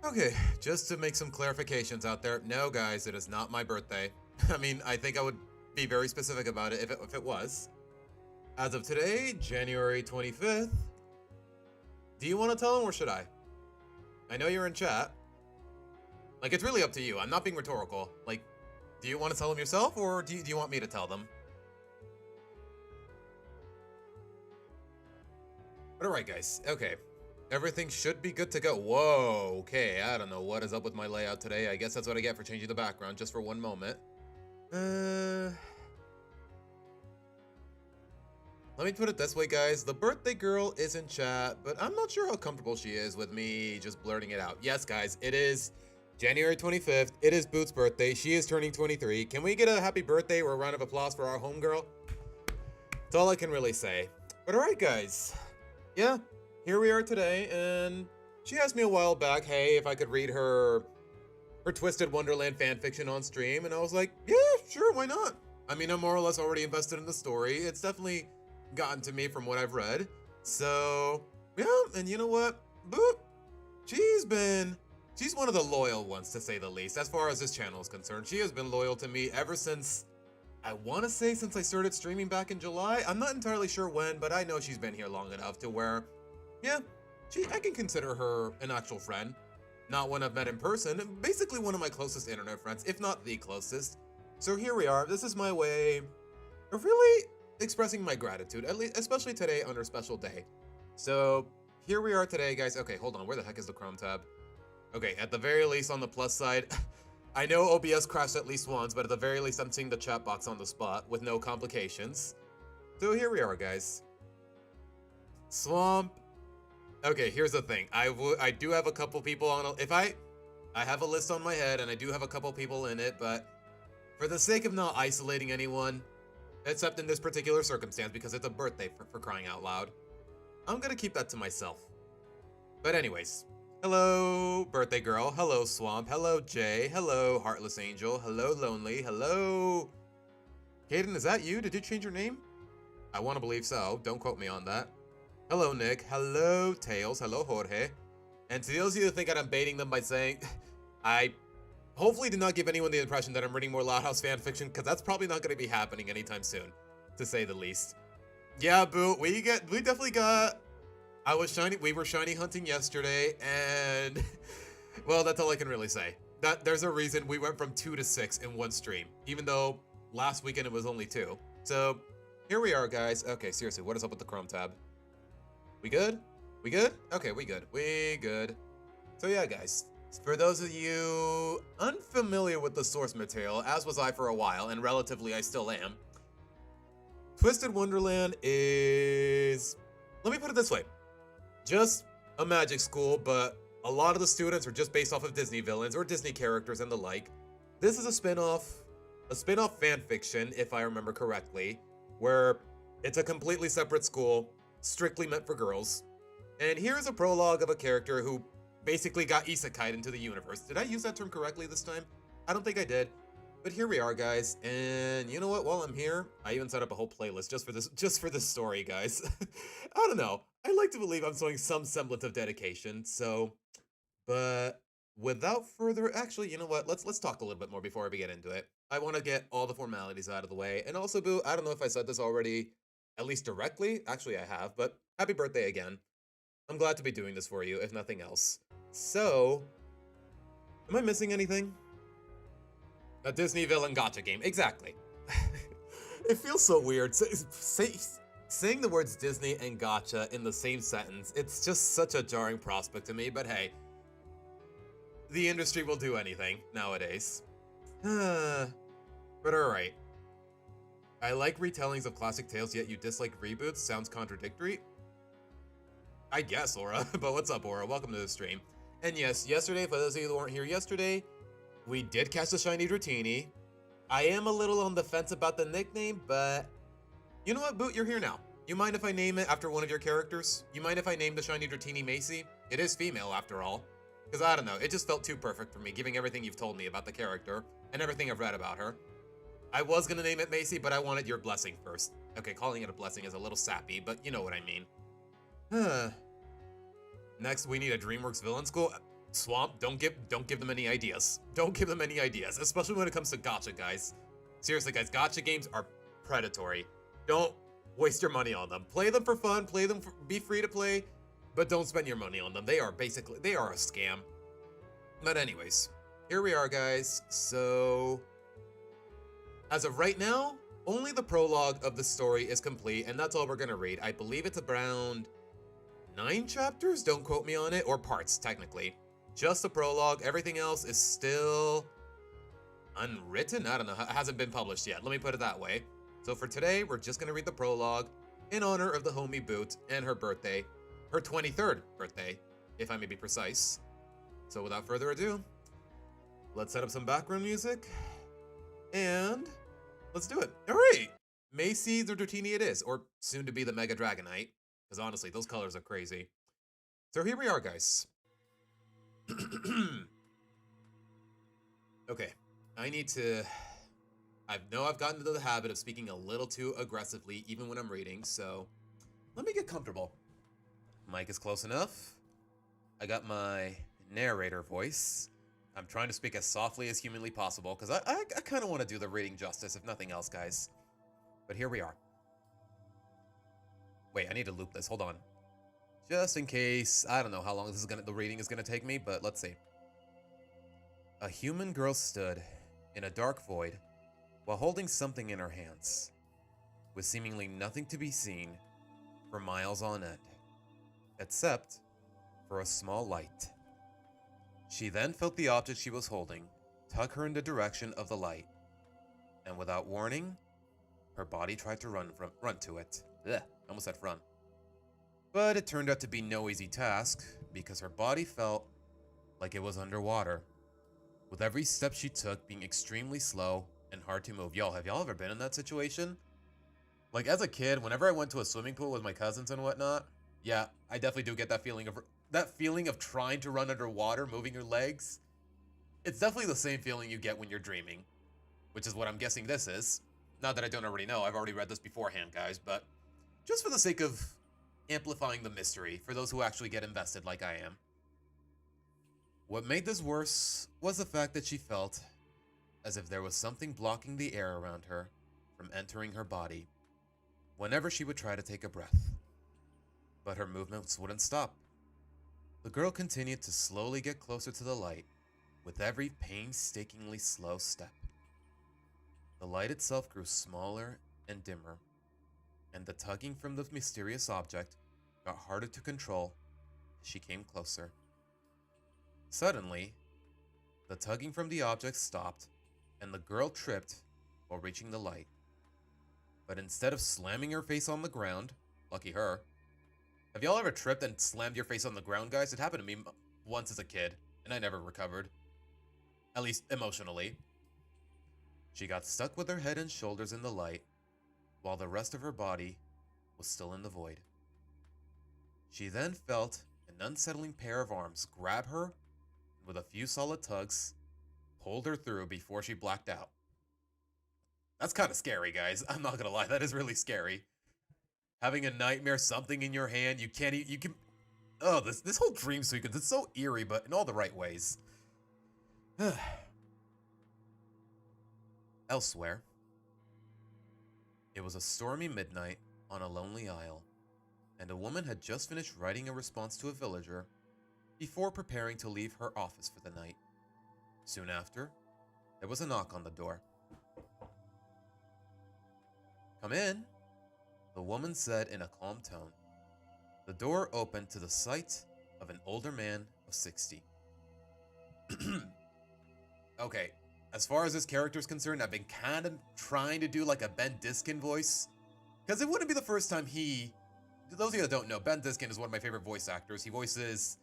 Okay, just to make some clarifications out there, no, guys, it is not my birthday. I mean, I think I would be very specific about it if it was. As of today, January 25th, do you want to tell them or should I? I know you're in chat. Like, it's really up to you. I'm not being rhetorical. Like, do you want to tell them yourself or do you want me to tell them? But alright, guys. Okay. Everything should be good to go. Whoa, okay. I don't know what is up with my layout today. I guess that's what I get for changing the background just for one moment. Let me put it this way, guys. The birthday girl is in chat, but I'm not sure how comfortable she is with me just blurting it out. Yes, guys, it is January 25th. It is Boot's birthday. She is turning 23. Can we get a happy birthday or a round of applause for our homegirl? That's all I can really say. But alright, guys. Yeah, here we are today, and she asked me a while back, hey, if I could read her Twisted Wonderland fanfiction on stream, and I was like, yeah, sure, why not? I mean, I'm more or less already invested in the story. It's definitely gotten to me from what I've read. So, yeah, and you know what? Boop, she's one of the loyal ones, to say the least, as far as this channel is concerned. She has been loyal to me ever since, I want to say since I started streaming back in July. I'm not entirely sure when, but I know she's been here long enough to where, yeah, I can consider her an actual friend. Not one I've met in person, basically one of my closest internet friends, if not the closest. So here we are. This is my way of really expressing my gratitude, at least, especially today on her special day. So here we are today, guys. Okay, hold on. Where the heck is the Chrome tab? Okay, at the very least, on the plus side, I know OBS crashed at least once, but at the very least, I'm seeing the chat box on the spot with no complications. So here we are, guys. Swamp. Okay, here's the thing. I do have a couple people on. I have a list on my head, and I do have a couple people in it, but for the sake of not isolating anyone, except in this particular circumstance, because it's a birthday for crying out loud, I'm gonna keep that to myself. But anyways, hello, birthday girl. Hello, Swamp. Hello, Jay. Hello, Heartless Angel. Hello, Lonely. Hello. Kaden, is that you? Did you change your name? I want to believe so. Don't quote me on that. Hello, Nick. Hello, Tails. Hello, Jorge. And to those of you who think that I'm baiting them by saying, I hopefully did not give anyone the impression that I'm reading more Loud House fanfiction, because that's probably not going to be happening anytime soon, to say the least. Yeah, Boo, we definitely got... we were shiny hunting yesterday, and well, that's all I can really say. There's a reason we went from 2 to 6 in one stream, even though last weekend it was only 2. So here we are, guys. Okay, seriously, what is up with the Chrome tab? We good? We good? Okay, we good. We good. So yeah, guys, for those of you unfamiliar with the source material, as was I for a while, and relatively I still am, Twisted Wonderland is, let me put it this way, just a magic school, but a lot of the students are just based off of Disney villains or Disney characters and the like. This is a spin-off fanfiction, if I remember correctly, where it's a completely separate school, strictly meant for girls. And here's a prologue of a character who basically got isekai'd into the universe. Did I use that term correctly this time? I don't think I did. But here we are, guys. And you know what? While I'm here, I even set up a whole playlist just for this story, guys. I don't know. I like to believe I'm showing some semblance of dedication. So, but without further, actually, you know what? Let's talk a little bit more before we get into it. I want to get all the formalities out of the way. And also, Boo, I don't know if I said this already, at least directly. Actually, I have, but happy birthday again. I'm glad to be doing this for you, if nothing else. So, am I missing anything? A Disney villain gacha game, exactly. It feels so weird saying the words Disney and gacha in the same sentence. It's just such a jarring prospect to me, but hey, the industry will do anything nowadays. But alright. I like retellings of classic tales, yet you dislike reboots. Sounds contradictory. I guess, Aura. But what's up, Aura? Welcome to the stream. And yes, yesterday, for those of you that weren't here yesterday, we did catch the shiny Dratini. I am a little on the fence about the nickname, but you know what, Boot? You're here now. You mind if I name it after one of your characters? You mind if I name the shiny Dratini Macy? It is female, after all. Because I don't know, it just felt too perfect for me, given everything you've told me about the character and everything I've read about her. I was gonna name it Macy, but I wanted your blessing first. Okay, calling it a blessing is a little sappy, but you know what I mean. Next, we need a DreamWorks villain school. Swamp, don't give them any ideas. Don't give them any ideas, especially when it comes to gacha, guys. Seriously, guys, gacha games are predatory. Don't waste your money on them. Play them for fun, be free to play, but don't spend your money on them. They are a scam. But anyways, here we are, guys. So, as of right now, only the prologue of the story is complete, and that's all we're gonna read. I believe it's around 9 chapters, don't quote me on it, or parts, technically. Just the prologue, everything else is still unwritten? I don't know, it hasn't been published yet, let me put it that way. So for today, we're just gonna read the prologue in honor of the homie Boot and her birthday. Her 23rd birthday, if I may be precise. So without further ado, let's set up some background music, and let's do it. All right, Macy's or Dratini it is, or soon to be the Mega Dragonite, because honestly, those colors are crazy. So here we are, guys. Okay, I know I've gotten into the habit of speaking a little too aggressively even when I'm reading, so let me get comfortable. Mic is close enough. I got my narrator voice. I'm trying to speak as softly as humanly possible because I kind of want to do the reading justice, if nothing else, guys. But here we are. Wait, I need to loop this. Hold on. Just in case. I don't know how long the reading is gonna take me, but let's see. A human girl stood in a dark void while holding something in her hands, with seemingly nothing to be seen for miles on end, except for a small light. She then felt the object she was holding tug her in the direction of the light, and without warning, her body tried to run to it. Ugh, almost said run. But it turned out to be no easy task, because her body felt like it was underwater, with every step she took being extremely slow and hard to move. Y'all, have y'all ever been in that situation? Like, as a kid, whenever I went to a swimming pool with my cousins and whatnot, yeah, I definitely do get that feeling of trying to run underwater, moving your legs. It's definitely the same feeling you get when you're dreaming, which is what I'm guessing this is. Not that I don't already know, I've already read this beforehand, guys, but just for the sake of amplifying the mystery for those who actually get invested like I am. What made this worse was the fact that she felt as if there was something blocking the air around her from entering her body whenever she would try to take a breath. But her movements wouldn't stop. The girl continued to slowly get closer to the light with every painstakingly slow step. The light itself grew smaller and dimmer, and the tugging from the mysterious object got harder to control as she came closer. Suddenly, the tugging from the object stopped, and the girl tripped while reaching the light. But instead of slamming her face on the ground, lucky her. Have y'all ever tripped and slammed your face on the ground, guys? It happened to me once as a kid, and I never recovered. At least emotionally. She got stuck with her head and shoulders in the light, while the rest of her body was still in the void. She then felt an unsettling pair of arms grab her, and with a few solid tugs, pulled her through before she blacked out. That's kind of scary, guys. I'm not gonna lie, that is really scary. Having a nightmare, something in your hand, you can, oh, this whole dream sequence, it's so eerie, but in all the right ways. Elsewhere, it was a stormy midnight on a lonely isle, and a woman had just finished writing a response to a villager before preparing to leave her office for the night. Soon after, there was a knock on the door. "Come in," the woman said in a calm tone. The door opened to the sight of an older man of 60. Okay, as far as this character is concerned, I've been kind of trying to do like a Ben Diskin voice, because it wouldn't be the first time those of you that don't know, Ben Diskin is one of my favorite voice actors. He voices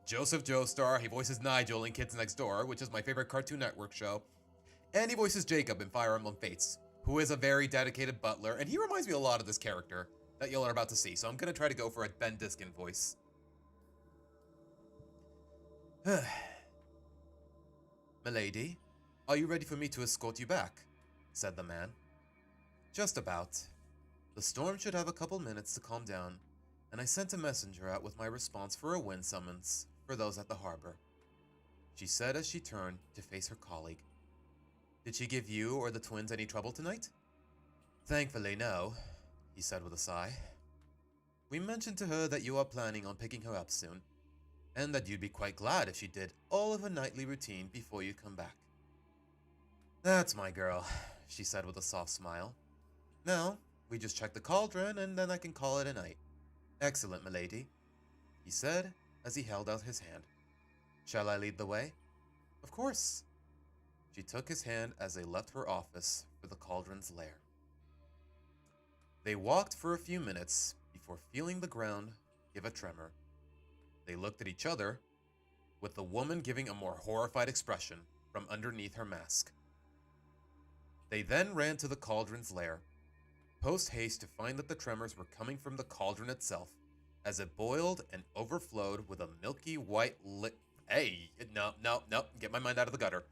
Joseph Joestar, he voices Nigel in Kids Next Door, which is my favorite Cartoon Network show, and he voices Jacob in Fire Emblem Fates, who is a very dedicated butler, and he reminds me a lot of this character that y'all are about to see, so I'm gonna try to go for a Ben Diskin voice. "Milady, are you ready for me to escort you back?" said the man. "Just about. The storm should have a couple minutes to calm down, and I sent a messenger out with my response for a wind summons for those at the harbor." she said as she turned to face her colleague. Did she give you or the twins any trouble tonight? Thankfully, no, he said with a sigh. We mentioned to her that you are planning on picking her up soon, and that you'd be quite glad if she did all of her nightly routine before you come back. That's my girl, she said with a soft smile. Now, we just check the cauldron and then I can call it a night. Excellent, milady, he said as he held out his hand. Shall I lead the way? Of course. She took his hand as they left her office for the cauldron's lair. They walked for a few minutes before feeling the ground give a tremor. They looked at each other, with the woman giving a more horrified expression from underneath her mask. They then ran to the cauldron's lair, post-haste to find that the tremors were coming from the cauldron itself, as it boiled and overflowed with a milky white Hey, no, get my mind out of the gutter.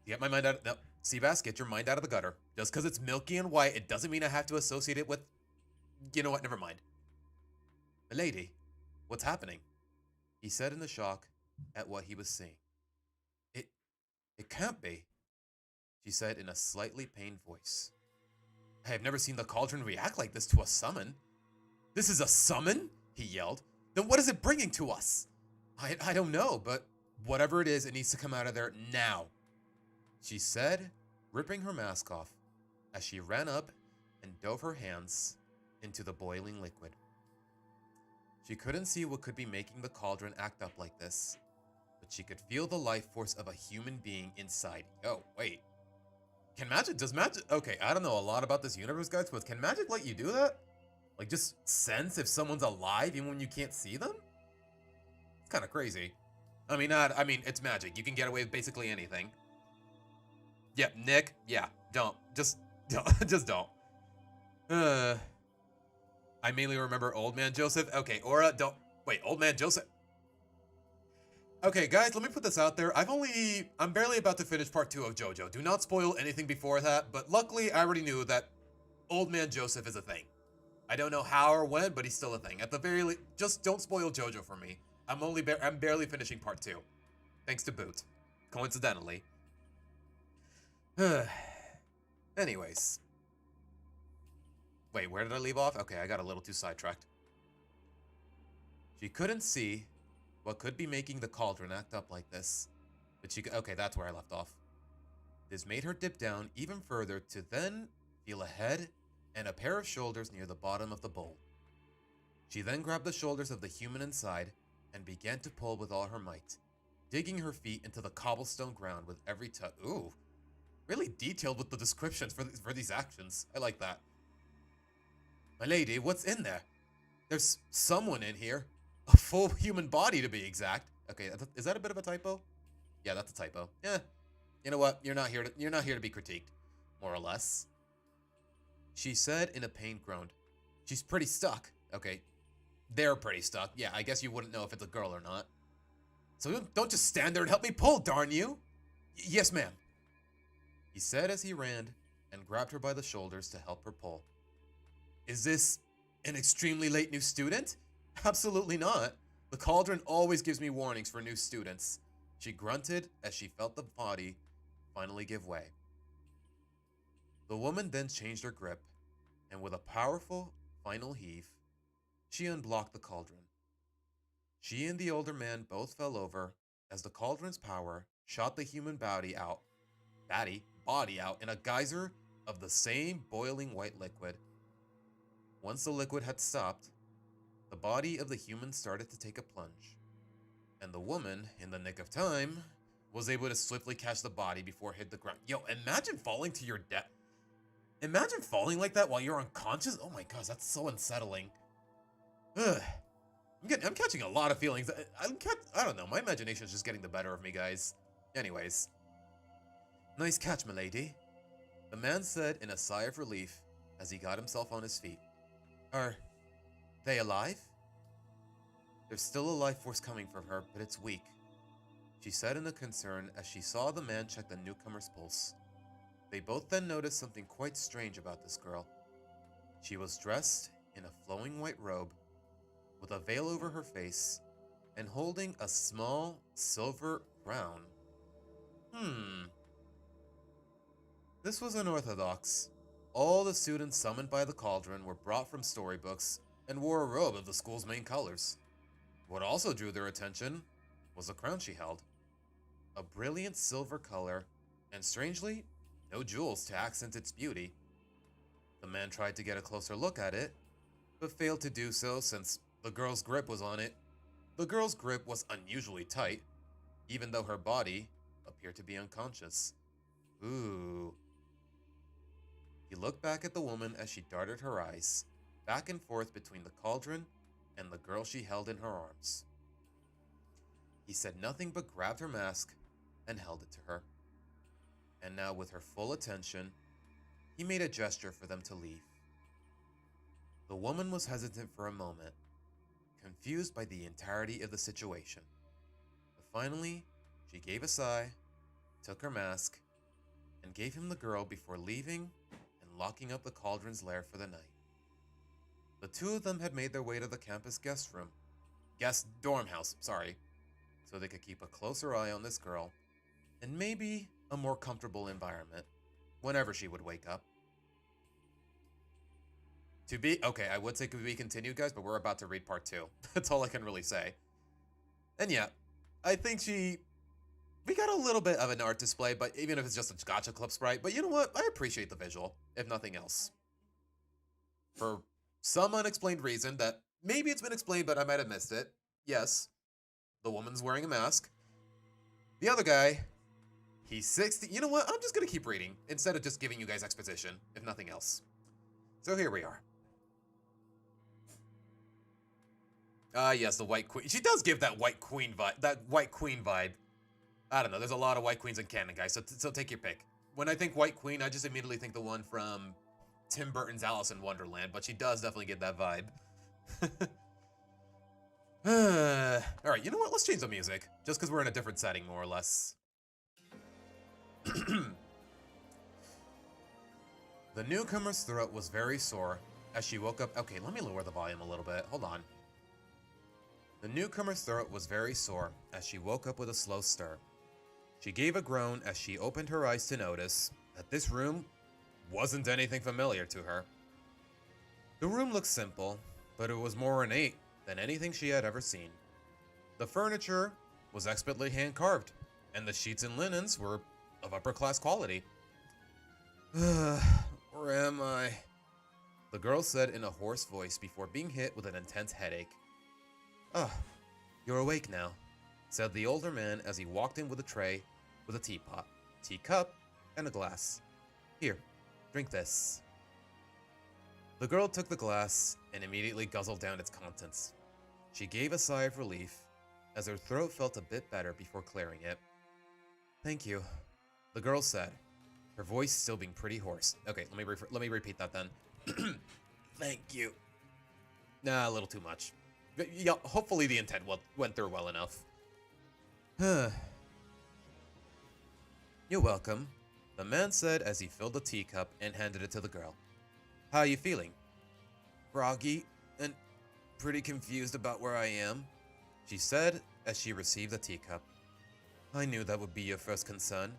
No, Seabass, get your mind out of the gutter. Just because it's milky and white, it doesn't mean I have to associate it with... You know what, never mind. Milady, what's happening? He said in the shock at what he was seeing. It can't be, she said in a slightly pained voice. I have never seen the cauldron react like this to a summon. This is a summon? He yelled. Then what is it bringing to us? I don't know, but whatever it is, it needs to come out of there now, she said, ripping her mask off as she ran up and dove her hands into the boiling liquid. She couldn't see what could be making the cauldron act up like this, but she could feel the life force of a human being inside. Yo, wait. Does magic, okay, I don't know a lot about this universe, guys, but can magic let you do that? Like, just sense if someone's alive even when you can't see them? It's kind of crazy. I mean, it's magic. You can get away with basically anything. Yeah, Nick, yeah, don't. Just don't. I mainly remember Old Man Joseph. Okay, Aura, don't. Wait, Old Man Joseph. Okay, guys, let me put this out there. I'm barely about to finish part 2 of JoJo. Do not spoil anything before that, but luckily I already knew that Old Man Joseph is a thing. I don't know how or when, but he's still a thing. At the very least, just don't spoil JoJo for me. I'm barely finishing part 2. Thanks to Boot. Coincidentally. Anyways. Wait, where did I leave off? Okay, I got a little too sidetracked. She couldn't see what could be making the cauldron act up like this, but okay, that's where I left off. This made her dip down even further to then feel a head and a pair of shoulders near the bottom of the bowl. She then grabbed the shoulders of the human inside and began to pull with all her might, digging her feet into the cobblestone ground with every touch. Ooh, really detailed with the descriptions for these actions. I like that. My lady, what's in there? There's someone in here. A full human body, to be exact. Okay, is that a bit of a typo? Yeah, that's a typo. Yeah. You know what? You're not here to be critiqued, more or less. She said in a pained groan. She's pretty stuck. Okay. They're pretty stuck. Yeah, I guess you wouldn't know if it's a girl or not. So don't just stand there and help me pull, darn you. Yes, ma'am. He said as he ran and grabbed her by the shoulders to help her pull. Is this an extremely late new student? Absolutely not. The cauldron always gives me warnings for new students. She grunted as she felt the body finally give way. The woman then changed her grip, and with a powerful final heave, she unblocked the cauldron. She and the older man both fell over as the cauldron's power shot the human body out in a geyser of the same boiling white liquid. Once the liquid had stopped, the body of the human started to take a plunge, and the woman, in the nick of time, was able to swiftly catch the body before it hit the ground. Yo, imagine falling to your death. Imagine falling like that while you're unconscious. Oh my gosh, that's so unsettling. Ugh. I'm catching a lot of feelings. I don't know, my imagination's just getting the better of me, guys. Anyways. Nice catch, milady, the man said in a sigh of relief as he got himself on his feet. Are they alive? There's still a life force coming from her, but it's weak, she said in a concern as she saw the man check the newcomer's pulse. They both then noticed something quite strange about this girl. She was dressed in a flowing white robe, with a veil over her face, and holding a small silver crown. This was unorthodox. All the students summoned by the cauldron were brought from storybooks and wore a robe of the school's main colors. What also drew their attention was the crown she held. A brilliant silver color, and strangely, no jewels to accent its beauty. The man tried to get a closer look at it, but failed to do so since the girl's grip was on it. The girl's grip was unusually tight, even though her body appeared to be unconscious. Ooh. He looked back at the woman as she darted her eyes back and forth between the cauldron and the girl she held in her arms. He said nothing but grabbed her mask and held it to her. And now, with her full attention, he made a gesture for them to leave. The woman was hesitant for a moment, confused by the entirety of the situation. But finally, she gave a sigh, took her mask, and gave him the girl before leaving and locking up the cauldron's lair for the night. The two of them had made their way to the campus guest dorm house, so they could keep a closer eye on this girl and maybe a more comfortable environment whenever she would wake up. I would say to be continued, guys, but we're about to read part 2. That's all I can really say. And yeah, I think we got a little bit of an art display, but even if it's just a gotcha clip sprite, but you know what? I appreciate the visual, if nothing else. For some unexplained reason that maybe it's been explained, but I might have missed it. Yes, the woman's wearing a mask. The other guy, he's 60. You know what? I'm just going to keep reading instead of just giving you guys exposition, if nothing else. So here we are. Yes, the White Queen. She does give that White Queen vibe. I don't know. There's a lot of White Queens in canon, guys, so take your pick. When I think White Queen, I just immediately think the one from Tim Burton's Alice in Wonderland, but she does definitely get that vibe. Alright, you know what? Let's change the music. Just because we're in a different setting, more or less. The newcomer's throat was very sore as she woke up. Okay, let me lower the volume a little bit. Hold on. The newcomer's throat was very sore as she woke up with a slow stir. She gave a groan as she opened her eyes to notice that this room wasn't anything familiar to her. The room looked simple, but it was more ornate than anything she had ever seen. The furniture was expertly hand-carved, and the sheets and linens were of upper-class quality. Where am I? The girl said in a hoarse voice before being hit with an intense headache. You're awake now, said the older man as he walked in with a tray with a teapot, teacup, and a glass. Here, drink this. The girl took the glass and immediately guzzled down its contents. She gave a sigh of relief as her throat felt a bit better before clearing it. Thank you, the girl said, her voice still being pretty hoarse. Okay, let me repeat that then. Thank you. Nah, a little too much. Yeah, hopefully the intent went through well enough. You're welcome, the man said as he filled the teacup and handed it to the girl. How are you feeling? Groggy and pretty confused about where I am, she said as she received the teacup. I knew that would be your first concern,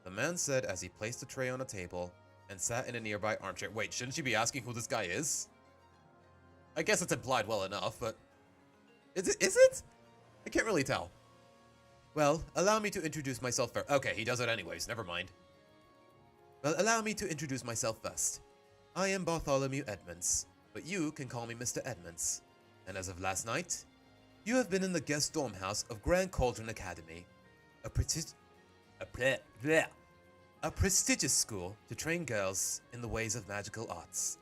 the man said as he placed the tray on a table and sat in a nearby armchair. Wait, shouldn't she be asking who this guy is? I guess it's implied well enough, but... Is it? I can't really tell. Well, allow me to introduce myself first. Okay, he does it anyways, never mind. Well, allow me to introduce myself first. I am Bartholomew Edmonds, but you can call me Mr. Edmonds. And as of last night, you have been in the guest dorm house of Grand Cauldron Academy, a prestigious school to train girls in the ways of magical arts.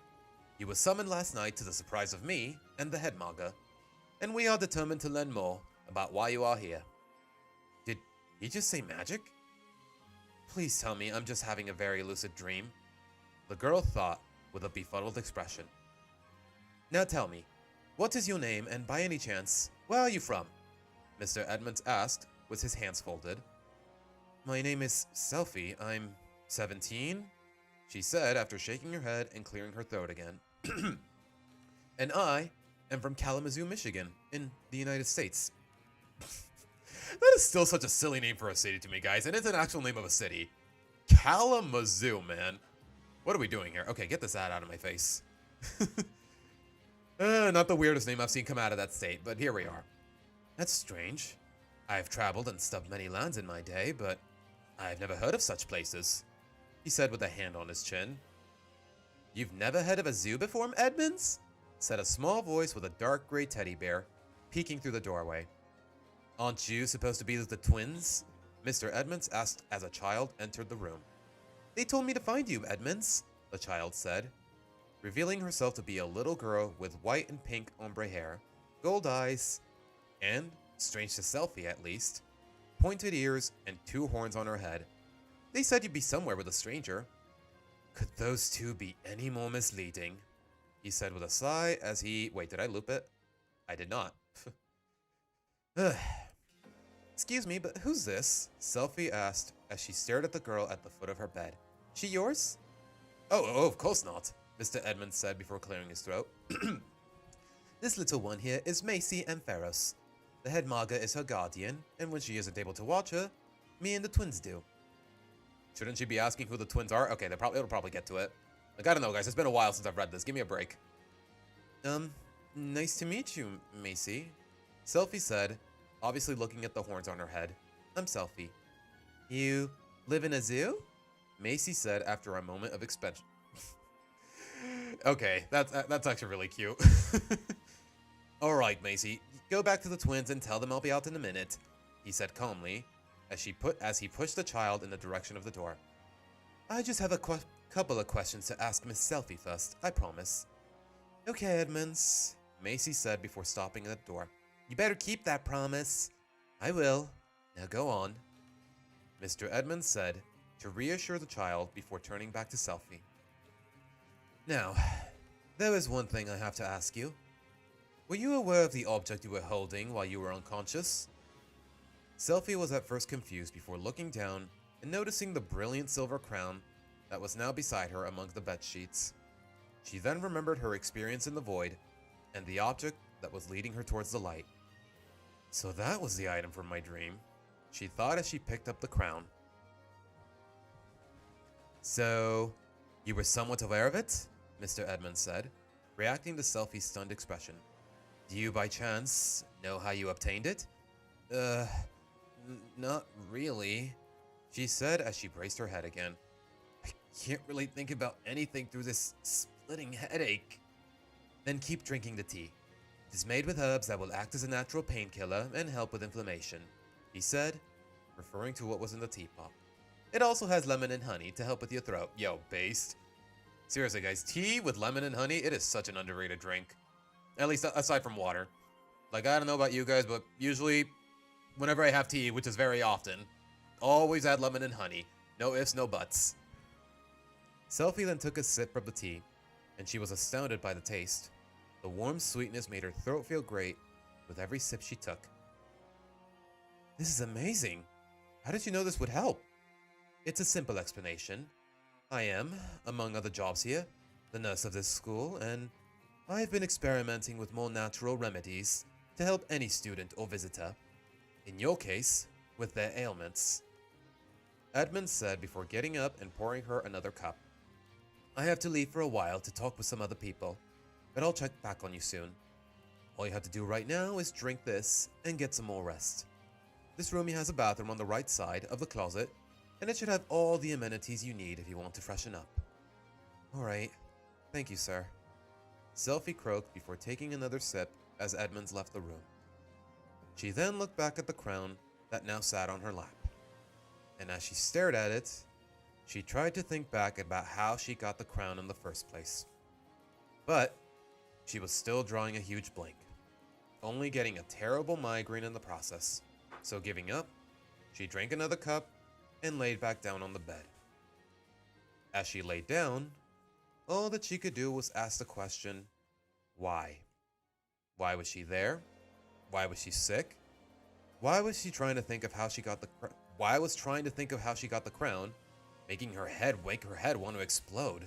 You were summoned last night to the surprise of me and the head maga, and we are determined to learn more about why you are here. Did he just say magic? Please tell me I'm just having a very lucid dream, the girl thought with a befuddled expression. Now tell me, what is your name and by any chance, where are you from? Mr. Edmonds asked with his hands folded. My name is Selfie, I'm 17, she said after shaking her head and clearing her throat again. And I am from Kalamazoo, Michigan, in the United States. That is still such a silly name for a city to me, guys, and it's an actual name of a city. Kalamazoo, man. What are we doing here? Okay, get this ad out of my face. Not the weirdest name I've seen come out of that state, but here we are. That's strange. I've traveled and stubbed many lands in my day, but I've never heard of such places, he said with a hand on his chin. You've never heard of a zoo before, Edmonds? Said a small voice with a dark gray teddy bear, peeking through the doorway. Aren't you supposed to be the twins? Mr. Edmonds asked as a child entered the room. They told me to find you, Edmonds, the child said, revealing herself to be a little girl with white and pink ombre hair, gold eyes, and, strange to Selfie at least, pointed ears and 2 horns on her head. They said you'd be somewhere with a stranger. Could those two be any more misleading? He said with a sigh as he... Wait, did I loop it? I did not. Excuse me, but who's this? Selfie asked as she stared at the girl at the foot of her bed. She yours? Oh, of course not, Mr. Edmonds said before clearing his throat. This little one here is Macy Ampharos. The head Marga is her guardian, and when she isn't able to watch her, me and the twins do. Shouldn't she be asking who the twins are? Okay, it'll probably get to it. Like, I don't know, guys. It's been a while since I've read this. Give me a break. Nice to meet you, Macy. Selfie said, obviously looking at the horns on her head. I'm Selfie. You live in a zoo? Macy said after a moment of expansion. Okay, that's actually really cute. Alright, Macy. Go back to the twins and tell them I'll be out in a minute, he said calmly, as he pushed the child in the direction of the door. I just have a couple of questions to ask Miss Selfie first, I promise. Okay, Edmonds, Macy said before stopping at the door. You better keep that promise. I will. Now go on, Mr. Edmonds said to reassure the child before turning back to Selfie. Now, there is one thing I have to ask you. Were you aware of the object you were holding while you were unconscious? Selfie was at first confused before looking down and noticing the brilliant silver crown that was now beside her among the bed sheets. She then remembered her experience in the void and the object that was leading her towards the light. So that was the item from my dream, she thought as she picked up the crown. So, you were somewhat aware of it? Mr. Edmonds said, reacting to Selfie's stunned expression. Do you by chance know how you obtained it? Not really, she said as she braced her head again. I can't really think about anything through this splitting headache. Then keep drinking the tea. It is made with herbs that will act as a natural painkiller and help with inflammation, he said, referring to what was in the teapot. It also has lemon and honey to help with your throat. Yo, based. Seriously, guys, tea with lemon and honey, it is such an underrated drink. At least aside from water. Like, I don't know about you guys, but usually, whenever I have tea, which is very often, always add lemon and honey. No ifs, no buts. Selfie then took a sip of the tea, and she was astounded by the taste. The warm sweetness made her throat feel great with every sip she took. This is amazing. How did you know this would help? It's a simple explanation. I am, among other jobs here, the nurse of this school, and I've been experimenting with more natural remedies to help any student or visitor. In your case, with their ailments. Edmund said before getting up and pouring her another cup. I have to leave for a while to talk with some other people, but I'll check back on you soon. All you have to do right now is drink this and get some more rest. This room has a bathroom on the right side of the closet, and it should have all the amenities you need if you want to freshen up. Alright, thank you, sir. Selfie croaked before taking another sip as Edmonds left the room. She then looked back at the crown that now sat on her lap. And as she stared at it, she tried to think back about how she got the crown in the first place. But she was still drawing a huge blank, only getting a terrible migraine in the process. So giving up, she drank another cup and laid back down on the bed. As she laid down, all that she could do was ask the question, why? Why was she there? Why was she sick? Why was she trying to think of how she got the crown, making her head want to explode?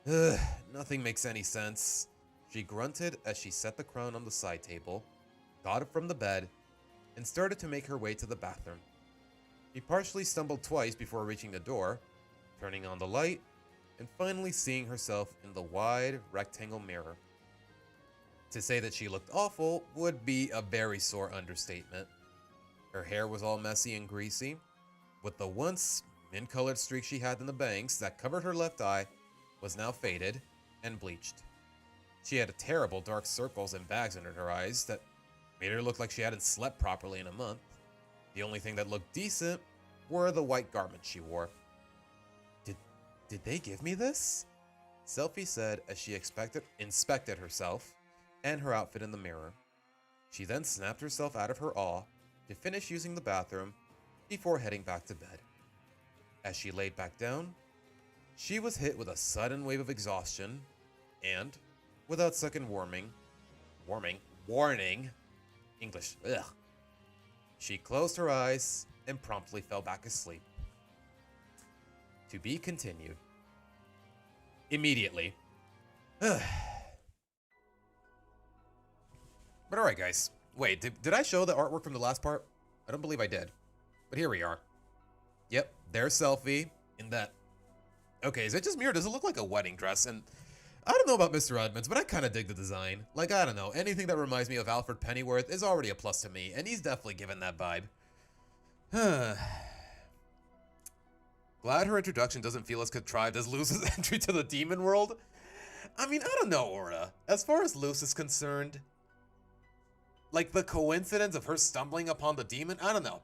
Ugh, nothing makes any sense. She grunted as she set the crown on the side table, got up from the bed, and started to make her way to the bathroom. She partially stumbled twice before reaching the door, turning on the light, and finally seeing herself in the wide rectangle mirror. To say that she looked awful would be a very sore understatement. Her hair was all messy and greasy, with the once mint-colored streak she had in the bangs that covered her left eye was now faded and bleached. She had terrible dark circles and bags under her eyes that made her look like she hadn't slept properly in a month. The only thing that looked decent were the white garments she wore. Did they give me this? Selfie said as she inspected herself and her outfit in the mirror. She then snapped herself out of her awe to finish using the bathroom before heading back to bed. As she laid back down, she was hit with a sudden wave of exhaustion and, without second warning, English, ugh. She closed her eyes and promptly fell back asleep. To be continued. Immediately. But alright guys, wait, did I show the artwork from the last part? I don't believe I did. But here we are. Yep, there's Selfie in that. Okay, is it just me or does it look like a wedding dress? And I don't know about Mr. Edmonds, but I kind of dig the design. Like, I don't know, anything that reminds me of Alfred Pennyworth is already a plus to me, and he's definitely given that vibe. Glad her introduction doesn't feel as contrived as Luce's entry to the demon world. I mean, I don't know, Aura. As far as Luce is concerned, like, the coincidence of her stumbling upon the demon, I don't know.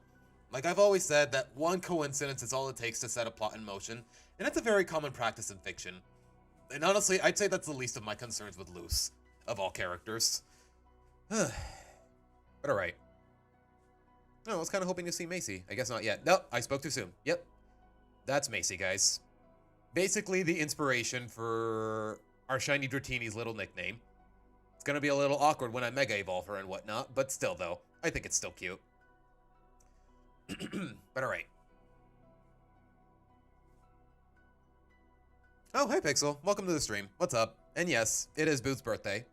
Like, I've always said that one coincidence is all it takes to set a plot in motion, and it's a very common practice in fiction. And honestly, I'd say that's the least of my concerns with Luce, of all characters. But alright. Oh, I was kind of hoping to see Macy. I guess not yet. Nope, I spoke too soon. Yep. That's Macy, guys. Basically, the inspiration for our Shiny Dratini's little nickname. It's gonna be a little awkward when I Mega Evolve her and whatnot, but still, though, I think it's still cute. But alright. Oh, hi Pixel. Welcome to the stream. What's up? And yes, it is Boo's birthday.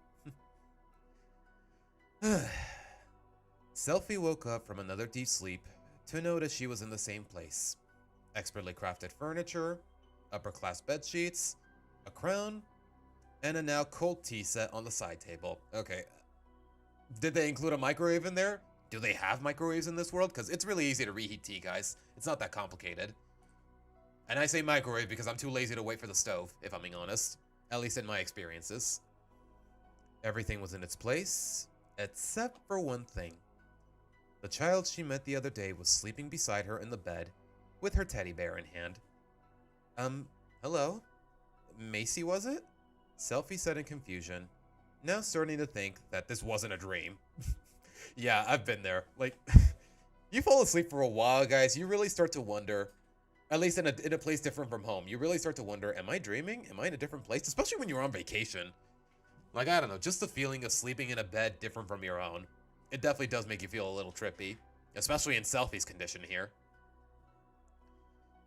Selfie woke up from another deep sleep to notice she was in the same place. Expertly crafted furniture, upper-class bed sheets, a crown, and a now cold tea set on the side table. Okay. Did they include a microwave in there? Do they have microwaves in this world? Because it's really easy to reheat tea, guys. It's not that complicated. And I say microwave because I'm too lazy to wait for the stove, if I'm being honest. At least in my experiences. Everything was in its place, except for one thing. The child she met the other day was sleeping beside her in the bed, with her teddy bear in hand. Hello? Macy, was it? Selfie said in confusion, now starting to think that this wasn't a dream. Yeah, I've been there. Like, you fall asleep for a while, guys, you really start to wonder, at least in a place different from home, you really start to wonder, am I dreaming? Am I in a different place? Especially when you're on vacation. Like, I don't know, just the feeling of sleeping in a bed different from your own. It definitely does make you feel a little trippy, especially in Selfie's condition here.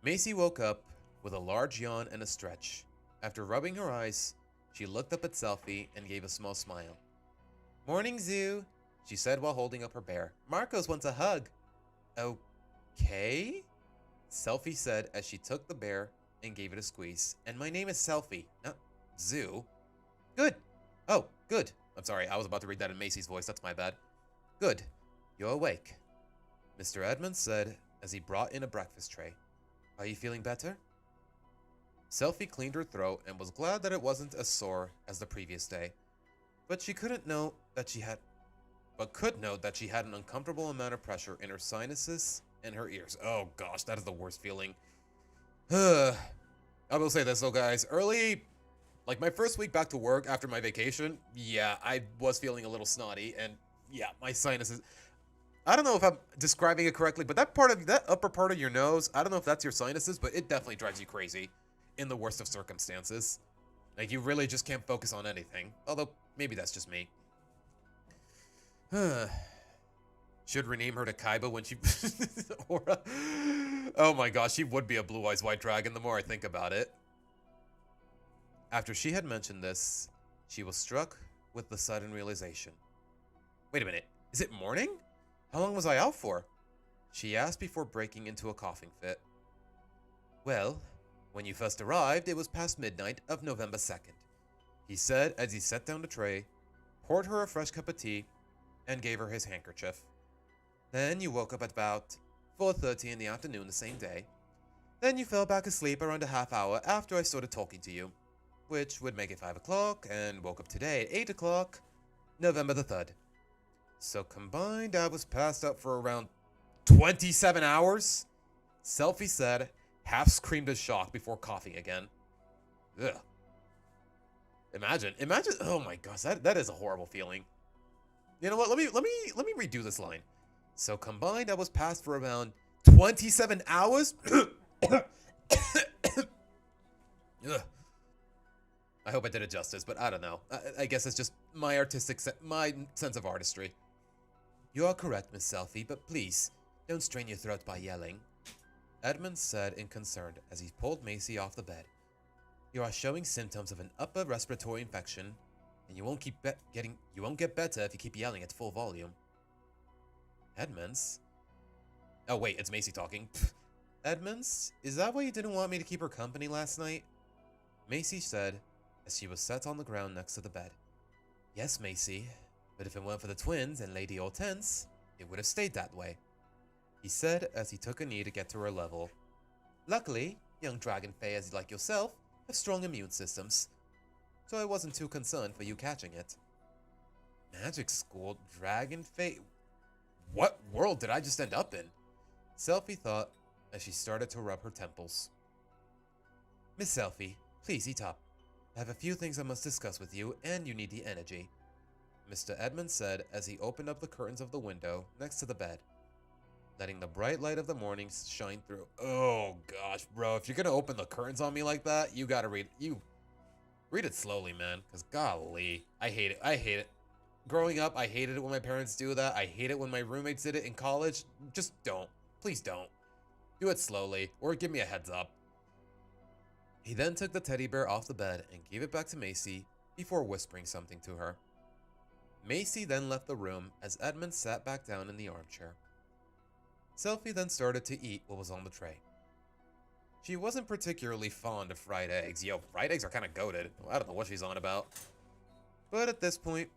Macy woke up with a large yawn and a stretch. After rubbing her eyes, she looked up at Selfie and gave a small smile. Morning, Zoo, she said while holding up her bear. Marcos wants a hug. Okay? Selfie said as she took the bear and gave it a squeeze. And my name is Selfie, not Zoo. Good. Oh, good. I'm sorry, I was about to read that in Macy's voice, that's my bad. Good. You're awake, Mr. Edmonds said as he brought in a breakfast tray. Are you feeling better? Selfie cleaned her throat and was glad that it wasn't as sore as the previous day, but she could note that she had an uncomfortable amount of pressure in her sinuses and her ears. Oh gosh, that is the worst feeling. I will say this though, guys. Like my first week back to work after my vacation, yeah, I was feeling a little snotty, and yeah, my sinuses. I don't know if I'm describing it correctly, but that upper part of your nose, I don't know if that's your sinuses, but it definitely drives you crazy in the worst of circumstances. Like, you really just can't focus on anything. Although, maybe that's just me. Should rename her to Kaiba when she... Aura. Oh my gosh, she would be a Blue Eyes White Dragon the more I think about it. After she had mentioned this, she was struck with the sudden realization. Wait a minute, is it morning? How long was I out for? She asked before breaking into a coughing fit. Well, when you first arrived, it was past midnight of November 2nd, he said as he set down the tray, poured her a fresh cup of tea, and gave her his handkerchief. Then you woke up at about 4:30 in the afternoon the same day. Then you fell back asleep around a half hour after I started talking to you, which would make it 5 o'clock, and woke up today at 8 o'clock, November the 3rd. So combined, I was passed out for around 27 hours? Selfie said, half screamed in shock before coughing again. Ugh. Imagine, oh my gosh, that is a horrible feeling. You know what, let me redo this line. So combined, I was passed for around 27 hours? Ugh. I hope I did it justice, but I don't know. I guess it's just my my sense of artistry. You are correct, Miss Selfie, but please, don't strain your throat by yelling, Edmund said in concern as he pulled Macy off the bed. You are showing symptoms of an upper respiratory infection, and you won't get better if you keep yelling at full volume. Edmonds? Oh wait, it's Macy talking. Edmonds, is that why you didn't want me to keep her company last night? Macy said as she was set on the ground next to the bed. Yes, Macy, but if it weren't for the twins and Lady Hortense, it would have stayed that way, he said as he took a knee to get to her level. Luckily, young dragon fairies like yourself have strong immune systems, so I wasn't too concerned for you catching it. Magic school, dragon fae? What world did I just end up in? Selfie thought as she started to rub her temples. Miss Selfie, please eat up. I have a few things I must discuss with you, and you need the energy, Mr. Edmund said as he opened up the curtains of the window next to the bed, letting the bright light of the morning shine through. Oh gosh, bro, if you're gonna open the curtains on me like that, you gotta read it slowly, man, because golly, I hate it. Growing up, I hated it when my parents do that. I hate it when my roommates did it in college. Just don't. Please don't. Do it slowly, or give me a heads up. He then took the teddy bear off the bed and gave it back to Macy before whispering something to her. Macy then left the room as Edmund sat back down in the armchair. Selfie then started to eat what was on the tray. She wasn't particularly fond of fried eggs. Yo, fried eggs are kind of goated. I don't know what she's on about. But at this point,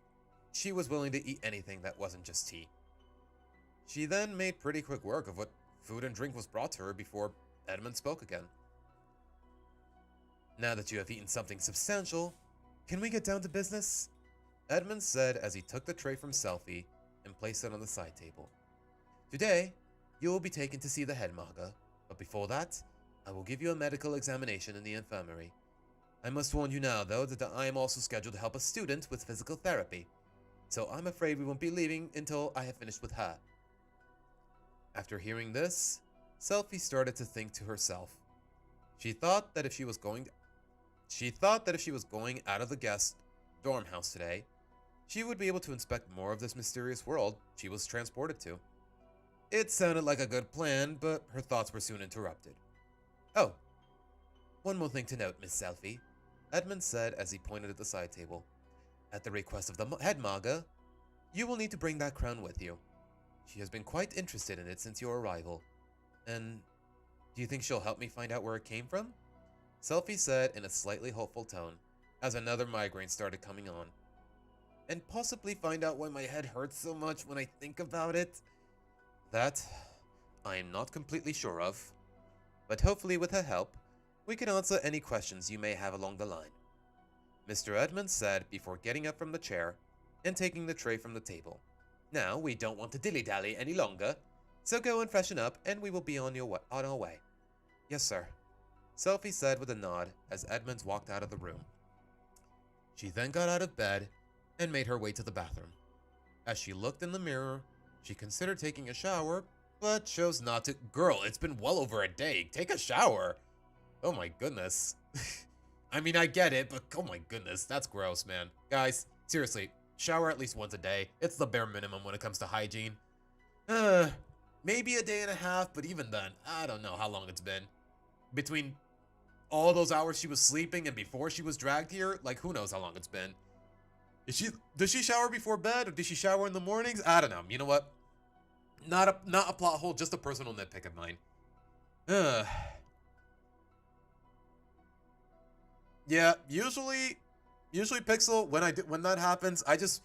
she was willing to eat anything that wasn't just tea. She then made pretty quick work of what food and drink was brought to her before Edmund spoke again. Now that you have eaten something substantial, can we get down to business? Edmund said as he took the tray from Selfie and placed it on the side table. Today, you will be taken to see the head maga, but before that, I will give you a medical examination in the infirmary. I must warn you now, though, that I am also scheduled to help a student with physical therapy, so I'm afraid we won't be leaving until I have finished with her. After hearing this, Selfie started to think to herself. She thought that if she was going out of the guest dorm house today, she would be able to inspect more of this mysterious world she was transported to. It sounded like a good plan, but her thoughts were soon interrupted. Oh, one more thing to note, Miss Selfie, Edmund said as he pointed at the side table. At the request of the head maga, you will need to bring that crown with you. She has been quite interested in it since your arrival. And do you think she'll help me find out where it came from? Selfie said in a slightly hopeful tone, as another migraine started coming on. And possibly find out why my head hurts so much when I think about it? That, I am not completely sure of. But hopefully with her help, we can answer any questions you may have along the line, Mr. Edmund said before getting up from the chair and taking the tray from the table. Now, we don't want to dilly-dally any longer, so go and freshen up and we will be on our way. Yes, sir, Selfie said with a nod as Edmonds walked out of the room. She then got out of bed and made her way to the bathroom. As she looked in the mirror, she considered taking a shower, but chose not to. Girl, it's been well over a day. Take a shower. Oh my goodness. I mean, I get it, but oh my goodness, that's gross, man. Guys, seriously, shower at least once a day. It's the bare minimum when it comes to hygiene. Maybe a day and a half, but even then, I don't know how long it's been. Between all those hours she was sleeping and before she was dragged here, like who knows how long it's been. Does she shower before bed or does she shower in the mornings? I don't know. You know what? Not a plot hole, just a personal nitpick of mine. Ugh. Yeah, usually Pixel, when that happens, I just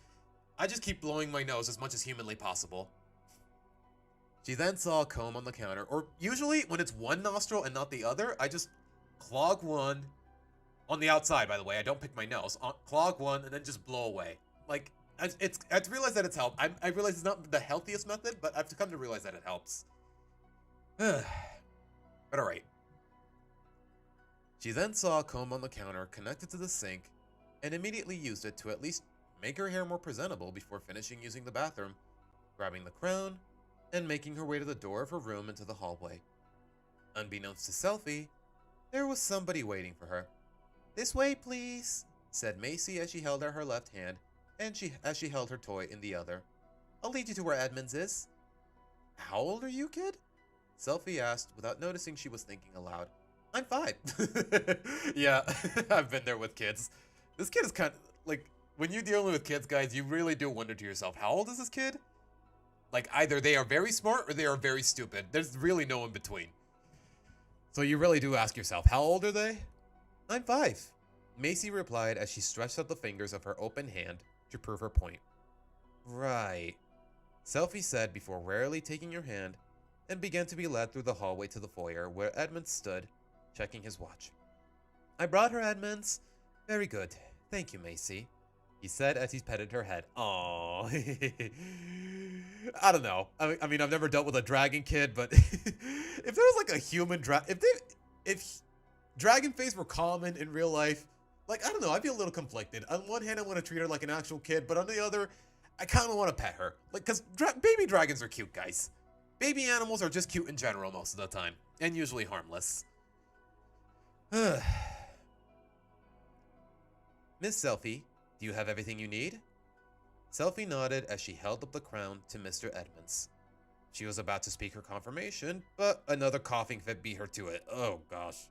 keep blowing my nose as much as humanly possible. She then saw a comb on the counter, or usually when it's one nostril and not the other, I just clog one on the outside, by the way. I don't pick my nose. Clog one and then just blow away. Like, I've realized that it's helped. I realize it's not the healthiest method, but I've come to realize that it helps. But alright. She then saw a comb on the counter connected to the sink and immediately used it to at least make her hair more presentable before finishing using the bathroom, grabbing the crown, and making her way to the door of her room into the hallway. Unbeknownst to Selphie, there was somebody waiting for her. "This way, please," said Macy as she held out her left hand and as she held her toy in the other. "I'll lead you to where Edmonds is." "How old are you, kid?" Selphie asked without noticing she was thinking aloud. "I'm 5. Yeah, I've been there with kids. This kid is kind of, like, when you're dealing with kids, guys, you really do wonder to yourself, how old is this kid? Like, either they are very smart or they are very stupid. There's really no in between. So you really do ask yourself, how old are they? "I'm 5, Macy replied as she stretched out the fingers of her open hand to prove her point. "Right," Selphie said before warily taking her hand and began to be led through the hallway to the foyer where Edmonds stood, checking his watch. "I brought her, Edmonds." "Very good. Thank you, Macy," he said as he petted her head. Aww. I don't know. I mean, I've never dealt with a dragon kid, but if there was like a human if dragon face were common in real life, like, I don't know, I'd be a little conflicted. On one hand, I want to treat her like an actual kid, but on the other, I kind of want to pet her. Like, because baby dragons are cute, guys. Baby animals are just cute in general most of the time, and usually harmless. "Miss Selphie, do you have everything you need?" Selphie nodded as she held up the crown to Mr. Edmonds. She was about to speak her confirmation, but another coughing fit beat her to it. Oh gosh.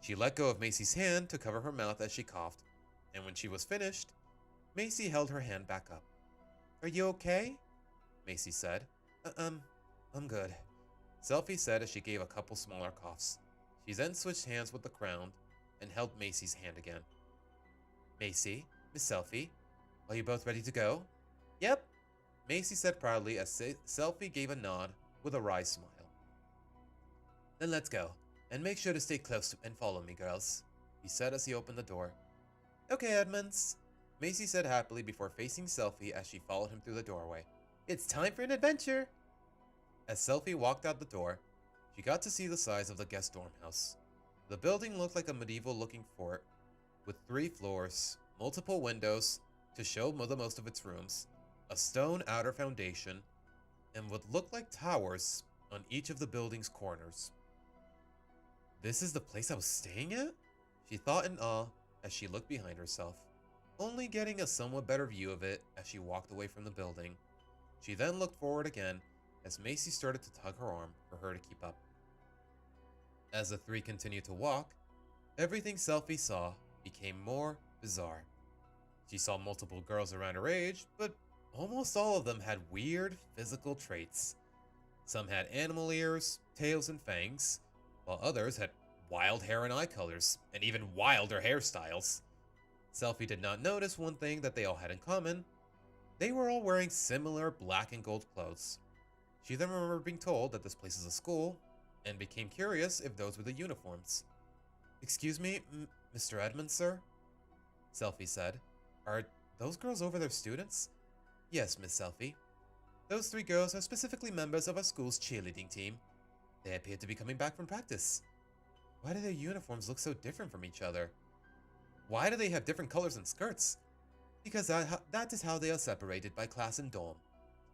She let go of Macy's hand to cover her mouth as she coughed, and when she was finished, Macy held her hand back up. "Are you okay?" Macy said. I'm good," Selphie said as she gave a couple smaller coughs. She then switched hands with the crown and held Macy's hand again. "Macy, Miss Selphie, are you both ready to go?" "Yep," Macy said proudly as Selphie gave a nod with a wry smile. "Then let's go, and make sure to stay close and follow me, girls," he said as he opened the door. "Okay, Edmonds," Macy said happily before facing Selphie as she followed him through the doorway. "It's time for an adventure." As Selphie walked out the door, she got to see the size of the guest dorm house. The building looked like a medieval-looking fort, with 3 floors, multiple windows to show the most of its rooms, a stone outer foundation, and what looked like towers on each of the building's corners. "This is the place I was staying at?" she thought in awe as she looked behind herself, only getting a somewhat better view of it as she walked away from the building. She then looked forward again as Macy started to tug her arm for her to keep up. As the 3 continued to walk, everything Selphie saw became more bizarre. She saw multiple girls around her age, but almost all of them had weird physical traits. Some had animal ears, tails, and fangs, while others had wild hair and eye colors, and even wilder hairstyles. Selphie did not notice one thing that they all had in common. They were all wearing similar black and gold clothes. She then remembered being told that this place is a school, and became curious if those were the uniforms. "Excuse me, Mr. Edmonds, sir?" Selphie said. "Are those girls over their students?" "Yes, Miss Selphie. Those 3 girls are specifically members of our school's cheerleading team. They appear to be coming back from practice." "Why do their uniforms look so different from each other?" "Why do they have different colors and skirts?" "Because that is how they are separated by class and dorm,"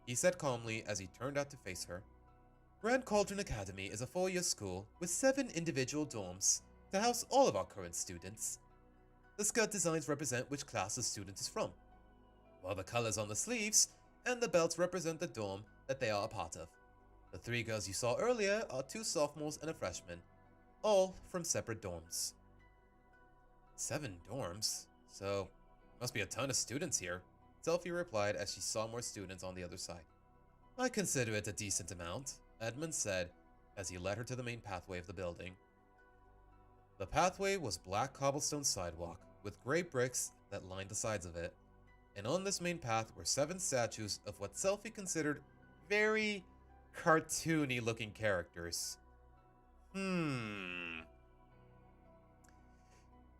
he said calmly as he turned out to face her. "Grand Cauldron Academy is a 4-year school with 7 individual dorms to house all of our current students. The skirt designs represent which class the student is from, while the colors on the sleeves and the belts represent the dorm that they are a part of. The 3 girls you saw earlier are 2 sophomores and a freshman, all from separate dorms." 7 dorms? So, must be a ton of students here, Selphie replied as she saw more students on the other side. I consider it a decent amount, Edmund said as he led her to the main pathway of the building. The pathway was black cobblestone sidewalk with gray bricks that lined the sides of it, and on this main path were 7 statues of what Selphie considered very cartoony looking characters.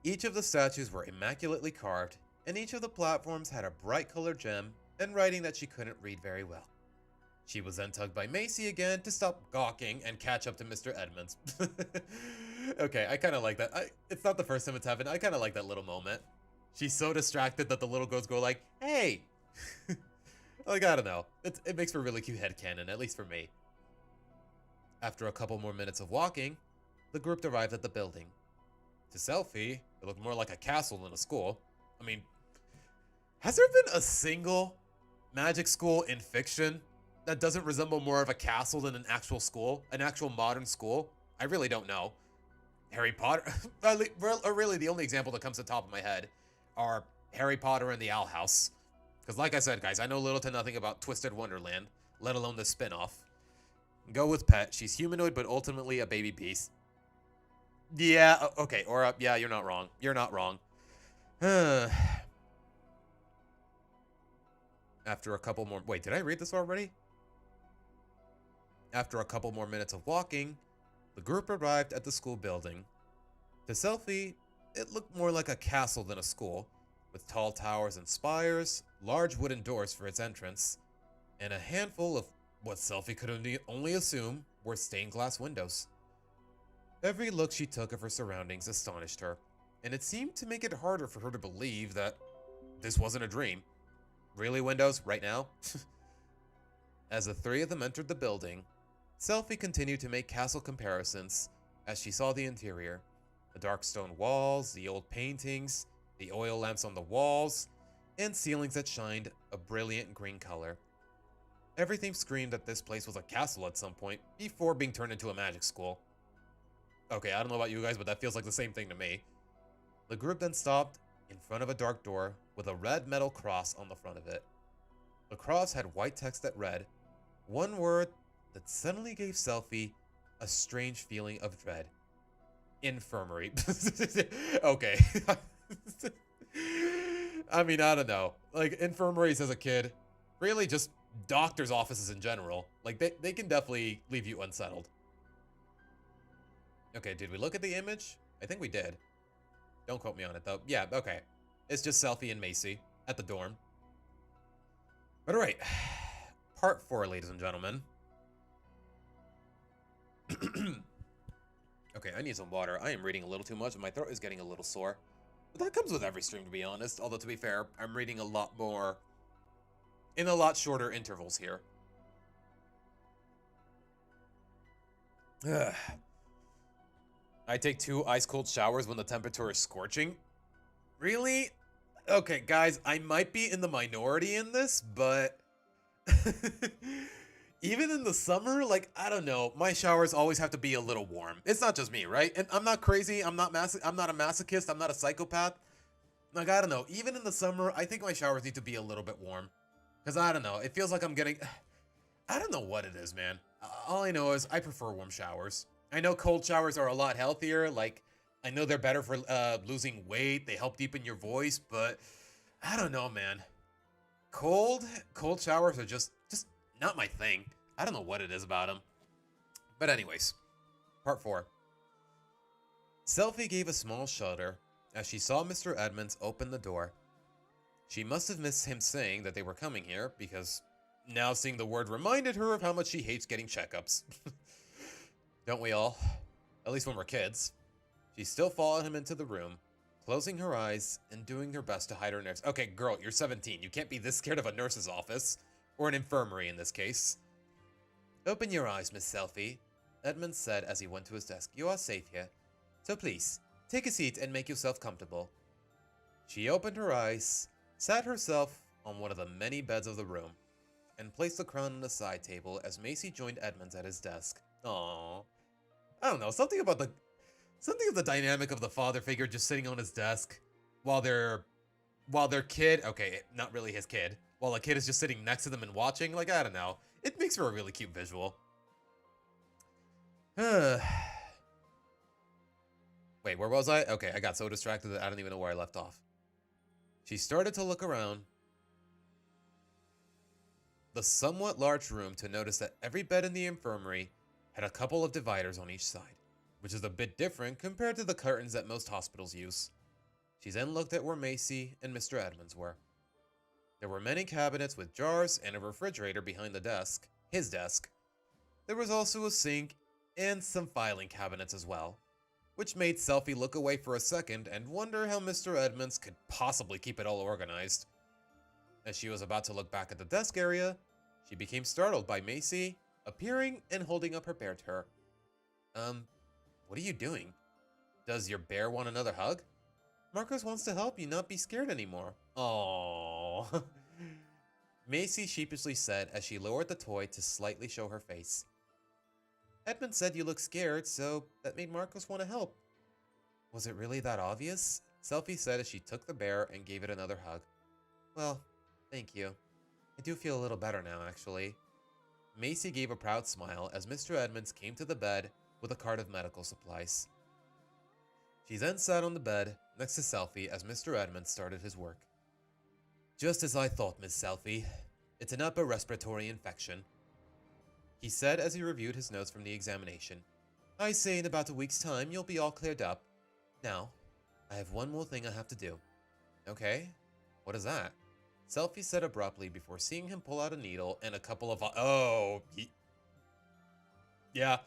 Each of the statues were immaculately carved, and each of the platforms had a bright colored gem and writing that she couldn't read very well. She was then tugged by Macy again to stop gawking and catch up to Mr. Edmonds. Okay, I kind of like that. It's not the first time it's happened. I kind of like that little moment. She's so distracted that the little girls go like, hey! Like, I don't know. It makes for a really cute headcanon, at least for me. After a couple more minutes of walking, the group arrived at the building. To Selphie, it looked more like a castle than a school. I mean, has there been a single magic school in fiction that doesn't resemble more of a castle than an actual school? An actual modern school? I really don't know. Harry Potter? Really, the only example that comes to the top of my head are Harry Potter and the Owl House. Because like I said, guys, I know little to nothing about Twisted Wonderland, let alone the spin-off. Go with Pet. She's humanoid, but ultimately a baby beast. Yeah, okay, or yeah, you're not wrong. You're not wrong. After a couple more... Wait, did I read this already? After a couple more minutes of walking, the group arrived at the school building. To Selphie, it looked more like a castle than a school, with tall towers and spires, large wooden doors for its entrance, and a handful of what Selphie could only assume were stained glass windows. Every look she took of her surroundings astonished her, and it seemed to make it harder for her to believe that this wasn't a dream. Really, windows? Right now? As the 3 of them entered the building, Selphie continued to make castle comparisons as she saw the interior. The dark stone walls, the old paintings, the oil lamps on the walls, and ceilings that shined a brilliant green color. Everything screamed that this place was a castle at some point before being turned into a magic school. Okay, I don't know about you guys, but that feels like the same thing to me. The group then stopped in front of a dark door with a red metal cross on the front of it. The cross had white text that read one word that suddenly gave Selphie a strange feeling of dread. Infirmary. Okay. I mean, I don't know. Like, infirmaries as a kid, really just doctor's offices in general. Like, they can definitely leave you unsettled. Okay, did we look at the image? I think we did. Don't quote me on it, though. Yeah, okay. It's just Selphie and Macy at the dorm. But alright. Part 4, ladies and gentlemen. Okay, I need some water. I am reading a little too much and my throat is getting a little sore. But that comes with every stream, to be honest. Although, to be fair, I'm reading a lot more in a lot shorter intervals here. Ugh. I take 2 ice-cold showers when the temperature is scorching. Really? Okay, guys, I might be in the minority in this, but... Even in the summer, like, I don't know, my showers always have to be a little warm. It's not just me, right? And I'm not crazy, I'm not a masochist, I'm not a psychopath. Like, I don't know, even in the summer, I think my showers need to be a little bit warm. Because, I don't know, it feels like I'm getting... I don't know what it is, man. All I know is I prefer warm showers. I know cold showers are a lot healthier, like, I know they're better for losing weight, they help deepen your voice, but I don't know, man. Cold showers are just not my thing. I don't know what it is about them. But anyways, part 4. Selphie gave a small shudder as she saw Mr. Edmonds open the door. She must have missed him saying that they were coming here, because now seeing the word reminded her of how much she hates getting checkups. Don't we all? At least when we're kids. She still followed him into the room, closing her eyes and doing her best to hide her nerves. Okay, girl, you're 17. You can't be this scared of a nurse's office. Or an infirmary in this case. Open your eyes, Miss Selphie, Edmund said as he went to his desk. You are safe here. So please, take a seat and make yourself comfortable. She opened her eyes, sat herself on one of the many beds of the room, and placed the crown on the side table as Macy joined Edmonds at his desk. Aww. I don't know, something of the dynamic of the father figure just sitting on his desk while their kid, okay, not really his kid, while a kid is just sitting next to them and watching, like, I don't know. It makes for a really cute visual. Wait, where was I? Okay, I got so distracted that I don't even know where I left off. She started to look around the somewhat large room to notice that every bed in the infirmary had a couple of dividers on each side, which is a bit different compared to the curtains that most hospitals use. She then looked at where Macy and Mr. Edmonds were. There were many cabinets with jars and a refrigerator behind the desk, his desk. There was also a sink and some filing cabinets as well, which made Selphie look away for a second and wonder how Mr. Edmonds could possibly keep it all organized. As she was about to look back at the desk area, she became startled by Macy appearing and holding up her bear to her. What are you doing? Does your bear want another hug? Marcos wants to help you not be scared anymore. Aww. Macy sheepishly said as she lowered the toy to slightly show her face. Edmund said you look scared, so that made Marcos want to help. Was it really that obvious? Selphie said as she took the bear and gave it another hug. Well, thank you. I do feel a little better now, actually. Macy gave a proud smile as Mr. Edmonds came to the bed with a cart of medical supplies. She then sat on the bed next to Selphie as Mr. Edmonds started his work. Just as I thought, Miss Selphie. It's an upper respiratory infection, he said as he reviewed his notes from the examination. I say in about a week's time you'll be all cleared up. Now, I have one more thing I have to do. Okay, what is that? Selphie said abruptly before seeing him pull out a needle and a couple of... Yeah,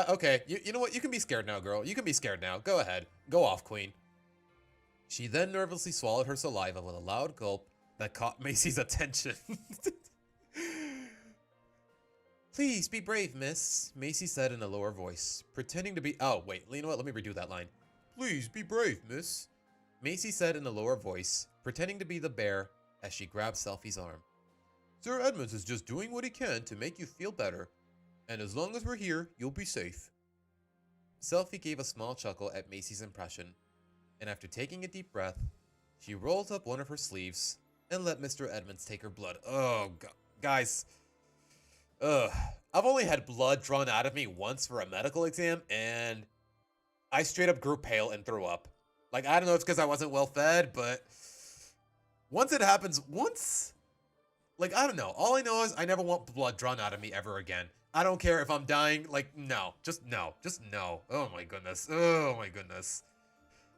okay. You know what? You can be scared now, girl. You can be scared now. Go ahead. Go off, queen. She then nervously swallowed her saliva with a loud gulp that caught Macy's attention. Please be brave, miss, Macy said in a lower voice, pretending to be... Oh, wait, you know what? Let me redo that line. Please be brave, miss, Macy said in a lower voice, pretending to be the bear as she grabbed Selphie's arm. Sir Edmonds is just doing what he can to make you feel better, and as long as we're here, you'll be safe. Selphie gave a small chuckle at Macy's impression, and after taking a deep breath, she rolled up one of her sleeves and let Mr. Edmonds take her blood. Oh, God. Guys... I've only had blood drawn out of me once for a medical exam, and I straight up grew pale and threw up. Like, I don't know if it's because I wasn't well fed, but once it happens, like, I don't know. All I know is I never want blood drawn out of me ever again. I don't care if I'm dying. Like, no. Just no. Just no. Oh, my goodness. Oh, my goodness.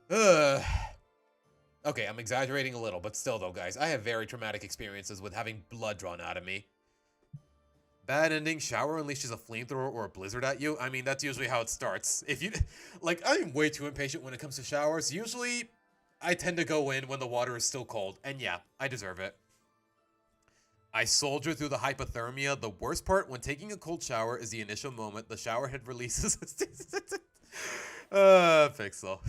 Okay, I'm exaggerating a little, but still, though, guys, I have very traumatic experiences with having blood drawn out of me. Bad ending, shower unleashes a flamethrower or a blizzard at you. I mean, that's usually how it starts. If you, like, I'm way too impatient when it comes to showers. Usually, I tend to go in when the water is still cold. And yeah, I deserve it. I soldier through the hypothermia. The worst part when taking a cold shower is the initial moment the shower head releases. Pixel.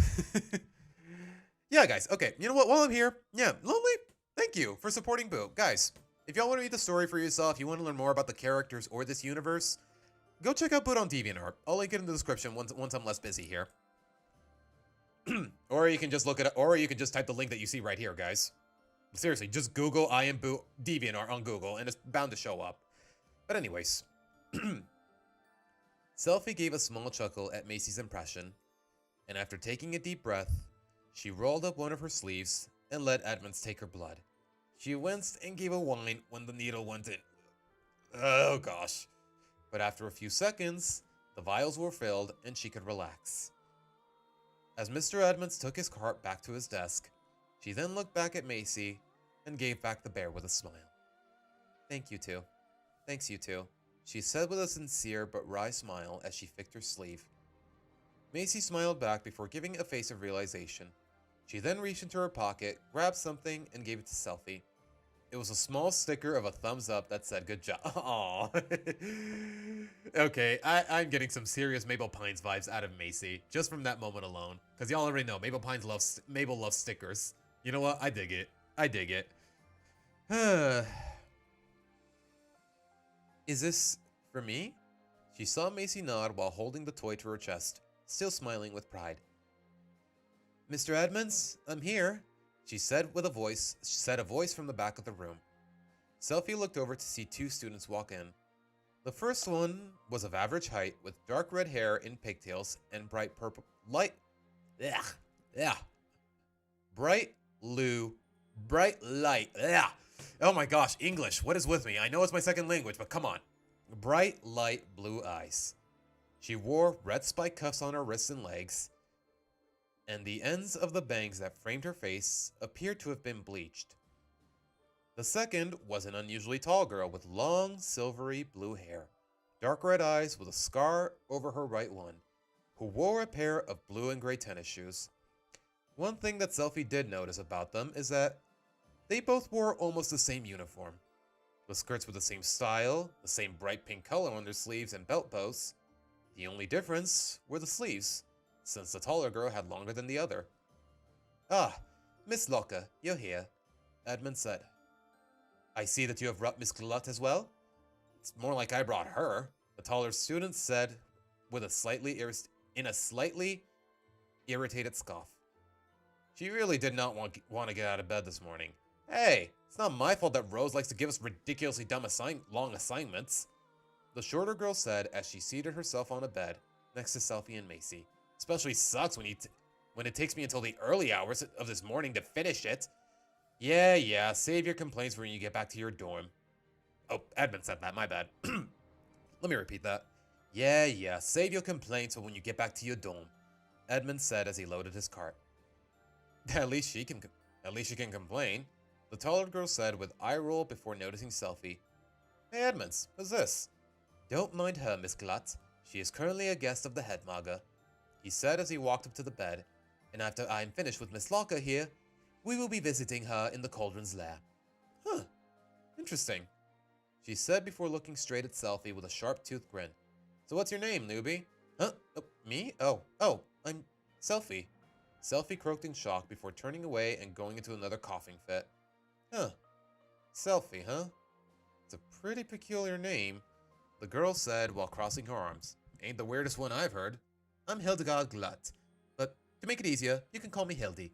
Yeah, guys. Okay, you know what? While I'm here, yeah, Lonely, thank you for supporting Boo. Guys, if y'all want to read the story for yourself, you want to learn more about the characters or this universe, go check out Boot on DeviantArt. I'll link it in the description once I'm less busy here. Or you can just look at it, or you can just type the link that you see right here, guys. Seriously, just Google I am Boot DeviantArt on Google, and it's bound to show up. But anyways. Selphie gave a small chuckle at Macy's impression, and after taking a deep breath, she rolled up one of her sleeves and let Edmonds take her blood. She winced and gave a whine when the needle went in. Oh gosh. But after a few seconds, the vials were filled and she could relax. As Mr. Edmonds took his cart back to his desk, she then looked back at Macy and gave back the bear with a smile. Thank you two. Thanks you two, she said with a sincere but wry smile as she flicked her sleeve. Macy smiled back before giving a face of realization. She then reached into her pocket, grabbed something, and gave it to Selphie. It was a small sticker of a thumbs up that said good job. Aww. Okay, I'm getting some serious Mabel Pines vibes out of Macy, just from that moment alone. Because y'all already know, Mabel loves stickers. You know what? I dig it. I dig it. Is this for me? She saw Macy nod while holding the toy to her chest, still smiling with pride. Mr. Edmonds, I'm here, she said with a voice from the back of the room. Selphie looked over to see two students walk in, The first one was of average height with dark red hair in pigtails and bright purple light. Yeah, yeah. Bright blue, bright light. Yeah. Oh my gosh, English. What is with me? I know it's my second language, but come on. Bright light blue eyes. She wore red spike cuffs on her wrists and legs, and the ends of the bangs that framed her face appeared to have been bleached. The second was an unusually tall girl with long, silvery blue hair, dark red eyes with a scar over her right one, who wore a pair of blue and gray tennis shoes. One thing that Selphie did notice about them is that they both wore almost the same uniform. The skirts were the same style, the same bright pink color on their sleeves and belt bows. The only difference were the sleeves, since the taller girl had longer than the other. "Ah, Miss Locke, you're here," Edmund said. "I see that you have brought Miss Glut as well." "It's more like I brought her," the taller student said with a slightly irritated scoff. She really did not want to get out of bed this morning. "Hey, it's not my fault that Rose likes to give us ridiculously dumb long assignments," the shorter girl said as she seated herself on a bed next to Selphie and Macy. "Especially sucks when it takes me until the early hours of this morning to finish it." Yeah, save your complaints for when you get back to your dorm." Oh, Edmund said that, my bad. Let me repeat that. Yeah, save your complaints for when you get back to your dorm," Edmund said as he loaded his cart. At least she can complain," the taller girl said with eye roll before noticing Selphie. "Hey Edmonds, who's this?" "Don't mind her, Miss Glut. She is currently a guest of the headmaga," he said as he walked up to the bed. "And after I'm finished with Miss Locke here, we will be visiting her in the Cauldron's lair." "Huh, interesting," she said before looking straight at Selphie with a sharp-toothed grin. "So what's your name, newbie?" "Huh? Oh, me? Oh, I'm Selphie." Selphie croaked in shock before turning away and going into another coughing fit. "Huh. Selphie, huh? It's a pretty peculiar name," the girl said while crossing her arms. "Ain't the weirdest one I've heard. I'm Hildegard Glut, but to make it easier, you can call me Hildy.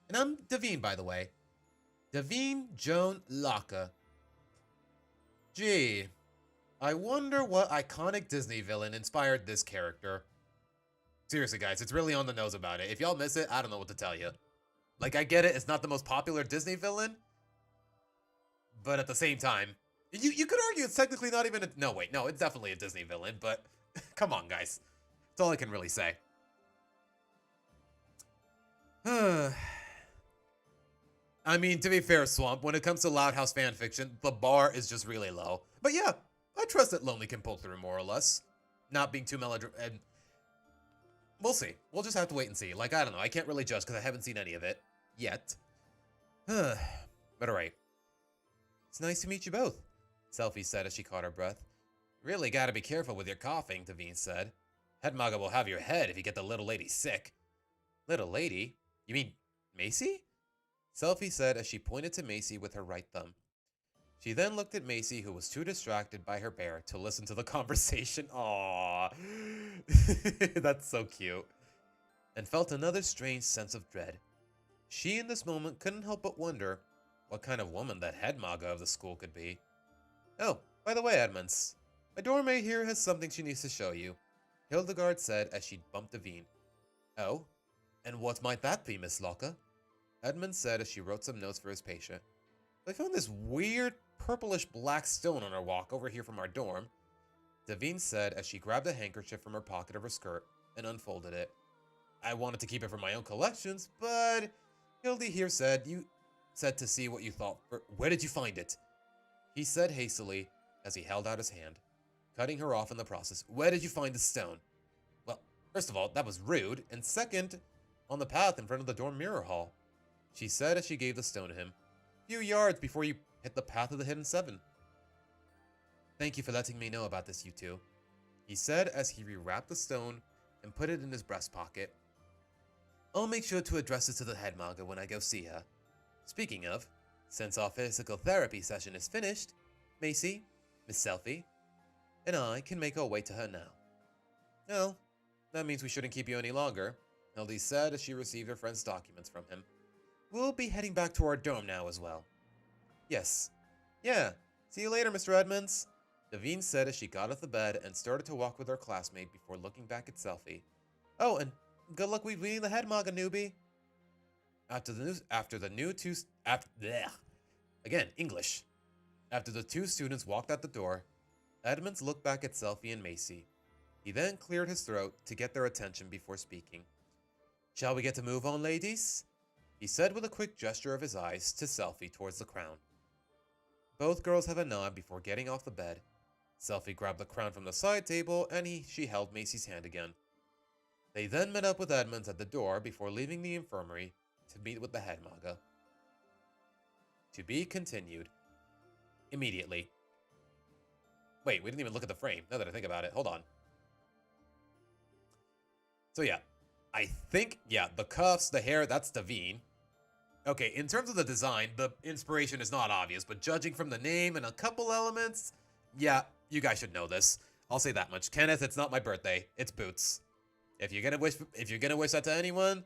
And I'm Davine, by the way. Davine Joan Locke. Gee, I wonder what iconic Disney villain inspired this character." Seriously, guys, it's really on the nose about it. If y'all miss it, I don't know what to tell you. Like, I get it, it's not the most popular Disney villain, but at the same time, you could argue it's technically not even a... No, wait, no, it's definitely a Disney villain, but come on, guys. That's all I can really say. I mean, to be fair, Swamp, when it comes to Loud House fanfiction, the bar is just really low. But yeah, I trust that Lonely can pull through more or less. Not being too melodramatic. We'll see. We'll just have to wait and see. Like, I don't know. I can't really judge because I haven't seen any of it. Yet. But alright. "It's nice to meet you both," Selphie said as she caught her breath. "Really gotta be careful with your coughing," Davine said. "Headmaga will have your head if you get the little lady sick." "Little lady? You mean Macy?" Selphie said as she pointed to Macy with her right thumb. She then looked at Macy, who was too distracted by her bear to listen to the conversation. Aww. That's so cute. And felt another strange sense of dread. She, in this moment, couldn't help but wonder what kind of woman that headmaga of the school could be. "Oh, by the way, Edmonds, my doormate here has something she needs to show you," Hildegard said as she bumped Davine. "Oh? And what might that be, Miss Locke?" Edmund said as she wrote some notes for his patient. "I found this weird purplish black stone on our walk over here from our dorm," Davine said as she grabbed a handkerchief from her pocket of her skirt and unfolded it. "I wanted to keep it for my own collections, but Hildy here said you said to see what you thought. Where did you find it?" he said hastily as he held out his hand, cutting her off in the process. "Where did you find the stone?" "Well, first of all, that was rude, and second, on the path in front of the dorm mirror hall," she said as she gave the stone to him. "A few yards before you hit the path of the Hidden Seven." "Thank you for letting me know about this, you two," he said as he rewrapped the stone and put it in his breast pocket. "I'll make sure to address it to the headmaga when I go see her. Speaking of, since our physical therapy session is finished, Macy, Miss Selphie, and I can make our way to her now." "Well, that means we shouldn't keep you any longer," Hildy said as she received her friend's documents from him. "We'll be heading back to our dorm now as well." "Yes. Yeah. See you later, Mr. Edmonds." Davine said as she got off the bed and started to walk with her classmate before looking back at Selfie. Oh, and good luck with being the head maga, newbie. English. After the two students walked out the door, Edmonds looked back at Selfie and Macy. He then cleared his throat to get their attention before speaking. Shall we get to move on, ladies? He said with a quick gesture of his eyes to Selfie towards the crown. Both girls have a nod before getting off the bed. Selfie grabbed the crown from the side table and she held Macy's hand again. They then met up with Edmonds at the door before leaving the infirmary to meet with the head maga. To be continued. Immediately. Wait, we didn't even look at the frame, now that I think about it. Hold on. So yeah, I think, the cuffs, the hair, that's Davine. Okay, in terms of the design, the inspiration is not obvious, but judging from the name and a couple elements, yeah, you guys should know this. I'll say that much. Kenneth, it's not my birthday. It's Boots. If you're gonna wish that to anyone,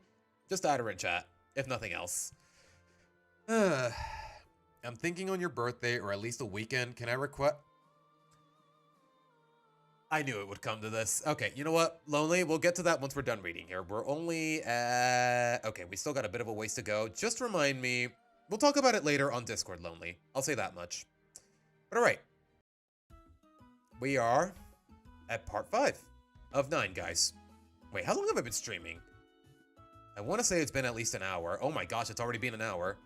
just add her in chat, if nothing else. I'm thinking on your birthday or at least a weekend, can I request? I knew it would come to this. Okay, you know what? Lonely, we'll get to that once we're done reading here. We're only at... Okay, we still got a bit of a ways to go. Just remind me. We'll talk about it later on Discord, Lonely. I'll say that much. But alright. We are at part 5 of 9, guys. Wait, how long have I been streaming? I want to say it's been at least an hour. Oh my gosh, it's already been an hour.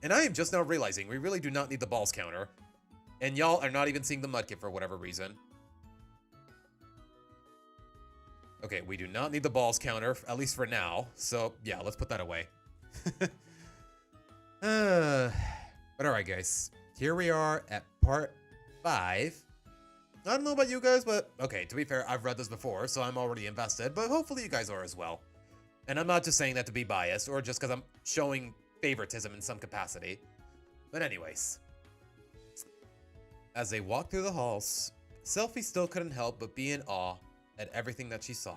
And I am just now realizing we really do not need the balls counter. And y'all are not even seeing the mudkip for whatever reason. Okay, we do not need the balls counter, at least for now. So, yeah, let's put that away. But alright, guys. Here we are at part 5. I don't know about you guys, but... Okay, to be fair, I've read this before, so I'm already invested. But hopefully you guys are as well. And I'm not just saying that to be biased, or just because I'm showing favoritism in some capacity. But anyways. As they walked through the halls, Selfie still couldn't help but be in awe at everything that she saw.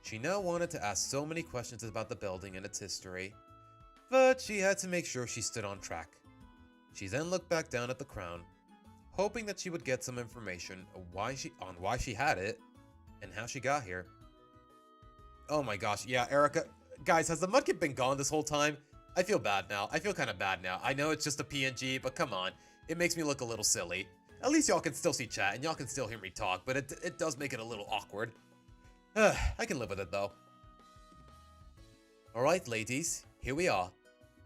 She now wanted to ask so many questions about the building and its history, but she had to make sure she stood on track. She then looked back down at the crown, hoping that she would get some information on why she had it and how she got here. Oh my gosh, yeah, Erica. Guys, has the mudkip been gone this whole time? I feel bad now. I feel kind of bad now. I know it's just a PNG, but come on. It makes me look a little silly. At least y'all can still see chat, and y'all can still hear me talk, but it does make it a little awkward. I can live with it, though. Alright, ladies, here we are,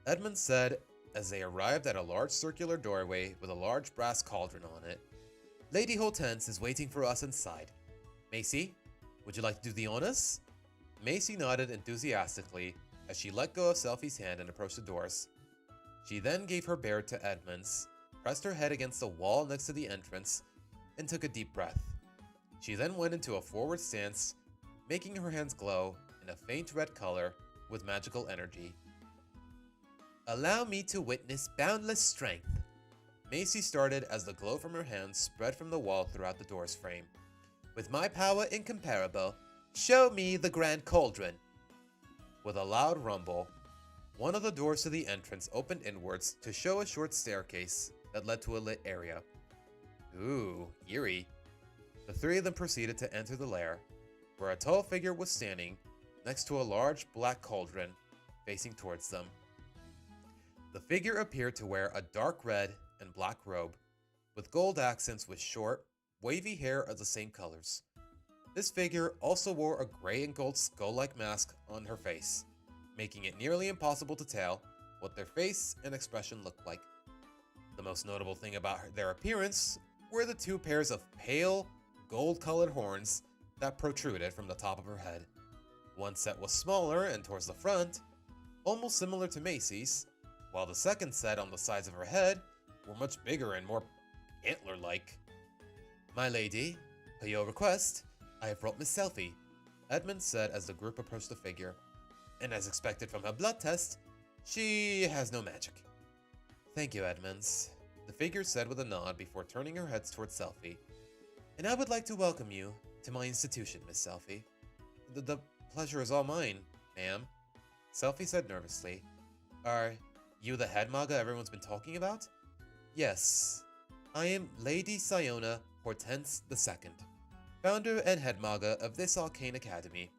Edmund said as they arrived at a large circular doorway with a large brass cauldron on it. Lady Hortense is waiting for us inside. Macy, would you like to do the honors? Macy nodded enthusiastically as she let go of Selfie's hand and approached the doors. She then gave her bear to Edmonds, pressed her head against the wall next to the entrance, and took a deep breath. She then went into a forward stance, making her hands glow in a faint red color with magical energy. Allow me to witness boundless strength. Macy started as the glow from her hands spread from the wall throughout the door's frame. With my power incomparable, show me the grand cauldron. With a loud rumble, one of the doors to the entrance opened inwards to show a short staircase that led to a lit area. Ooh, eerie. The three of them proceeded to enter the lair, where a tall figure was standing next to a large black cauldron facing towards them. The figure appeared to wear a dark red and black robe, with gold accents with short, wavy hair of the same colors. This figure also wore a gray and gold skull-like mask on her face, making it nearly impossible to tell what their face and expression looked like. The most notable thing about their appearance were the two pairs of pale, gold-colored horns that protruded from the top of her head. One set was smaller and towards the front, almost similar to Macy's, while the second set on the sides of her head were much bigger and more antler-like. My lady, per your request, I have brought Miss Selfie, Edmund said as the group approached the figure. And as expected from her blood test, she has no magic. Thank you, Edmonds, the figure said with a nod before turning her head towards Selfie. And I would like to welcome you to my institution, Miss Selfie. The pleasure is all mine, ma'am, Selfie said nervously. Are you the head maga everyone's been talking about? Yes. I am Lady Siona Hortense II, founder and head maga of this arcane academy,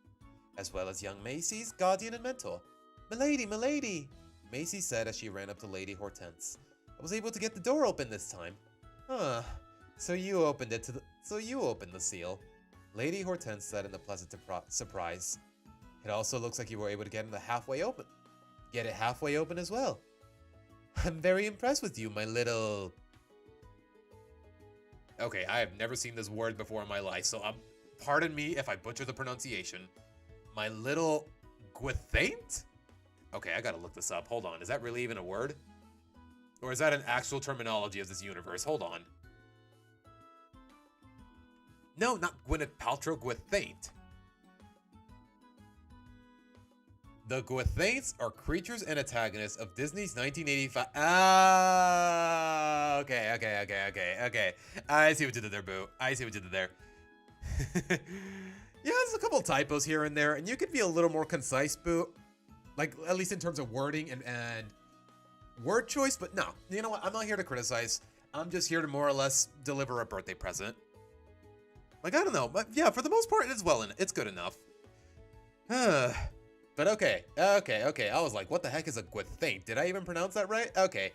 as well as young Macy's guardian and mentor. Milady, milady, Macy said as she ran up to Lady Hortense. I was able to get the door open this time. Huh. So you opened the seal. Lady Hortense said in a pleasant surprise. It also looks like you were able to get it halfway open. Get it halfway open as well. I'm very impressed with you, my little... Okay, I have never seen this word before in my life, so pardon me if I butcher the pronunciation. My little Gwithaint? Okay, I gotta look this up. Hold on, is that really even a word? Or is that an actual terminology of this universe? Hold on. No, not Gwyneth Paltrow, Gwithaint. The Gwithaints are creatures and antagonists of Disney's 1985... Ah, okay. I see what you did there, boo. I see what you did there. Yeah, there's a couple typos here and there, and you could be a little more concise, boo. Like, at least in terms of wording and word choice, but no. You know what? I'm not here to criticize. I'm just here to more or less deliver a birthday present. Like, I don't know, but yeah, for the most part, it's good enough. But okay. I was like, what the heck is a Gwithaint? Did I even pronounce that right? Okay.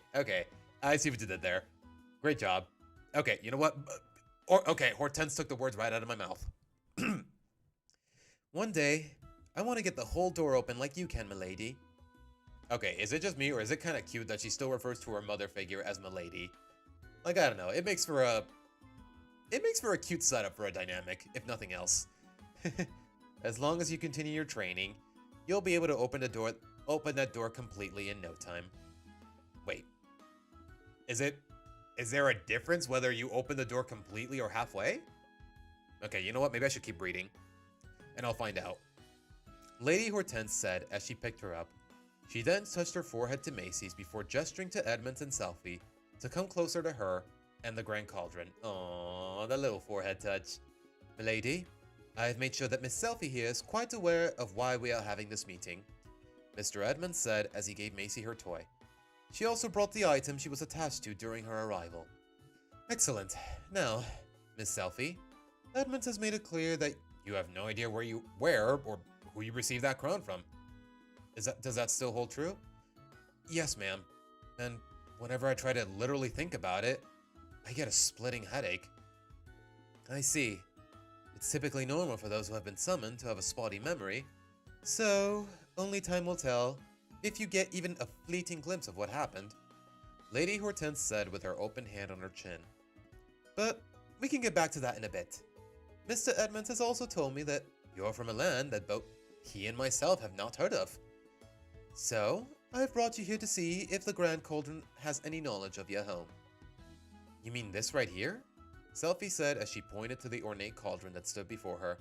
I see what you did there. Great job. Okay, you know what? Okay, Hortense took the words right out of my mouth. One day, I want to get the whole door open like you can, milady. Okay, is it just me, or is it kind of cute that she still refers to her mother figure as milady? Like, I don't know. It makes for a cute setup for a dynamic, if nothing else. As long as you continue your training, you'll be able to open that door completely in no time. Wait. Is there a difference whether you open the door completely or halfway? Okay, you know what? Maybe I should keep reading. And I'll find out. Lady Hortense said as she picked her up. She then touched her forehead to Macy's before gesturing to Edmonds and Selphie to come closer to her and the Grand Cauldron. Aww, the little forehead touch. Milady, I have made sure that Miss Selphie here is quite aware of why we are having this meeting, Mr. Edmonds said as he gave Macy her toy. She also brought the item she was attached to during her arrival. Excellent. Now, Miss Selphie, Edmonds has made it clear that you have no idea where or who you received that crown from. Does that still hold true? Yes, ma'am. And whenever I try to literally think about it, I get a splitting headache. I see. It's typically normal for those who have been summoned to have a spotty memory, so only time will tell if you get even a fleeting glimpse of what happened, Lady Hortense said with her open hand on her chin. But we can get back to that in a bit. Mr. Edmonds has also told me that you're from a land that both he and myself have not heard of. So, I've brought you here to see if the Grand Cauldron has any knowledge of your home. You mean this right here? Selphie said as she pointed to the ornate cauldron that stood before her.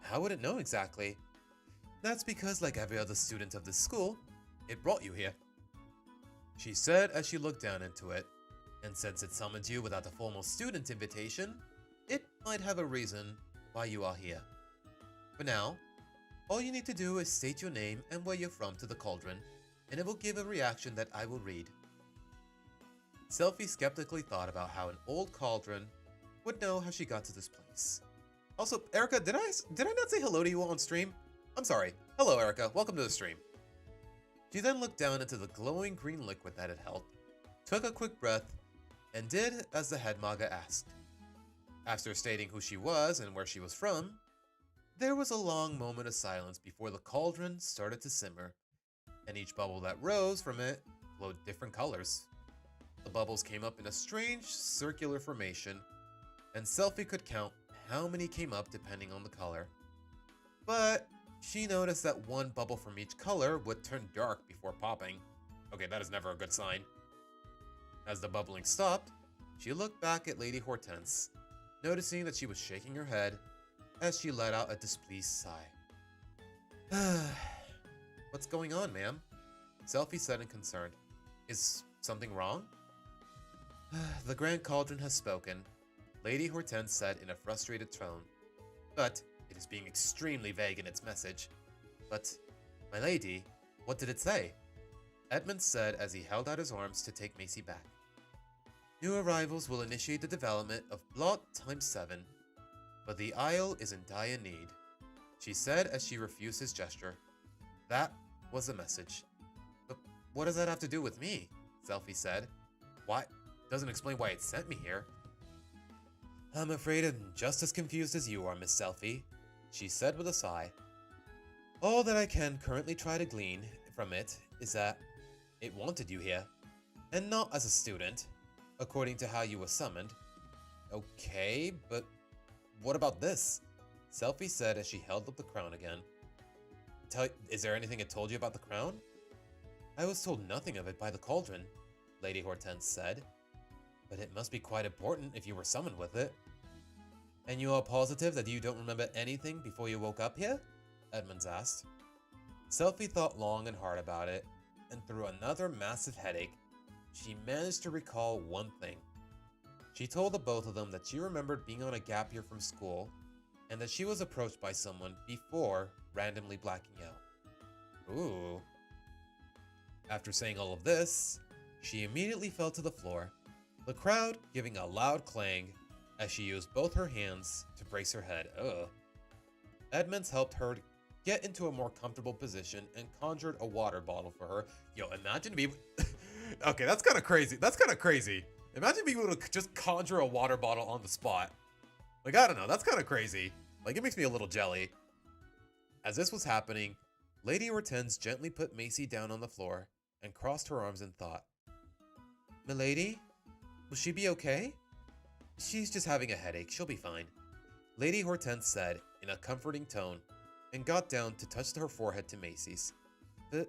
How would it know exactly? That's because, like every other student of this school, it brought you here. She said as she looked down into it, and since it summoned you without a formal student invitation, it might have a reason why you are here. For now, all you need to do is state your name and where you're from to the cauldron, and it will give a reaction that I will read. Selphie skeptically thought about how an old cauldron would know how she got to this place. Also, Erica, did I not say hello to you on stream? I'm sorry. Hello, Erica. Welcome to the stream. She then looked down into the glowing green liquid that it held, took a quick breath, and did as the head maga asked. After stating who she was and where she was from, there was a long moment of silence before the cauldron started to simmer, and each bubble that rose from it glowed different colors. The bubbles came up in a strange circular formation, and Selphie could count how many came up depending on the color. But she noticed that one bubble from each color would turn dark before popping. Okay, that is never a good sign. As the bubbling stopped, she looked back at Lady Hortense, noticing that she was shaking her head as she let out a displeased sigh. What's going on, ma'am? Selphie said in concern. Is something wrong? The Grand Cauldron has spoken, Lady Hortense said in a frustrated tone. But it is being extremely vague in its message. But, my lady, what did it say? Edmund said as he held out his arms to take Macy back. New arrivals will initiate the development of Blot times 7, but the Isle is in dire need, she said as she refused his gesture. That was the message. But what does that have to do with me? Selphie said. Why? Doesn't explain why it sent me here. I'm afraid I'm just as confused as you are, Miss Selphie, she said with a sigh. All that I can currently try to glean from it is that it wanted you here, and not as a student, according to how you were summoned. Okay, but what about this? Selphie said as she held up the crown again. Is there anything it told you about the crown? I was told nothing of it by the cauldron, Lady Hortense said. But it must be quite important if you were summoned with it. And you are positive that you don't remember anything before you woke up here? Edmonds asked. Selphie thought long and hard about it, and through another massive headache, she managed to recall one thing. She told the both of them that she remembered being on a gap year from school, and that she was approached by someone before randomly blacking out. Ooh. After saying all of this, she immediately fell to the floor, the crowd giving a loud clang as she used both her hands to brace her head. Ugh. Edmonds helped her get into a more comfortable position and conjured a water bottle for her. Yo, imagine being... Okay, that's kind of crazy. That's kind of crazy. Imagine being able to just conjure a water bottle on the spot. Like, I don't know. That's kind of crazy. Like, it makes me a little jelly. As this was happening, Lady Hortense gently put Macy down on the floor and crossed her arms in thought. Milady? Will she be okay? She's just having a headache. She'll be fine, Lady Hortense said in a comforting tone and got down to touch her forehead to Macy's. But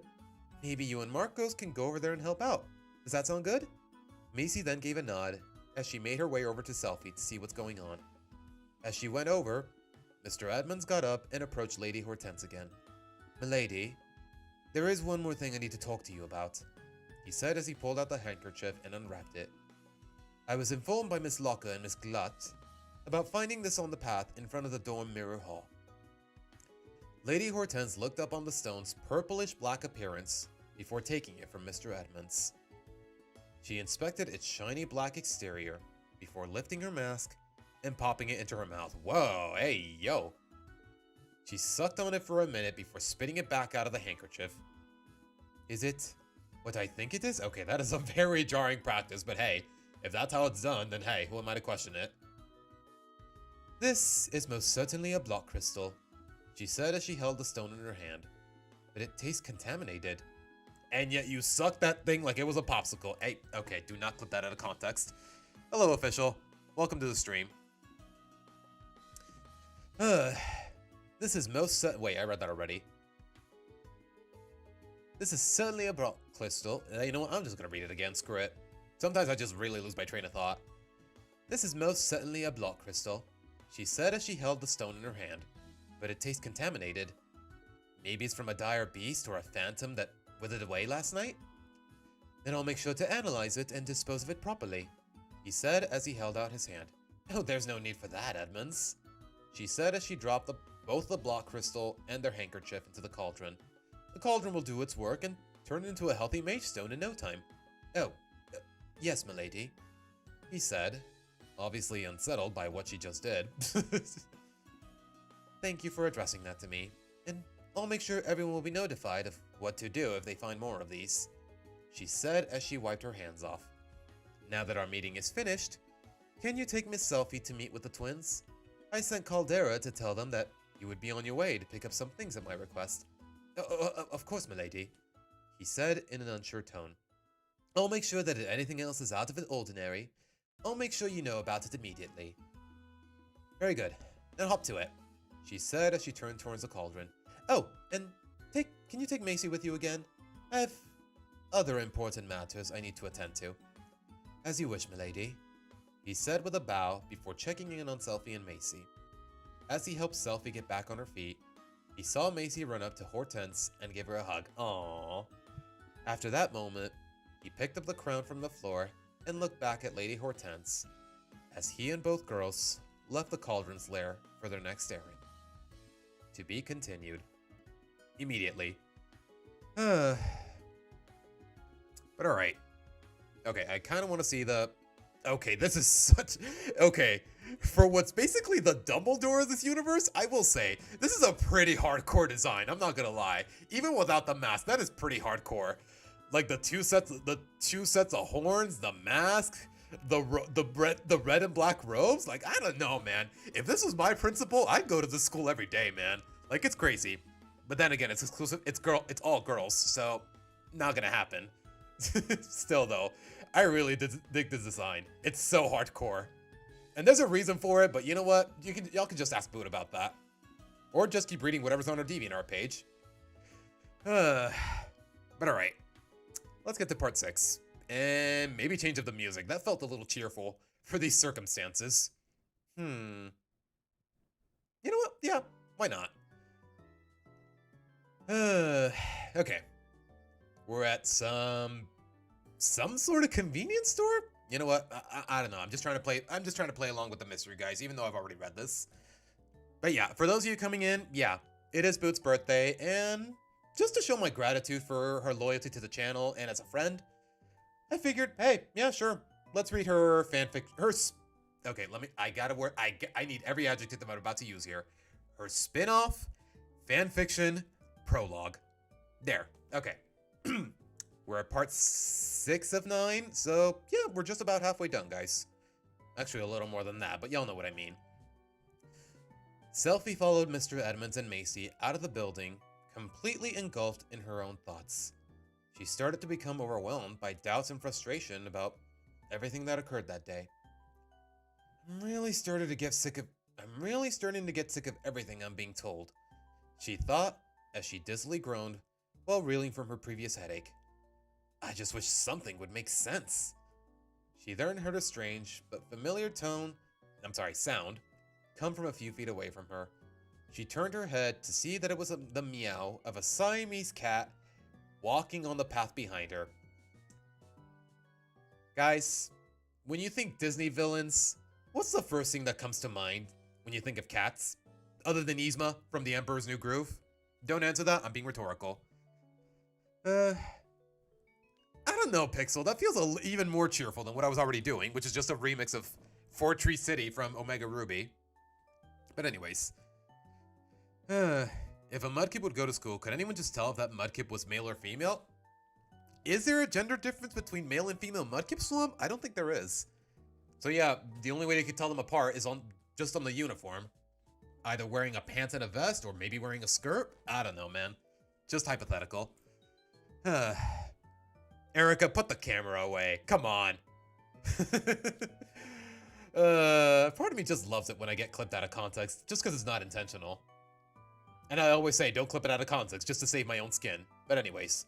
maybe you and Marcos can go over there and help out. Does that sound good? Macy then gave a nod as she made her way over to Selphie to see what's going on. As she went over, Mr. Edmonds got up and approached Lady Hortense again. Milady, there is one more thing I need to talk to you about, he said as he pulled out the handkerchief and unwrapped it. I was informed by Miss Locker and Miss Glut about finding this on the path in front of the dorm mirror hall. Lady Hortense looked up on the stone's purplish-black appearance before taking it from Mr. Edmonds. She inspected its shiny black exterior before lifting her mask and popping it into her mouth. Whoa, hey, yo. She sucked on it for a minute before spitting it back out of the handkerchief. Is it what I think it is? Okay, that is a very jarring practice, but hey, if that's how it's done, then hey, who am I to question it? This is most certainly a block crystal, she said as she held the stone in her hand. But it tastes contaminated. And yet you sucked that thing like it was a popsicle. Hey, okay, do not clip that out of context. Hello, official. Welcome to the stream. This is wait, I read that already. This is certainly a block crystal. You know what? I'm just gonna read it again. Screw it. Sometimes I just really lose my train of thought. This is most certainly a block crystal, she said as she held the stone in her hand. But it tastes contaminated. Maybe it's from a dire beast or a phantom that withered away last night? Then I'll make sure to analyze it and dispose of it properly, he said as he held out his hand. Oh, there's no need for that, Edmonds, she said as she dropped both the block crystal and their handkerchief into the cauldron. The cauldron will do its work and turn into a healthy mage stone in no time. Oh, yes, milady, he said, obviously unsettled by what she just did. Thank you for addressing that to me, and I'll make sure everyone will be notified of what to do if they find more of these, she said as she wiped her hands off. Now that our meeting is finished, can you take Miss Selphie to meet with the twins? I sent Caldera to tell them that you would be on your way to pick up some things at my request. Of course, milady, he said in an unsure tone. I'll make sure that if anything else is out of the ordinary, I'll make sure you know about it immediately. Very good. Then hop to it, she said as she turned towards the cauldron. Oh, and can you take Macy with you again? I have other important matters I need to attend to. As you wish, milady, he said with a bow before checking in on Selphie and Macy. As he helped Selphie get back on her feet, he saw Macy run up to Hortense and give her a hug. Aww. After that moment, he picked up the crown from the floor and looked back at Lady Hortense as he and both girls left the cauldron's lair for their next errand. To be continued. Immediately. But alright. Okay, I kind of want to see the Okay, this is such... Okay, for what's basically the Dumbledore of this universe, I will say, this is a pretty hardcore design, I'm not gonna lie. Even without the mask, that is pretty hardcore. Like the two sets of horns, the mask, the red and black robes. Like, I don't know, man. If this was my principal, I'd go to this school every day, man. Like, it's crazy. But then again, it's exclusive. It's all girls, so not gonna happen. Still though, I really dig the design. It's so hardcore, and there's a reason for it. But you know what? Y'all can just ask Boot about that, or just keep reading whatever's on our DeviantArt page. But all right, let's get to part 6, and maybe change up the music. That felt a little cheerful for these circumstances. You know what? Yeah, why not? Okay. We're at some sort of convenience store? You know what? I don't know. I'm just trying to play along with the mystery, guys, even though I've already read this. But yeah, for those of you coming in, yeah, it is Boot's birthday, and just to show my gratitude for her loyalty to the channel and as a friend, I figured, hey, yeah, sure. Let's read her fanfic. Okay, I need every adjective that I'm about to use here. Her spin-off fanfiction prologue. There. Okay. We're at part 6 of 9, so yeah, we're just about halfway done, guys. Actually, a little more than that, but y'all know what I mean. Selphie followed Mr. Edmonds and Macy out of the building, completely engulfed in her own thoughts. She started to become overwhelmed by doubts and frustration about everything that occurred that day. I'm really starting to get sick of everything I'm being told, she thought as she dizzily groaned while reeling from her previous headache. I just wish something would make sense. She then heard a strange but familiar sound come from a few feet away from her. She turned her head to see that it was the meow of a Siamese cat walking on the path behind her. Guys, when you think Disney villains, what's the first thing that comes to mind when you think of cats? Other than Yzma from The Emperor's New Groove? Don't answer that, I'm being rhetorical. I don't know, Pixel. That feels even more cheerful than what I was already doing, which is just a remix of Four Tree City from Omega Ruby. But anyways. If a Mudkip would go to school, could anyone just tell if that Mudkip was male or female? Is there a gender difference between male and female Mudkip, Slum? I don't think there is. So yeah, the only way you can tell them apart is just on the uniform. Either wearing a pants and a vest, or maybe wearing a skirt? I don't know, man. Just hypothetical. Erica, put the camera away. Come on. Part of me just loves it when I get clipped out of context, just because it's not intentional. And I always say, don't clip it out of context, just to save my own skin. But anyways.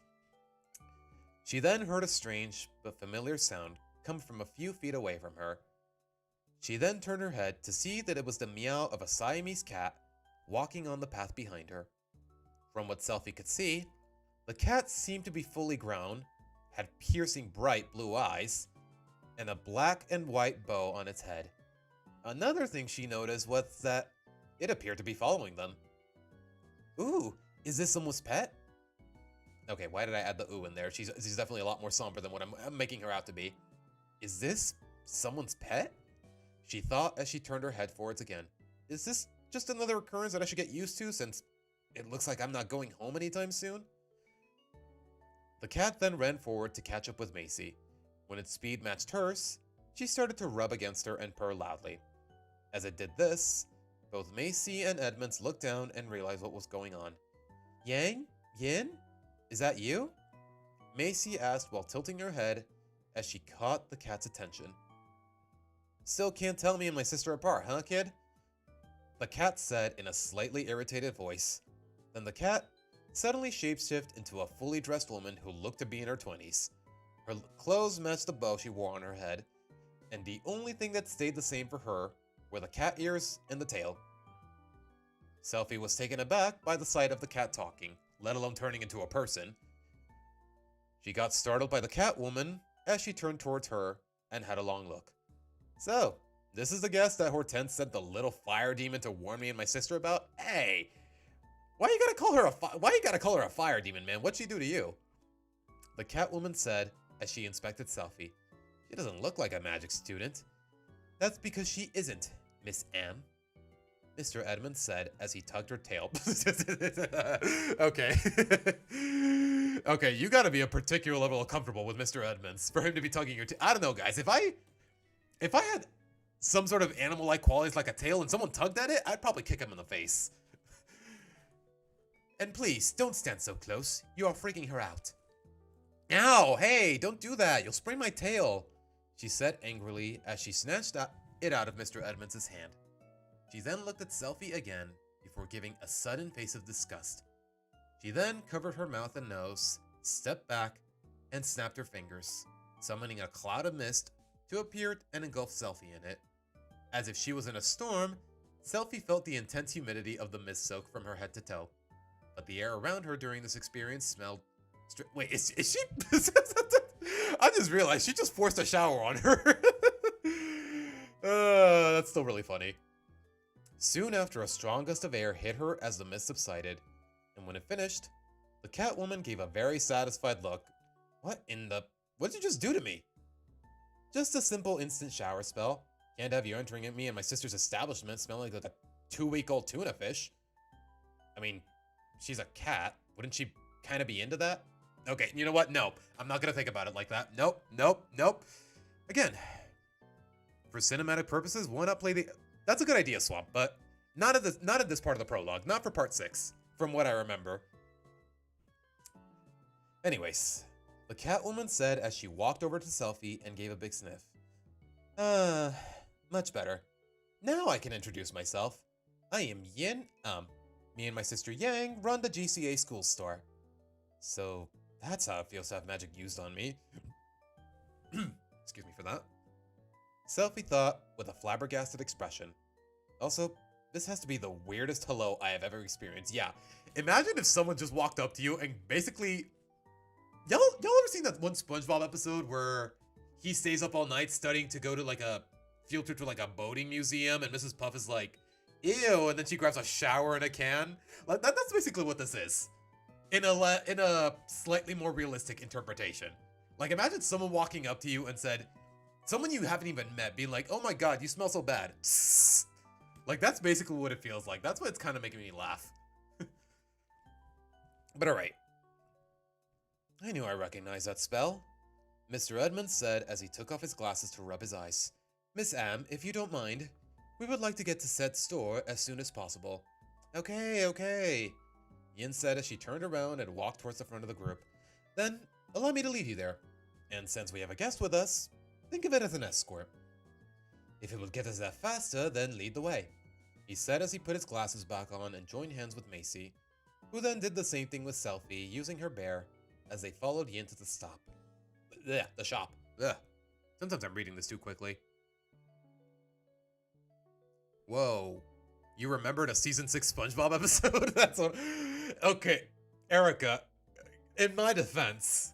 She then heard a strange but familiar sound come from a few feet away from her. She then turned her head to see that it was the meow of a Siamese cat walking on the path behind her. From what Selphie could see, the cat seemed to be fully grown, had piercing bright blue eyes, and a black and white bow on its head. Another thing she noticed was that it appeared to be following them. Ooh, is this someone's pet? Okay, why did I add the ooh in there? She's definitely a lot more somber than what I'm making her out to be. Is this someone's pet? She thought as she turned her head forwards again. Is this just another occurrence that I should get used to since it looks like I'm not going home anytime soon? The cat then ran forward to catch up with Macy. When its speed matched hers, she started to rub against her and purr loudly. As it did this, both Macy and Edmonds looked down and realized what was going on. Yang? Yin? Is that you? Macy asked while tilting her head as she caught the cat's attention. Still can't tell me and my sister apart, huh, kid? The cat said in a slightly irritated voice. Then the cat suddenly shapeshifted into a fully dressed woman who looked to be in her 20s. Her clothes matched the bow she wore on her head, and the only thing that stayed the same for her were the cat ears and the tail. Selphie was taken aback by the sight of the cat talking, let alone turning into a person. She got startled by the cat woman as she turned towards her and had a long look. So, this is the guest that Hortense sent the little fire demon to warn me and my sister about? Hey, why you gotta call her a fire demon, man? What'd she do to you? The cat woman said as she inspected Selphie. She doesn't look like a magic student. That's because she isn't, Miss M. Mr. Edmonds said as he tugged her tail. Okay. Okay, you gotta be a particular level of comfortable with Mr. Edmonds for him to be tugging your tail. I don't know, guys. If I had some sort of animal-like qualities like a tail and someone tugged at it, I'd probably kick him in the face. And please, don't stand so close. You are freaking her out. Ow, hey, don't do that. You'll sprain my tail, she said angrily as she snatched it out of Mr. Edmonds' hand. She then looked at Selfie again before giving a sudden face of disgust. She then covered her mouth and nose, stepped back, and snapped her fingers, summoning a cloud of mist to appear and engulf Selfie in it. As if she was in a storm, Selfie felt the intense humidity of the mist soak from her head to toe. But the air around her during this experience smelled... Wait, is she... I just realized she just forced a shower on her. That's still really funny. Soon after, a strong gust of air hit her as the mist subsided, and when it finished, the Catwoman gave a very satisfied look. What did you just do to me? Just a simple instant shower spell. Can't have you entering at me and my sister's establishment smelling like a 2-week-old tuna fish. I mean, she's a cat. Wouldn't she kind of be into that? Okay, you know what? No, I'm not gonna think about it like that. Nope. Again, for cinematic purposes, why not play the... That's a good idea, Swamp, but not at this part of the prologue. Not for part 6, from what I remember. Anyways, the Catwoman said as she walked over to Selfie and gave a big sniff. Much better. Now I can introduce myself. I am Yin. Me and my sister Yang run the GCA school store. So that's how it feels to have magic used on me. Excuse me for that. Selfie thought with a flabbergasted expression. Also, this has to be the weirdest hello I have ever experienced. Yeah, imagine if someone just walked up to you and basically... Y'all ever seen that one SpongeBob episode where he stays up all night studying to go to like a field trip to like a boating museum and Mrs. Puff is like, ew, and then she grabs a shower in a can? Like that's basically what this is. In a slightly more realistic interpretation. Like imagine someone walking up to you and said, someone you haven't even met being like, oh my god, you smell so bad. Like that's basically what it feels like. That's what it's kind of making me laugh. But alright. I knew I recognized that spell, Mr. Edmonds said as he took off his glasses to rub his eyes. Miss Am, if you don't mind, we would like to get to said store as soon as possible. Okay. Yin said as she turned around and walked towards the front of the group. Then, allow me to leave you there. And since we have a guest with us, think of it as an escort. If it will get us there faster, then lead the way, he said as he put his glasses back on and joined hands with Macy, who then did the same thing with Selfie, using her bear, as they followed Yin to the stop. The shop. Ugh. Sometimes I'm reading this too quickly. Whoa. You remembered a Season 6 SpongeBob episode? That's what... Okay, Erica, in my defense,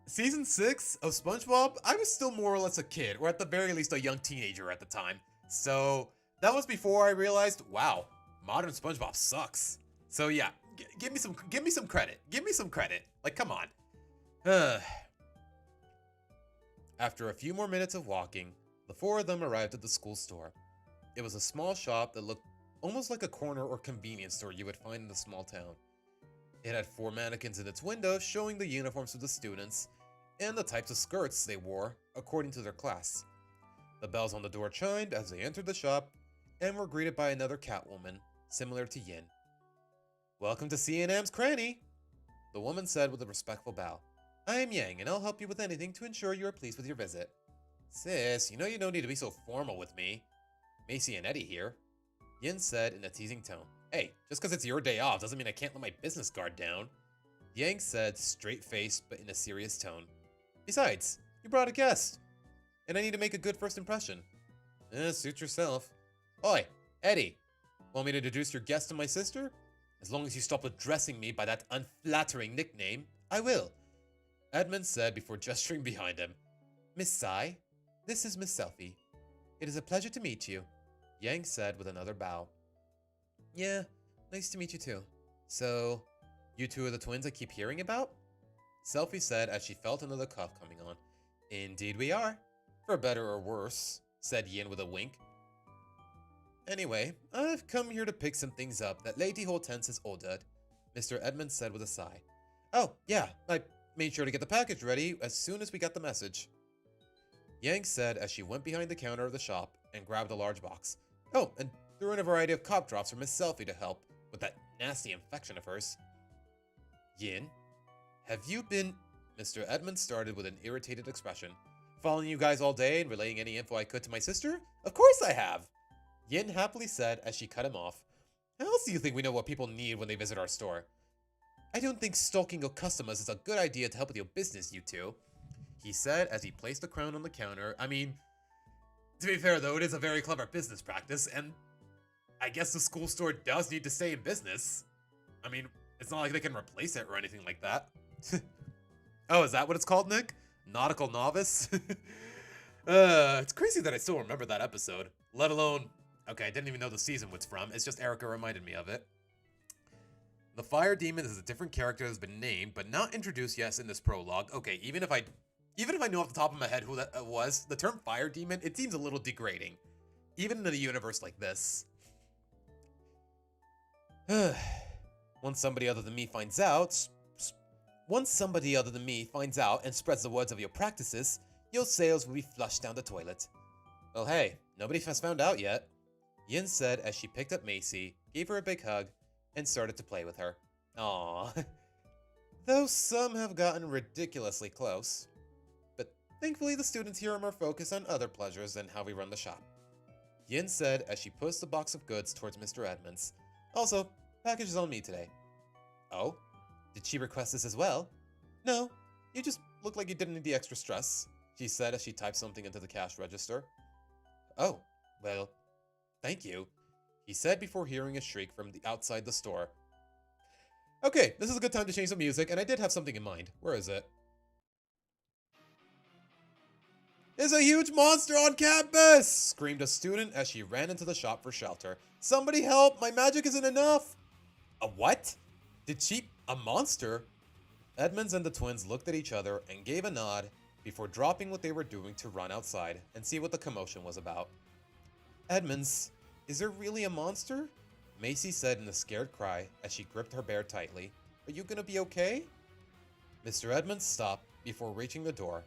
Season 6 of SpongeBob, I was still more or less a kid, or at the very least a young teenager at the time. So, that was before I realized, wow, modern SpongeBob sucks. So yeah, give me some credit. Give me some credit. Like, come on. After a few more minutes of walking, the four of them arrived at the school store. It was a small shop that looked almost like a corner or convenience store you would find in a small town. It had 4 mannequins in its window showing the uniforms of the students and the types of skirts they wore according to their class. The bells on the door chimed as they entered the shop and were greeted by another Catwoman, similar to Yin. Welcome to C&M's Cranny, the woman said with a respectful bow. I am Yang, and I'll help you with anything to ensure you are pleased with your visit. Sis, you know you don't need to be so formal with me. Macy and Eddie here, Yin said in a teasing tone. Hey, just because it's your day off doesn't mean I can't let my business guard down, Yang said, straight-faced but in a serious tone. Besides, you brought a guest, and I need to make a good first impression. Suit yourself. Oi, Eddie, want me to introduce your guest to my sister? As long as you stop addressing me by that unflattering nickname, I will, Edmund said before gesturing behind him. Miss Sai, this is Miss Selfie. It is a pleasure to meet you, Yang said with another bow. Yeah, nice to meet you too. So, you two are the twins I keep hearing about? Selfie said as she felt another cough coming on. Indeed we are. For better or worse, said Yin with a wink. Anyway, I've come here to pick some things up that Lady Hortense has ordered, Mr. Edmonds said with a sigh. Oh, yeah, I made sure to get the package ready as soon as we got the message, Yang said as she went behind the counter of the shop and grabbed a large box. Oh, and threw in a variety of cough drops for Miss Selfie to help with that nasty infection of hers. Yin, have you been... Mr. Edmonds started with an irritated expression. Following you guys all day and relaying any info I could to my sister? Of course I have! Yin happily said as she cut him off. How else do you think we know what people need when they visit our store? I don't think stalking your customers is a good idea to help with your business, you two, he said as he placed the crown on the counter. I mean, to be fair though, it is a very clever business practice, and I guess the school store does need to stay in business. I mean, it's not like they can replace it or anything like that. Oh, is that what it's called, Nick? Nautical Novice? It's crazy that I still remember that episode, let alone... Okay, I didn't even know the season was from. It's just Erica reminded me of it. The Fire Demon is a different character that has been named, but not introduced yet in this prologue. Okay, even if I know off the top of my head who that was, the term Fire Demon, it seems a little degrading. Even in a universe like this. Once somebody other than me finds out and spreads the words of your practices, your sales will be flushed down the toilet. Well, hey, nobody has found out yet, Yin said as she picked up Macy, gave her a big hug, and started to play with her. Aww. Though some have gotten ridiculously close. But thankfully the students here are more focused on other pleasures than how we run the shop, Yin said as she pushed the box of goods towards Mr. Edmonds. Also, package is on me today. Oh? Did she request this as well? No, you just look like you didn't need the extra stress, she said as she typed something into the cash register. Oh, well, thank you, he said before hearing a shriek from the outside the store. Okay, this is a good time to change the music, and I did have something in mind. Where is it? There's a huge monster on campus! Screamed a student as she ran into the shop for shelter. Somebody help! My magic isn't enough! A what? A monster? Edmonds and the twins looked at each other and gave a nod before dropping what they were doing to run outside and see what the commotion was about. Edmonds, is there really a monster? Macy said in a scared cry as she gripped her bear tightly. Are you gonna be okay? Mr. Edmonds stopped before reaching the door.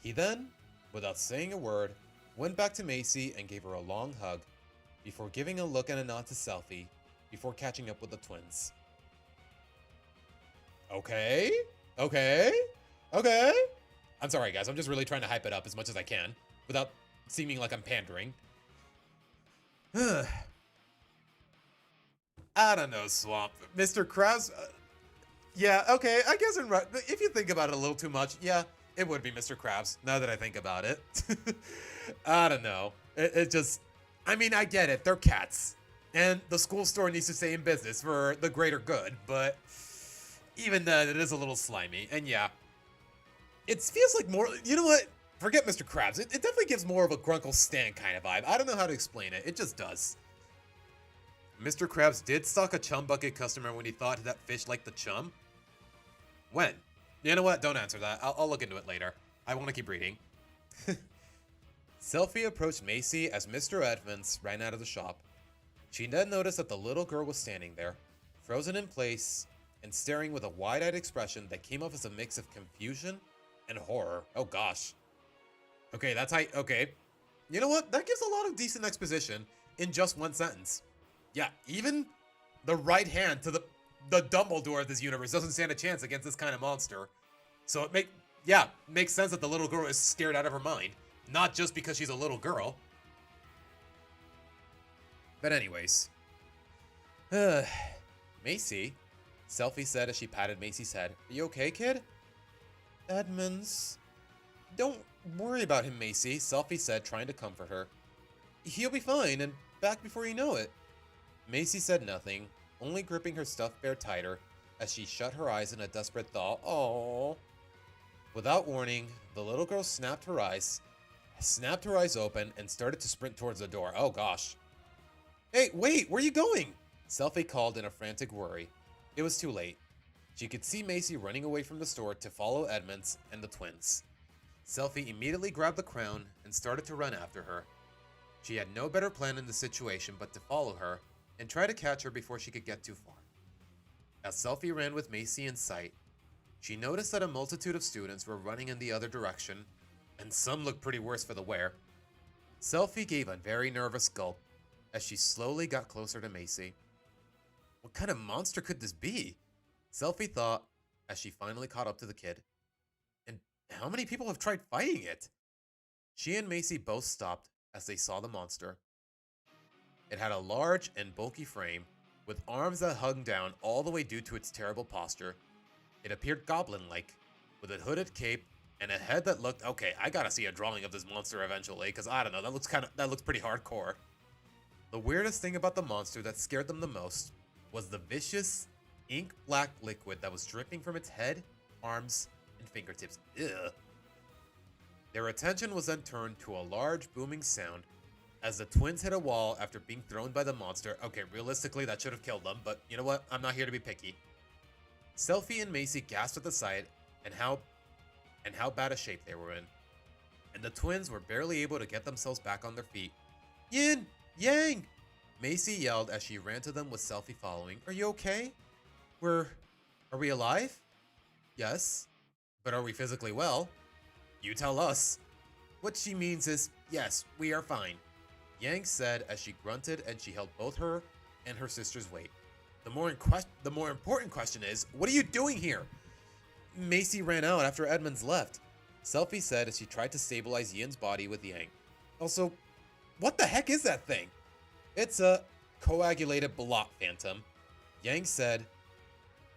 He then, without saying a word, went back to Macy and gave her a long hug before giving a look and a nod to Selfie before catching up with the twins. Okay. I'm sorry, guys. I'm just really trying to hype it up as much as I can without seeming like I'm pandering. I don't know, Swamp. Mr. Krabs? Yeah, okay. I guess if you think about it a little too much, yeah, it would be Mr. Krabs, now that I think about it. I don't know. It just... I mean, I get it. They're cats. And the school store needs to stay in business for the greater good, but... even then, it is a little slimy. And yeah, it feels like more... You know what? Forget Mr. Krabs. It definitely gives more of a Grunkle Stan kind of vibe. I don't know how to explain it. It just does. Mr. Krabs did stalk a chum bucket customer when he thought that fish liked the chum. When? You know what? Don't answer that. I'll look into it later. I want to keep reading. Selfie approached Macy as Mr. Edmonds ran out of the shop. She then noticed that the little girl was standing there, frozen in place, and staring with a wide-eyed expression that came off as a mix of confusion and horror. Oh gosh. Okay, that's how... Okay. You know what? That gives a lot of decent exposition in just one sentence. Yeah, even the right hand to the Dumbledore of this universe doesn't stand a chance against this kind of monster. So it makes sense that the little girl is scared out of her mind. Not just because she's a little girl. But anyways. Macy, Selfie said as she patted Macy's head. Are you okay, kid? Edmonds. Don't worry about him, Macy, Selfie said, trying to comfort her. He'll be fine and back before you know it. Macy said nothing, only gripping her stuffed bear tighter as she shut her eyes in a desperate thought. Aww. Without warning, the little girl snapped her eyes open and started to sprint towards the door. Oh gosh. Hey, wait, where are you going? Selfie called in a frantic worry. It was too late. She could see Macy running away from the store to follow Edmonds and the twins. Selfie immediately grabbed the crown and started to run after her. She had no better plan in the situation but to follow her and try to catch her before she could get too far. As Selfie ran with Macy in sight, she noticed that a multitude of students were running in the other direction, and some looked pretty worse for the wear. Selfie gave a very nervous gulp as she slowly got closer to Macy. What kind of monster could this be? Selfie thought as she finally caught up to the kid. And how many people have tried fighting it? She and Macy both stopped as they saw the monster. It had a large and bulky frame with arms that hung down all the way due to its terrible posture. It appeared goblin-like, with a hooded cape and a head that looked, okay, I gotta see a drawing of this monster eventually, because I don't know, that looks pretty hardcore. The weirdest thing about the monster that scared them the most was the vicious, ink-black liquid that was dripping from its head, arms, and fingertips. Ugh. Their attention was then turned to a large booming sound as the twins hit a wall after being thrown by the monster. Okay, realistically, that should have killed them, but you know what? I'm not here to be picky. Selfie and Macy gasped at the sight and how bad a shape they were in. And the twins were barely able to get themselves back on their feet. Yin! Yang! Macy yelled as she ran to them with Selfie following. Are you okay? Are we alive? Yes. But are we physically well? You tell us. What she means is, yes, we are fine. Yang said as she grunted and she held both her and her sister's weight. The more important question is, what are you doing here? Macy ran out after Edmonds left, Selfie said as she tried to stabilize Yin's body with Yang. Also, what the heck is that thing? It's a coagulated block phantom, Yang said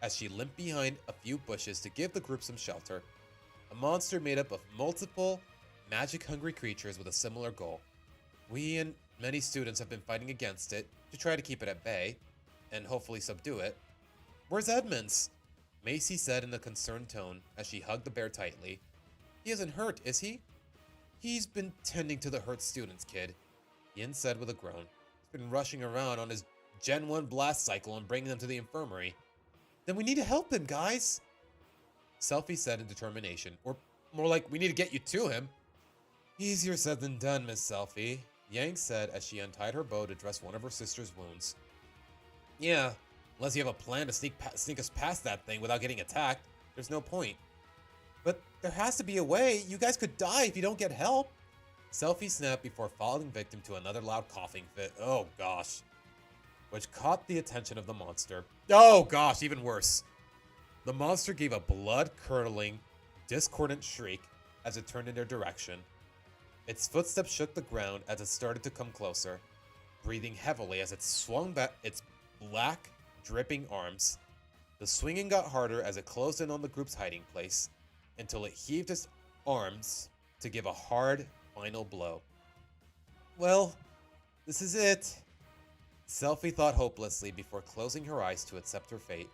as she limped behind a few bushes to give the group some shelter. A monster made up of multiple magic-hungry creatures with a similar goal. We and many students have been fighting against it to try to keep it at bay and hopefully subdue it. Where's Edmonds? Macy said in a concerned tone as she hugged the bear tightly. He isn't hurt, is he? He's been tending to the hurt students, kid, Yin said with a groan. He's been rushing around on his Gen 1 blast cycle and bringing them to the infirmary. Then we need to help him, guys, Selfie said in determination. Or more like, we need to get you to him. Easier said than done, Miss Selfie, Yang said as she untied her bow to dress one of her sister's wounds. Yeah, unless you have a plan to sneak us past that thing without getting attacked, there's no point. But there has to be a way. You guys could die if you don't get help. Selfie snapped before falling victim to another loud coughing fit. Oh gosh. Which caught the attention of the monster. Oh gosh, even worse. The monster gave a blood-curdling, discordant shriek as it turned in their direction. Its footsteps shook the ground as it started to come closer, breathing heavily as it swung back its black, dripping arms. The swinging got harder as it closed in on the group's hiding place, until it heaved its arms to give a hard, final blow. Well, this is it, Selfie thought hopelessly before closing her eyes to accept her fate,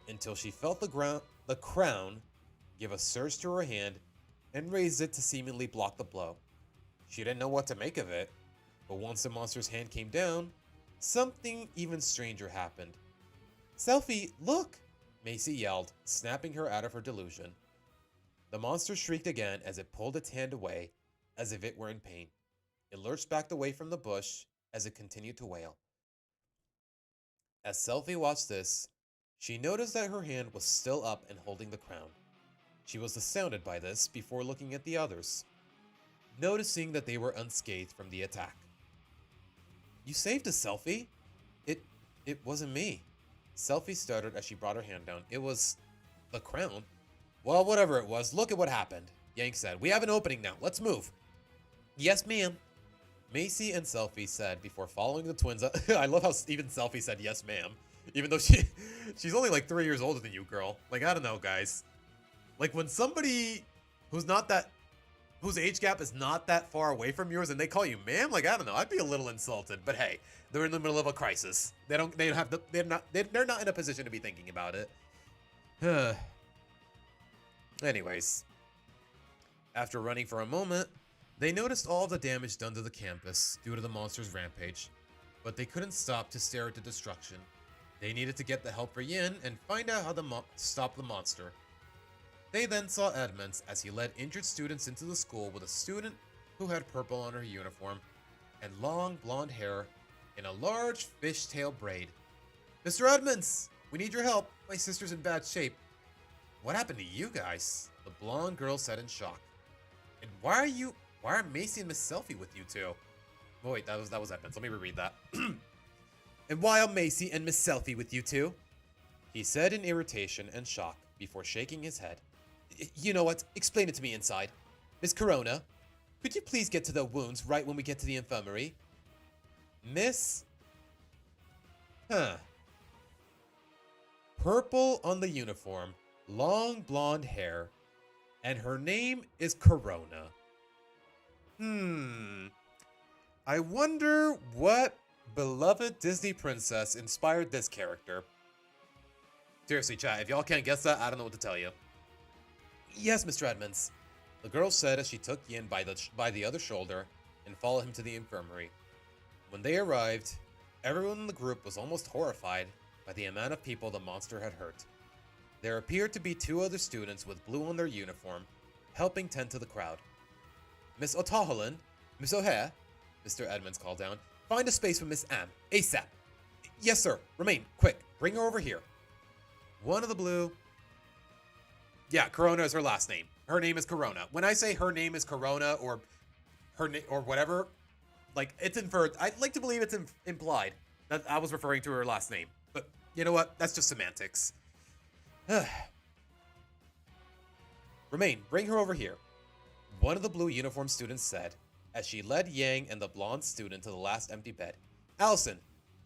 until she felt the crown give a surge to her hand and raised it to seemingly block the blow. She didn't know what to make of it, but once the monster's hand came down, something even stranger happened. Selfie, look! Macy yelled, snapping her out of her delusion. The monster shrieked again as it pulled its hand away, as if it were in pain. It lurched back away from the bush as it continued to wail. As Selfie watched this, she noticed that her hand was still up and holding the crown. She was astounded by this before looking at the others, noticing that they were unscathed from the attack. You saved us, Selfie. It wasn't me. Selfie stuttered as she brought her hand down. It was the crown. Well, whatever it was, look at what happened, Yang said. We have an opening now. Let's move. Yes, ma'am, Macy and Selfie said before following the twins up. I love how even Selfie said yes, ma'am, even though she's only like 3 years older than you, girl. Like, I don't know, guys. Like, when somebody whose age gap is not that far away from yours and they call you ma'am, like, I don't know, I'd be a little insulted. But hey, they're in the middle of a crisis. They're not in a position to be thinking about it. Anyways, after running for a moment, they noticed all the damage done to the campus due to the monster's rampage, but they couldn't stop to stare at the destruction. They needed to get the help for Yin and find out how to stop the monster. They then saw Edmonds as he led injured students into the school with a student who had purple on her uniform and long blonde hair in a large fishtail braid. Mr. Edmonds, we need your help. My sister's in bad shape. What happened to you guys? The blonde girl said in shock. And why are Macy and Miss Selfie with you two? Oh, wait, that was Edmonds. Let me reread that. And why are Macy and Miss Selfie with you two? He said in irritation and shock before shaking his head. You know what? Explain it to me inside. Miss Corona, could you please get to the wounds right when we get to the infirmary? Miss... Purple on the uniform, long blonde hair, and her name is Corona. I wonder what beloved Disney princess inspired this character. Seriously, chat, if y'all can't guess that, I don't know what to tell you. Yes, Mr. Edmonds, the girl said as she took Yin by the other shoulder and followed him to the infirmary. When they arrived, everyone in the group was almost horrified by the amount of people the monster had hurt. There appeared to be two other students with blue on their uniform, helping tend to the crowd. Miss O'Tahalan, Miss O'Hare, Mr. Edmonds called down, find a space for Miss Am, ASAP. Yes, sir. Remain, quick, bring her over here. One of the blue... Yeah, Corona is her last name. Her name is Corona. When I say her name is Corona or her name or whatever, like, it's inferred. I'd like to believe it's implied that I was referring to her last name. But you know what? That's just semantics. Remain, bring her over here. One of the blue uniform students said, as she led Yang and the blonde student to the last empty bed. Allison,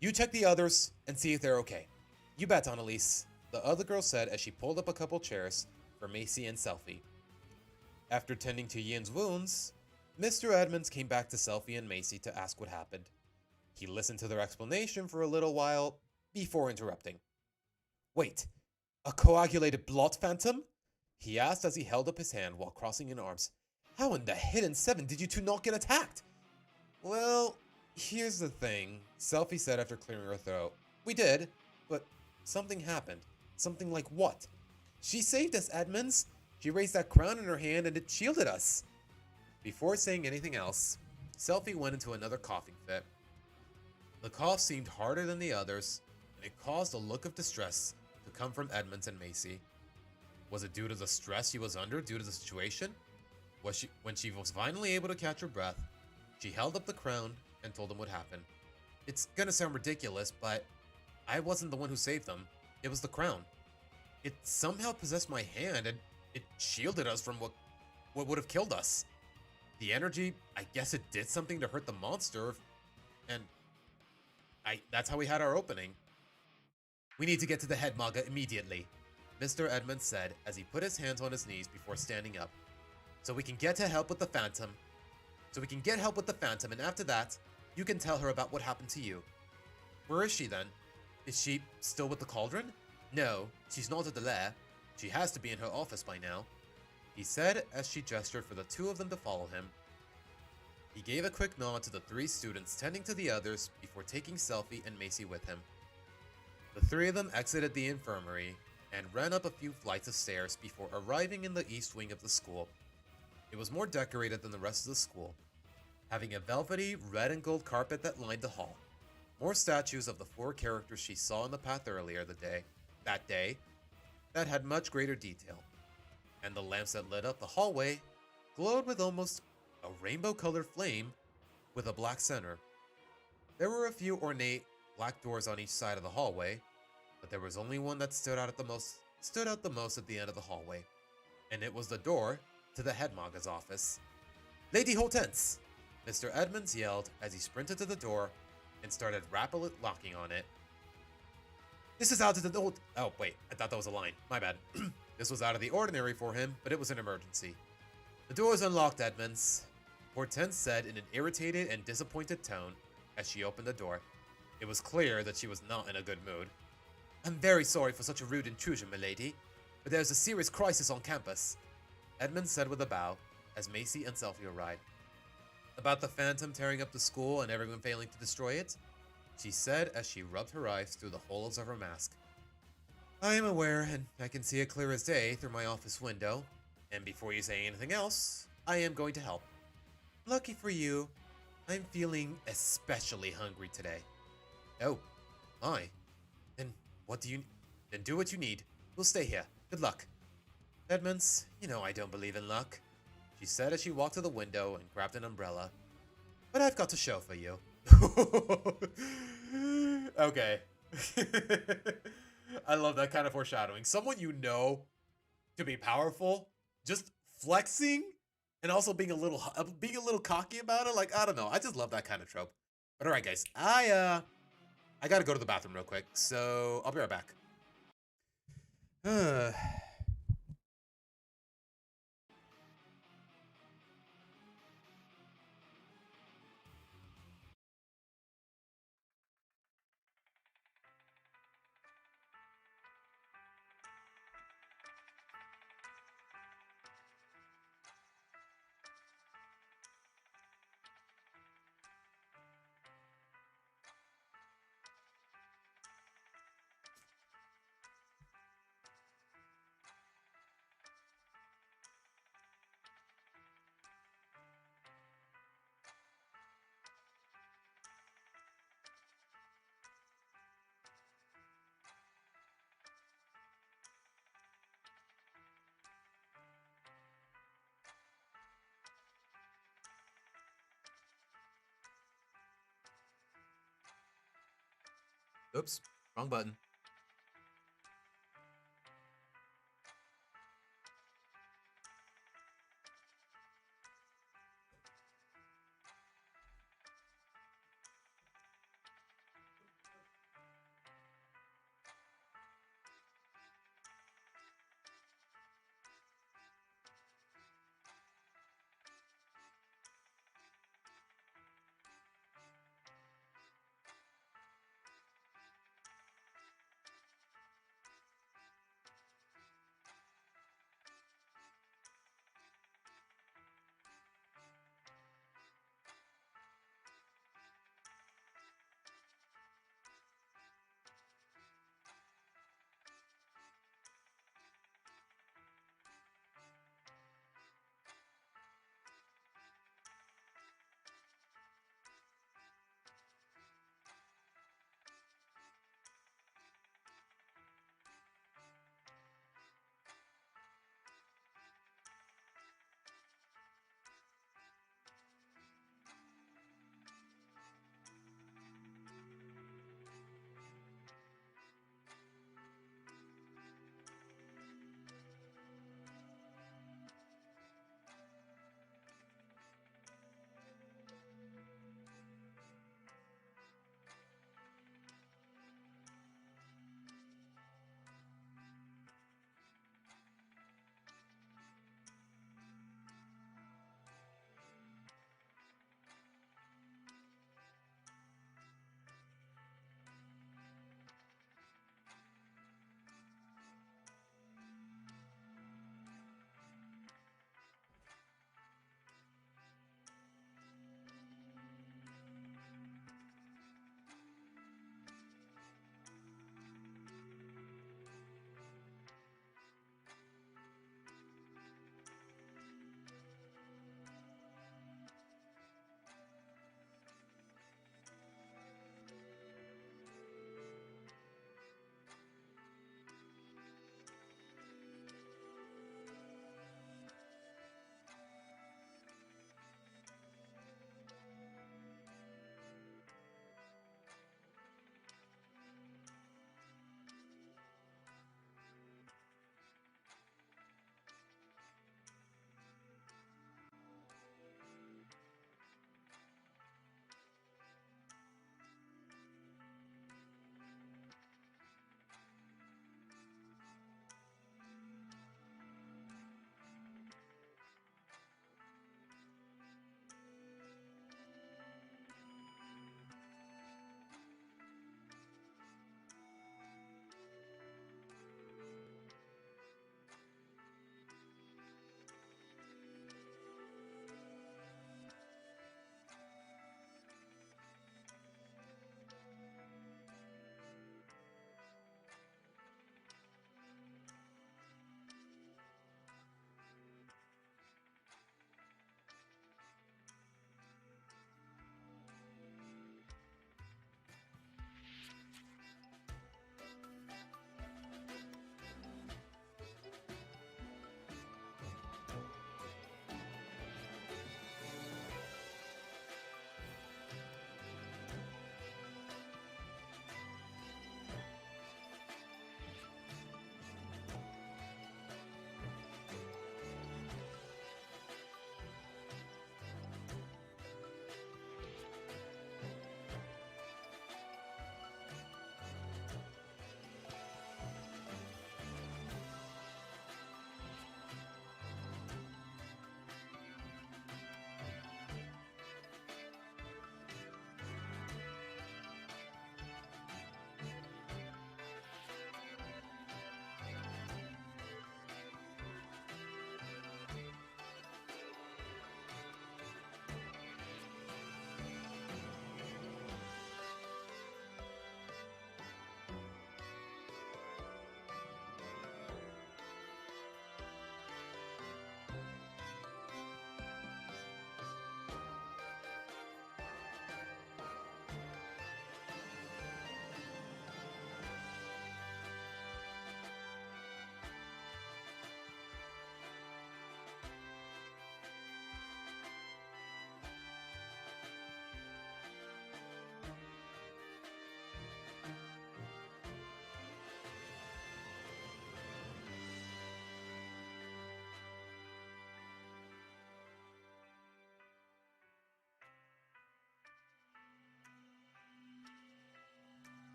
you check the others and see if they're okay. You bet, Annalise, the other girl said as she pulled up a couple chairs for Macy and Selfie. After tending to Yin's wounds, Mr. Edmonds came back to Selfie and Macy to ask what happened. He listened to their explanation for a little while before interrupting. Wait, a coagulated blood phantom? He asked as he held up his hand while crossing his arms. How in the hidden seven did you two not get attacked? Well, here's the thing, Selfie said after clearing her throat. We did, but something happened. Something like what? She saved us, Edmonds. She raised that crown in her hand and it shielded us. Before saying anything else, Selfie went into another coughing fit. The cough seemed harder than the others, and it caused a look of distress to come from Edmonds and Macy. Was it due to the stress she was under due to the situation? When she was finally able to catch her breath, she held up the crown and told them what happened. It's gonna sound ridiculous, but I wasn't the one who saved them. It was the crown. It somehow possessed my hand and it shielded us from what would have killed us. The energy, I guess it did something to hurt the monster, and that's how we had our opening. We need to get to the head maga immediately, Mr. Edmonds said as he put his hands on his knees before standing up. So we can get help with the Phantom, and after that, you can tell her about what happened to you. Where is she then? Is she still with the cauldron? No, she's not at the lair. She has to be in her office by now, he said as she gestured for the two of them to follow him. He gave a quick nod to the three students tending to the others before taking Selfie and Macy with him. The three of them exited the infirmary and ran up a few flights of stairs before arriving in the east wing of the school. It was more decorated than the rest of the school, having a velvety red and gold carpet that lined the hall. More statues of the four characters she saw in the path earlier that day that had much greater detail, and the lamps that lit up the hallway glowed with almost a rainbow-colored flame with a black center. There were a few ornate black doors on each side of the hallway, but there was only one that stood out the most at the end of the hallway, and it was the door to the head maga's office. Lady Hortense! Mr. Edmonds yelled as he sprinted to the door and started rapidly locking on it. This is out of the... Oh, wait, I thought that was a line. My bad. This was out of the ordinary for him, but it was an emergency. The door is unlocked, Edmonds, Hortense said in an irritated and disappointed tone as she opened the door. It was clear that she was not in a good mood. I'm very sorry for such a rude intrusion, milady, but there's a serious crisis on campus, Edmonds said with a bow as Macy and Selfie arrived. About the Phantom tearing up the school and everyone failing to destroy it? She said as she rubbed her eyes through the holes of her mask. I am aware, and I can see it clear as day through my office window. And before you say anything else, I am going to help. Lucky for you, I'm feeling especially hungry today. Oh, my. Then what do you... Then do what you need. We'll stay here. Good luck. Edmonds, you know I don't believe in luck, she said as she walked to the window and grabbed an umbrella. But I've got to show for you. Okay. I love that kind of foreshadowing. Someone you know to be powerful, just flexing and also being a little cocky about it. Like, I don't know. I just love that kind of trope. But all right, guys. I got to go to the bathroom real quick. So, I'll be right back. Oops, wrong button.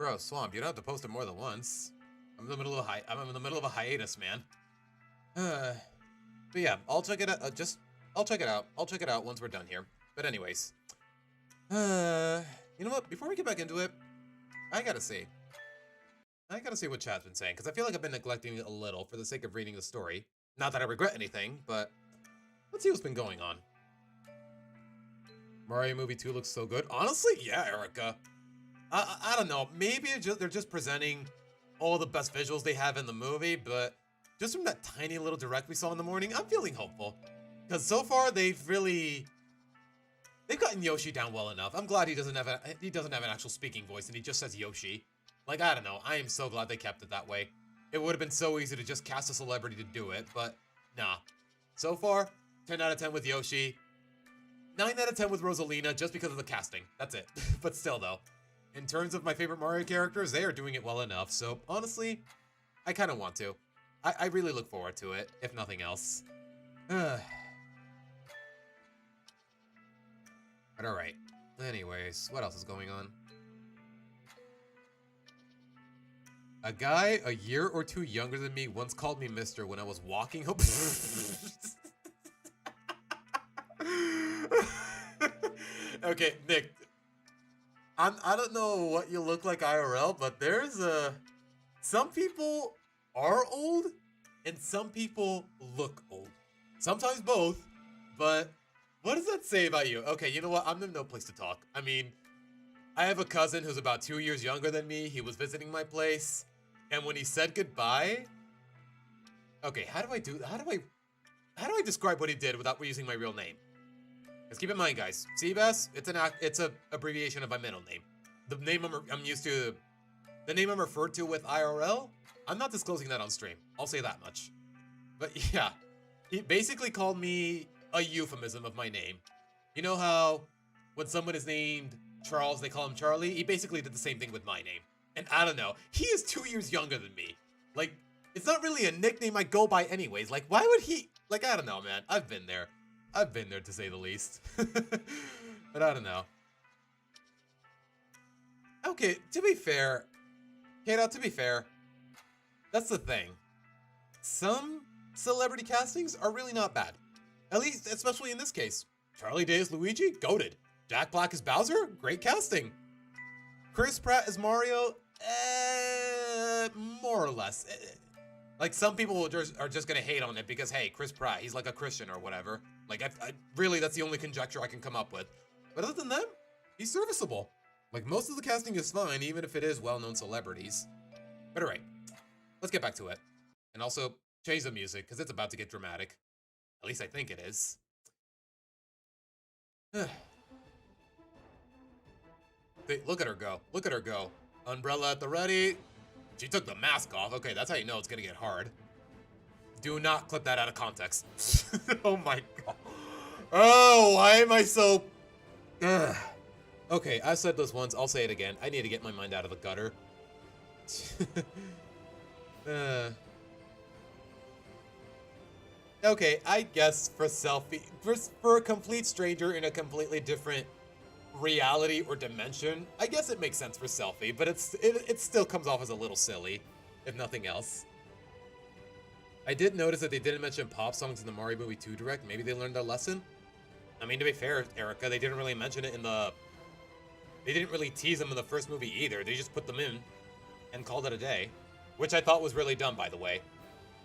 Bro, Swamp, you don't have to post it more than once. I'm in the middle of a hiatus, man. But yeah, I'll check it out. I'll check it out. I'll check it out once we're done here. But anyways, you know what? Before we get back into it, I gotta see what chat's been saying, because I feel like I've been neglecting it a little for the sake of reading the story. Not that I regret anything, but let's see what's been going on. Mario Movie 2 looks so good. Honestly, yeah, Erica. I don't know. Maybe they're just presenting all the best visuals they have in the movie, but just from that tiny little direct we saw in the morning, I'm feeling hopeful. Because so far, they've gotten Yoshi down well enough. I'm glad he doesn't have an actual speaking voice and he just says Yoshi. Like, I don't know. I am so glad they kept it that way. It would have been so easy to just cast a celebrity to do it, but nah. So far, 10 out of 10 with Yoshi. 9 out of 10 with Rosalina just because of the casting. That's it. But still, though. In terms of my favorite Mario characters, they are doing it well enough. So, honestly, I kind of want to. I really look forward to it, if nothing else. But alright. Anyways, what else is going on? A guy a year or two younger than me once called me Mister when I was walking home. Okay, Nick. I don't know what you look like IRL, but there's some people are old and some people look old. Sometimes both, but what does that say about you? Okay, you know what? I'm in no place to talk. I mean, I have a cousin who's about 2 years younger than me. He was visiting my place, and when he said goodbye, okay, how do I describe what he did without using my real name? Because keep in mind, guys, Seabass, it's a abbreviation of my middle name. The name the name I'm referred to with IRL, I'm not disclosing that on stream. I'll say that much. But yeah, he basically called me a euphemism of my name. You know how when someone is named Charles, they call him Charlie? He basically did the same thing with my name. And I don't know, he is 2 years younger than me. Like, it's not really a nickname I go by anyways. Like, why would he? Like, I don't know, man. I've been there. I've been there, to say the least. But I don't know. Okay, to be fair, Kato, to be fair, that's the thing. Some celebrity castings are really not bad. At least, especially in this case. Charlie Day as Luigi? Goated. Jack Black as Bowser? Great casting. Chris Pratt as Mario? More or less. Like, some people are just gonna hate on it because, hey, Chris Pratt, he's like a Christian or whatever. Like, really, that's the only conjecture I can come up with. But other than that, he's serviceable. Like, most of the casting is fine, even if it is well-known celebrities. But alright, let's get back to it. And also, change the music, because it's about to get dramatic. At least I think it is. Look at her go. Look at her go. Umbrella at the ready. She took the mask off. Okay, that's how you know it's gonna get hard. Do not clip that out of context. Oh my god. Oh, why am I so... Ugh. Okay, I've said this once. I'll say it again. I need to get my mind out of the gutter. Okay, I guess for selfie... For a complete stranger in a completely different reality or dimension, I guess it makes sense for selfie, but it still comes off as a little silly, if nothing else. I did notice that they didn't mention pop songs in the Mario Movie 2 Direct. Maybe they learned their lesson? I mean, to be fair, Erica, they didn't really mention it in the... They didn't really tease them in the first movie either. They just put them in and called it a day. Which I thought was really dumb, by the way.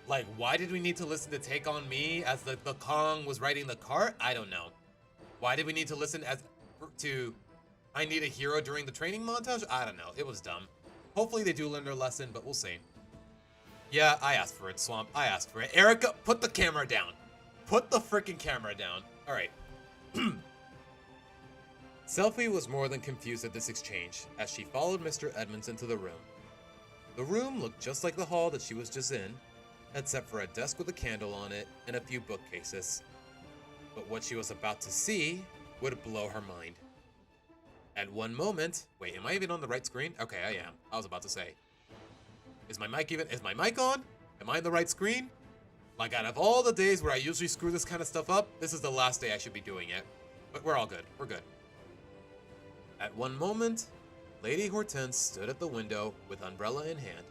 Like, why did we need to listen to Take On Me as the Kong was riding the cart? I don't know. Why did we need to listen to I Need a Hero during the training montage? I don't know. It was dumb. Hopefully they do learn their lesson, but we'll see. Yeah, I asked for it, Swamp. I asked for it. Erica, put the camera down. Put the freaking camera down. All right. Selfie was more than confused at this exchange as she followed Mr. Edmonds into the room. The room looked just like the hall that she was just in, except for a desk with a candle on it and a few bookcases. But what she was about to see would blow her mind. At one moment... Wait, am I even on the right screen? Okay, I am. I was about to say. Is my mic on? Am I on the right screen? Like, out of all the days where I usually screw this kind of stuff up, this is the last day I should be doing it. But we're all good. We're good. At one moment, Lady Hortense stood at the window with umbrella in hand,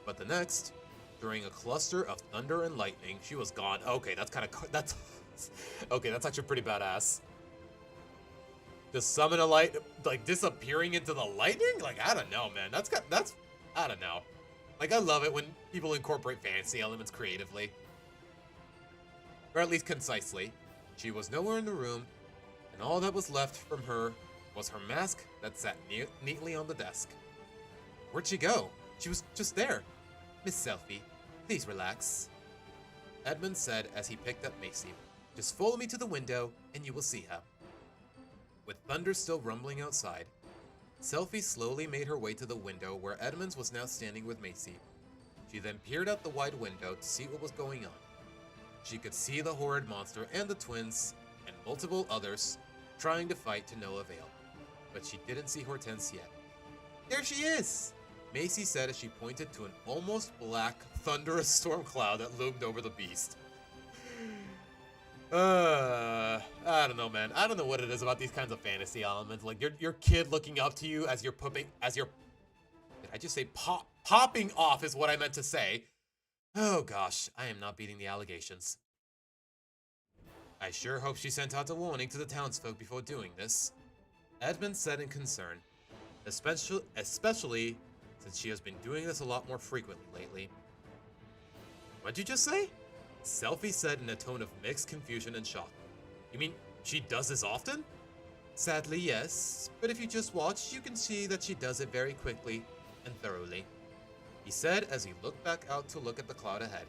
but the next, during a cluster of thunder and lightning, she was gone. Okay, that's okay, that's actually pretty badass. To summon a light, like disappearing into the lightning? Like, I don't know, man. I don't know. Like, I love it when people incorporate fantasy elements creatively. Or at least concisely. She was nowhere in the room, and all that was left from her was her mask that sat neatly on the desk. Where'd she go? She was just there. Miss Selfie, please relax, Edmund said as he picked up Macy. Just follow me to the window, and you will see her. With thunder still rumbling outside, Selfie slowly made her way to the window where Edmunds was now standing with Macy. She then peered out the wide window to see what was going on. She could see the horrid monster and the twins, and multiple others, trying to fight to no avail. But she didn't see Hortense yet. There she is! Macy said as she pointed to an almost black, thunderous storm cloud that loomed over the beast. I don't know, man. I don't know what it is about these kinds of fantasy elements. Like your kid looking up to you as you're did I just say popping off is what I meant to say. Oh gosh, I am not beating the allegations. I sure hope she sent out a warning to the townsfolk before doing this, Edmund said in concern, especially since she has been doing this a lot more frequently lately. What'd you just say? Selfie said in a tone of mixed confusion and shock. You mean she does this often? Sadly, yes, but if you just watch, you can see that she does it very quickly and thoroughly, he said as he looked back out to look at the cloud ahead.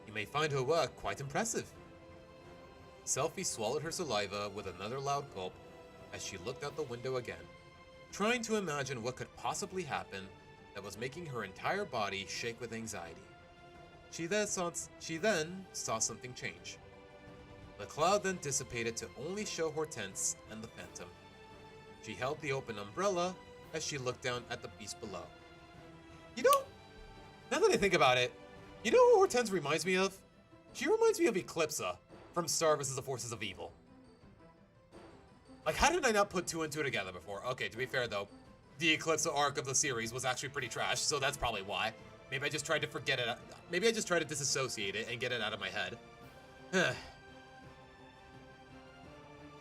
You may find her work quite impressive. Selfie swallowed her saliva with another loud gulp as she looked out the window again, trying to imagine what could possibly happen that was making her entire body shake with anxiety. She then saw something change. The cloud then dissipated to only show Hortense and the Phantom. She held the open umbrella as she looked down at the beast below. You know, now that I think about it, you know who Hortense reminds me of? She reminds me of Eclipsa from Star vs. the Forces of Evil. Like, how did I not put two and two together before? Okay, to be fair though, the Eclipsa arc of the series was actually pretty trash, so that's probably why. Maybe I just tried to forget it. Maybe I just tried to disassociate it and get it out of my head.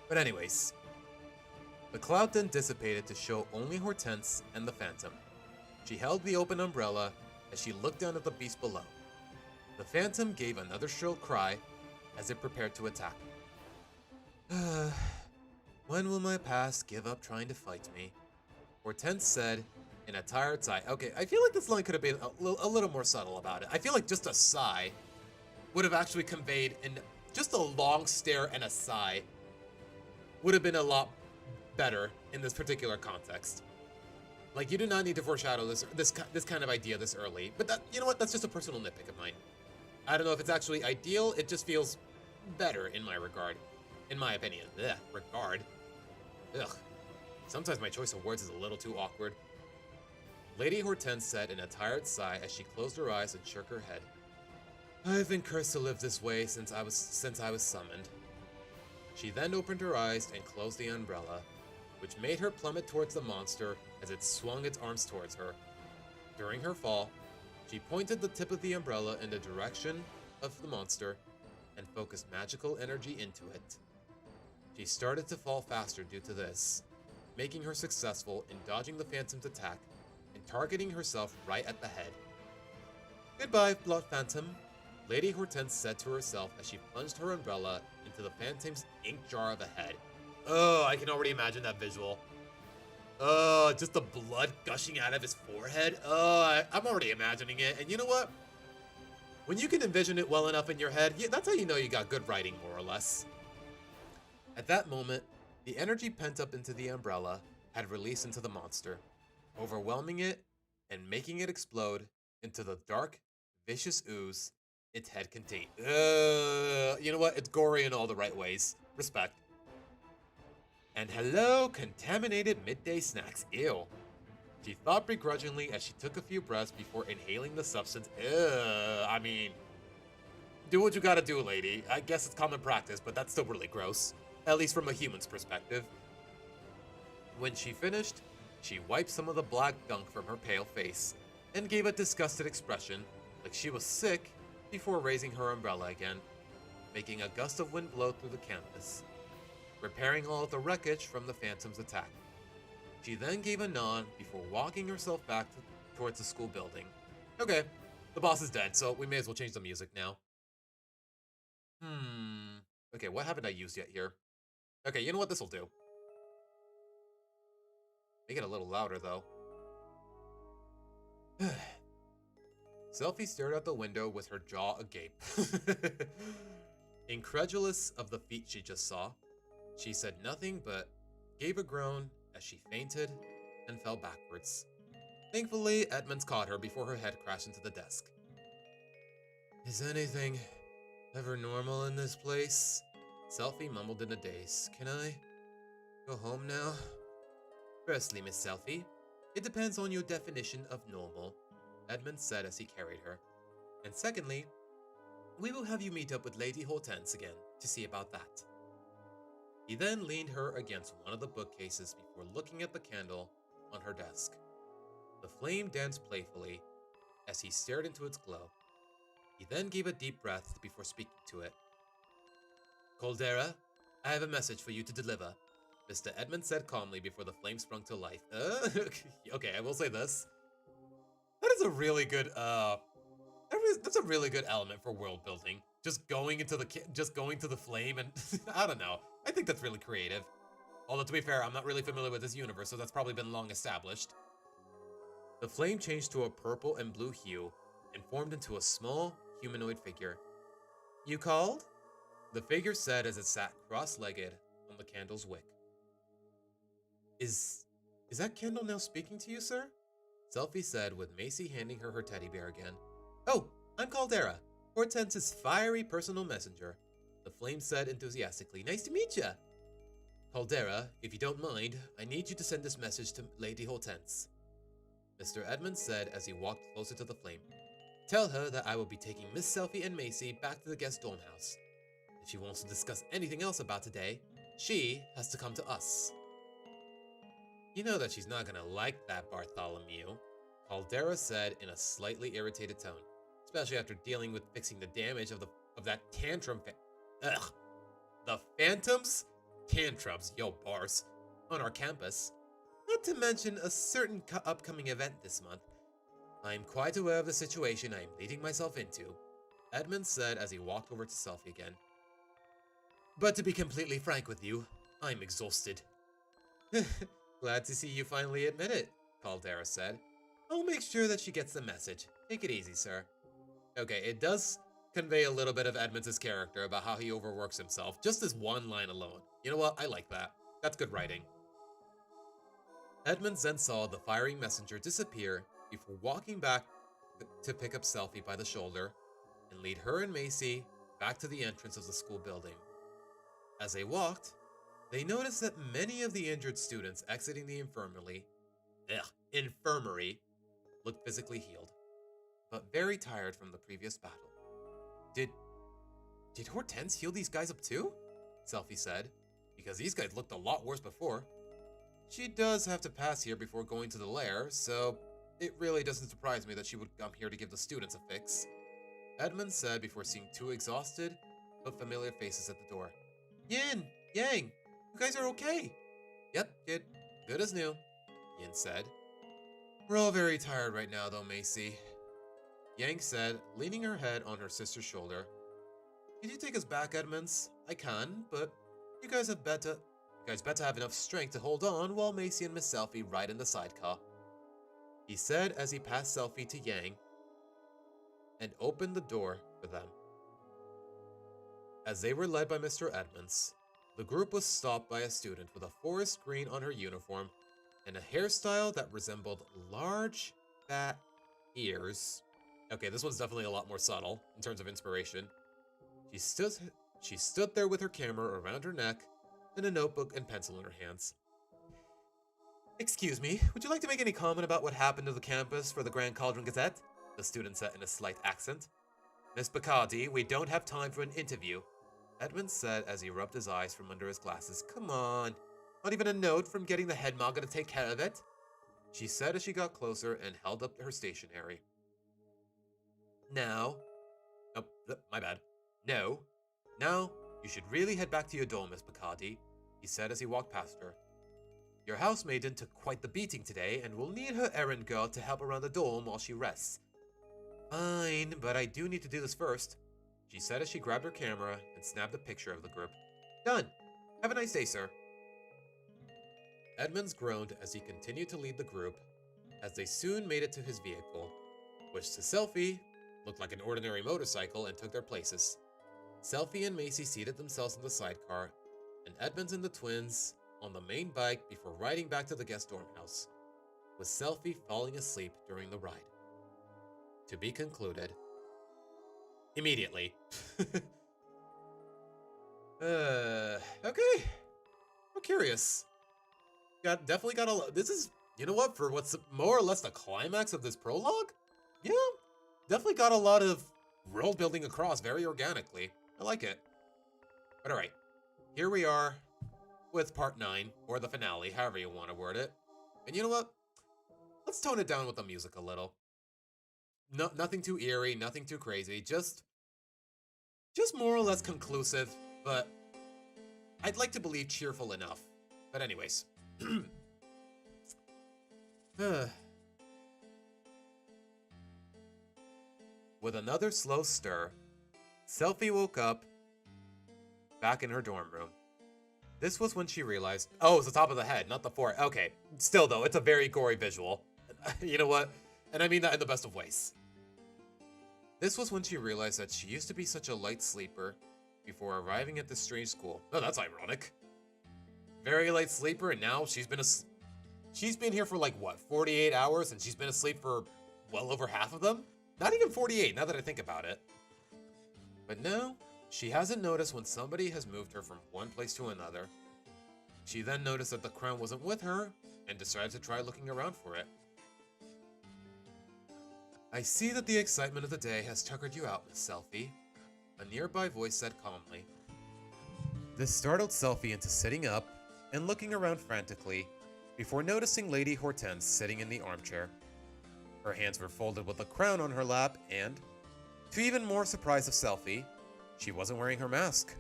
But anyways, the cloud then dissipated to show only Hortense and the Phantom. She held the open umbrella as she looked down at the beast below. The Phantom gave another shrill cry as it prepared to attack. When will my past give up trying to fight me? Hortense said in a tired sigh. Okay, I feel like this line could have been a little more subtle about it. I feel like just a sigh would have actually conveyed in just a long stare and a sigh would have been a lot better in this particular context. Like, you do not need to foreshadow this kind of idea this early. But that, you know what? That's just a personal nitpick of mine. I don't know if it's actually ideal. It just feels better in my regard. In my opinion. Regard. Ugh. Sometimes my choice of words is a little too awkward. Lady Hortense said in a tired sigh as she closed her eyes and shook her head. I've been cursed to live this way since I was summoned. She then opened her eyes and closed the umbrella, which made her plummet towards the monster as it swung its arms towards her. During her fall, she pointed the tip of the umbrella in the direction of the monster and focused magical energy into it. She started to fall faster due to this, making her successful in dodging the Phantom's attack and targeting herself right at the head. Goodbye, Blood Phantom, Lady Hortense said to herself as she plunged her umbrella into the Phantom's ink jar of a head. Oh, I can already imagine that visual. Oh, just the blood gushing out of his forehead. Oh, I'm already imagining it. And you know what? When you can envision it well enough in your head, yeah, that's how you know you got good writing, more or less. At that moment, the energy pent up into the umbrella had released into the monster, overwhelming it and making it explode into the dark, vicious ooze its head contained. You know what? It's gory in all the right ways. Respect. And hello, contaminated midday snacks. Ew. She thought begrudgingly as she took a few breaths before inhaling the substance. I mean, do what you gotta do, lady. I guess it's common practice, but that's still really gross. At least from a human's perspective. When she finished, She wiped some of the black gunk from her pale face and gave a disgusted expression, like she was sick, before raising her umbrella again, making a gust of wind blow through the campus, repairing all of the wreckage from the Phantom's attack. She then gave a nod before walking herself back towards the school building. Okay, the boss is dead, so we may as well change the music now. Okay, what haven't I used yet here? Okay, you know what? This'll do. Make it a little louder, though. Selfie stared out the window with her jaw agape. Incredulous of the feat she just saw, she said nothing but gave a groan as she fainted and fell backwards. Thankfully, Edmonds caught her before her head crashed into the desk. Is anything ever normal in this place? Selfie mumbled in a daze. Can I go home now? Firstly, Miss Selfie, it depends on your definition of normal, Edmonds said as he carried her. And secondly, we will have you meet up with Lady Hortense again to see about that. He then leaned her against one of the bookcases before looking at the candle on her desk. The flame danced playfully as he stared into its glow. He then gave a deep breath before speaking to it. Caldera, I have a message for you to deliver, Mr. Edmonds said calmly before the flame sprung to life. Okay, I will say this. That is a really good, that's a really good element for world building. Just going to the flame and, I don't know. I think that's really creative. Although, to be fair, I'm not really familiar with this universe, so that's probably been long established. The flame changed to a purple and blue hue and formed into a small, humanoid figure. You called? The figure said as it sat cross-legged on the candle's wick. Is that candle now speaking to you, sir? Selfie said with Macy handing her teddy bear again. Oh, I'm Caldera, Hortense's fiery personal messenger. The flame said enthusiastically. Nice to meet ya. Caldera, if you don't mind, I need you to send this message to Lady Hortense. Mr. Edmonds said as he walked closer to the flame. Tell her that I will be taking Miss Selfie and Macy back to the guest dorm house. If she wants to discuss anything else about today, she has to come to us. You know that she's not gonna like that, Bartholomew, Caldera said in a slightly irritated tone, especially after dealing with fixing the damage of that tantrum. The Phantom's tantrums, yo bars, on our campus. Not to mention a certain upcoming event this month. I am quite aware of the situation I am leading myself into, Edmonds said as he walked over to Selfie again. But to be completely frank with you, I'm exhausted. Glad to see you finally admit it, Caldera said. I'll make sure that she gets the message. Take it easy, sir. Okay, it does convey a little bit of Edmonds' character about how he overworks himself, just this one line alone. You know what? I like that. That's good writing. Edmonds then saw the firing messenger disappear before walking back to pick up Selfie by the shoulder and lead her and Macy back to the entrance of the school building. As they walked, they noticed that many of the injured students exiting the infirmary looked physically healed, but very tired from the previous battle. Did Hortense heal these guys up too? Selfie said, because these guys looked a lot worse before. She does have to pass here before going to the lair, so it really doesn't surprise me that she would come here to give the students a fix. Edmund said before seeing two exhausted but familiar faces at the door. Yin! Yang! You guys are okay! Yep, kid. Good as new, Yin said. We're all very tired right now though, Macy. Yang said, leaning her head on her sister's shoulder. Could you take us back, Edmonds? I can, but you guys better have enough strength to hold on while Macy and Miss Selfie ride in the sidecar. He said as he passed Selfie to Yang and opened the door for them. As they were led by Mr. Edmonds, the group was stopped by a student with a forest green on her uniform and a hairstyle that resembled large, fat ears. Okay, this one's definitely a lot more subtle in terms of inspiration. She stood there with her camera around her neck and a notebook and pencil in her hands. Excuse me, would you like to make any comment about what happened to the campus for the Grand Cauldron Gazette? The student said in a slight accent. Miss Bacardi, we don't have time for an interview, Edmund said as he rubbed his eyes from under his glasses. Come on, not even a note from getting the head maga to take care of it? she said as she got closer and held up her stationery. Now, oh, my bad. No, now you should really head back to your dorm, Miss Bacardi, he said as he walked past her. Your housemaiden took quite the beating today and will need her errand girl to help around the dorm while she rests. Fine, but I do need to do this first, she said as she grabbed her camera and snapped a picture of the group. Done. Have a nice day, sir. Edmonds groaned as he continued to lead the group, as they soon made it to his vehicle, which to Selfie looked like an ordinary motorcycle, and took their places. Selfie and Macy seated themselves in the sidecar, and Edmonds and the twins on the main bike before riding back to the guest dorm house, with Selfie falling asleep during the ride. To be concluded immediately. Okay. I'm curious. Definitely got a. This is, you know what, for what's more or less the climax of this prologue? Yeah, definitely got a lot of world building across very organically. I like it. But alright, here we are with part 9, or the finale, however you want to word it. And you know what? Let's tone it down with the music a little. No, nothing too eerie, nothing too crazy, just more or less conclusive, but I'd like to believe cheerful enough. But anyways. With another slow stir, Selfie woke up back in her dorm room. This was when she realized, oh, it's the top of the head, not the forehead. Okay, still though, it's a very gory visual. You know what? And I mean that in the best of ways. This was when she realized that she used to be such a light sleeper before arriving at this strange school. Oh, that's ironic. Very light sleeper, and now she's been here for like, what, 48 hours, and she's been asleep for well over half of them? Not even 48, now that I think about it. But no, she hasn't noticed when somebody has moved her from one place to another. She then noticed that the crown wasn't with her, and decided to try looking around for it. I see that the excitement of the day has tuckered you out, Miss Selfie, a nearby voice said calmly. This startled Selfie into sitting up and looking around frantically before noticing Lady Hortense sitting in the armchair. Her hands were folded with a crown on her lap and, to even more surprise of Selfie, she wasn't wearing her mask.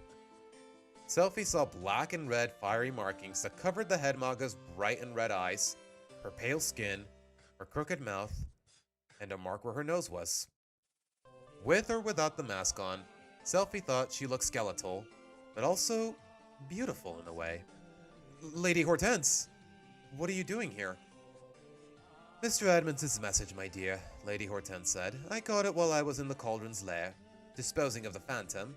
Selfie saw black and red fiery markings that covered the headmaga's bright and red eyes, her pale skin, her crooked mouth, and a mark where her nose was. With or without the mask on, Selfie thought she looked skeletal, but also beautiful in a way. Lady Hortense, what are you doing here? Mr. Edmonds' message, my dear, Lady Hortense said. I got it while I was in the Cauldron's lair, disposing of the Phantom.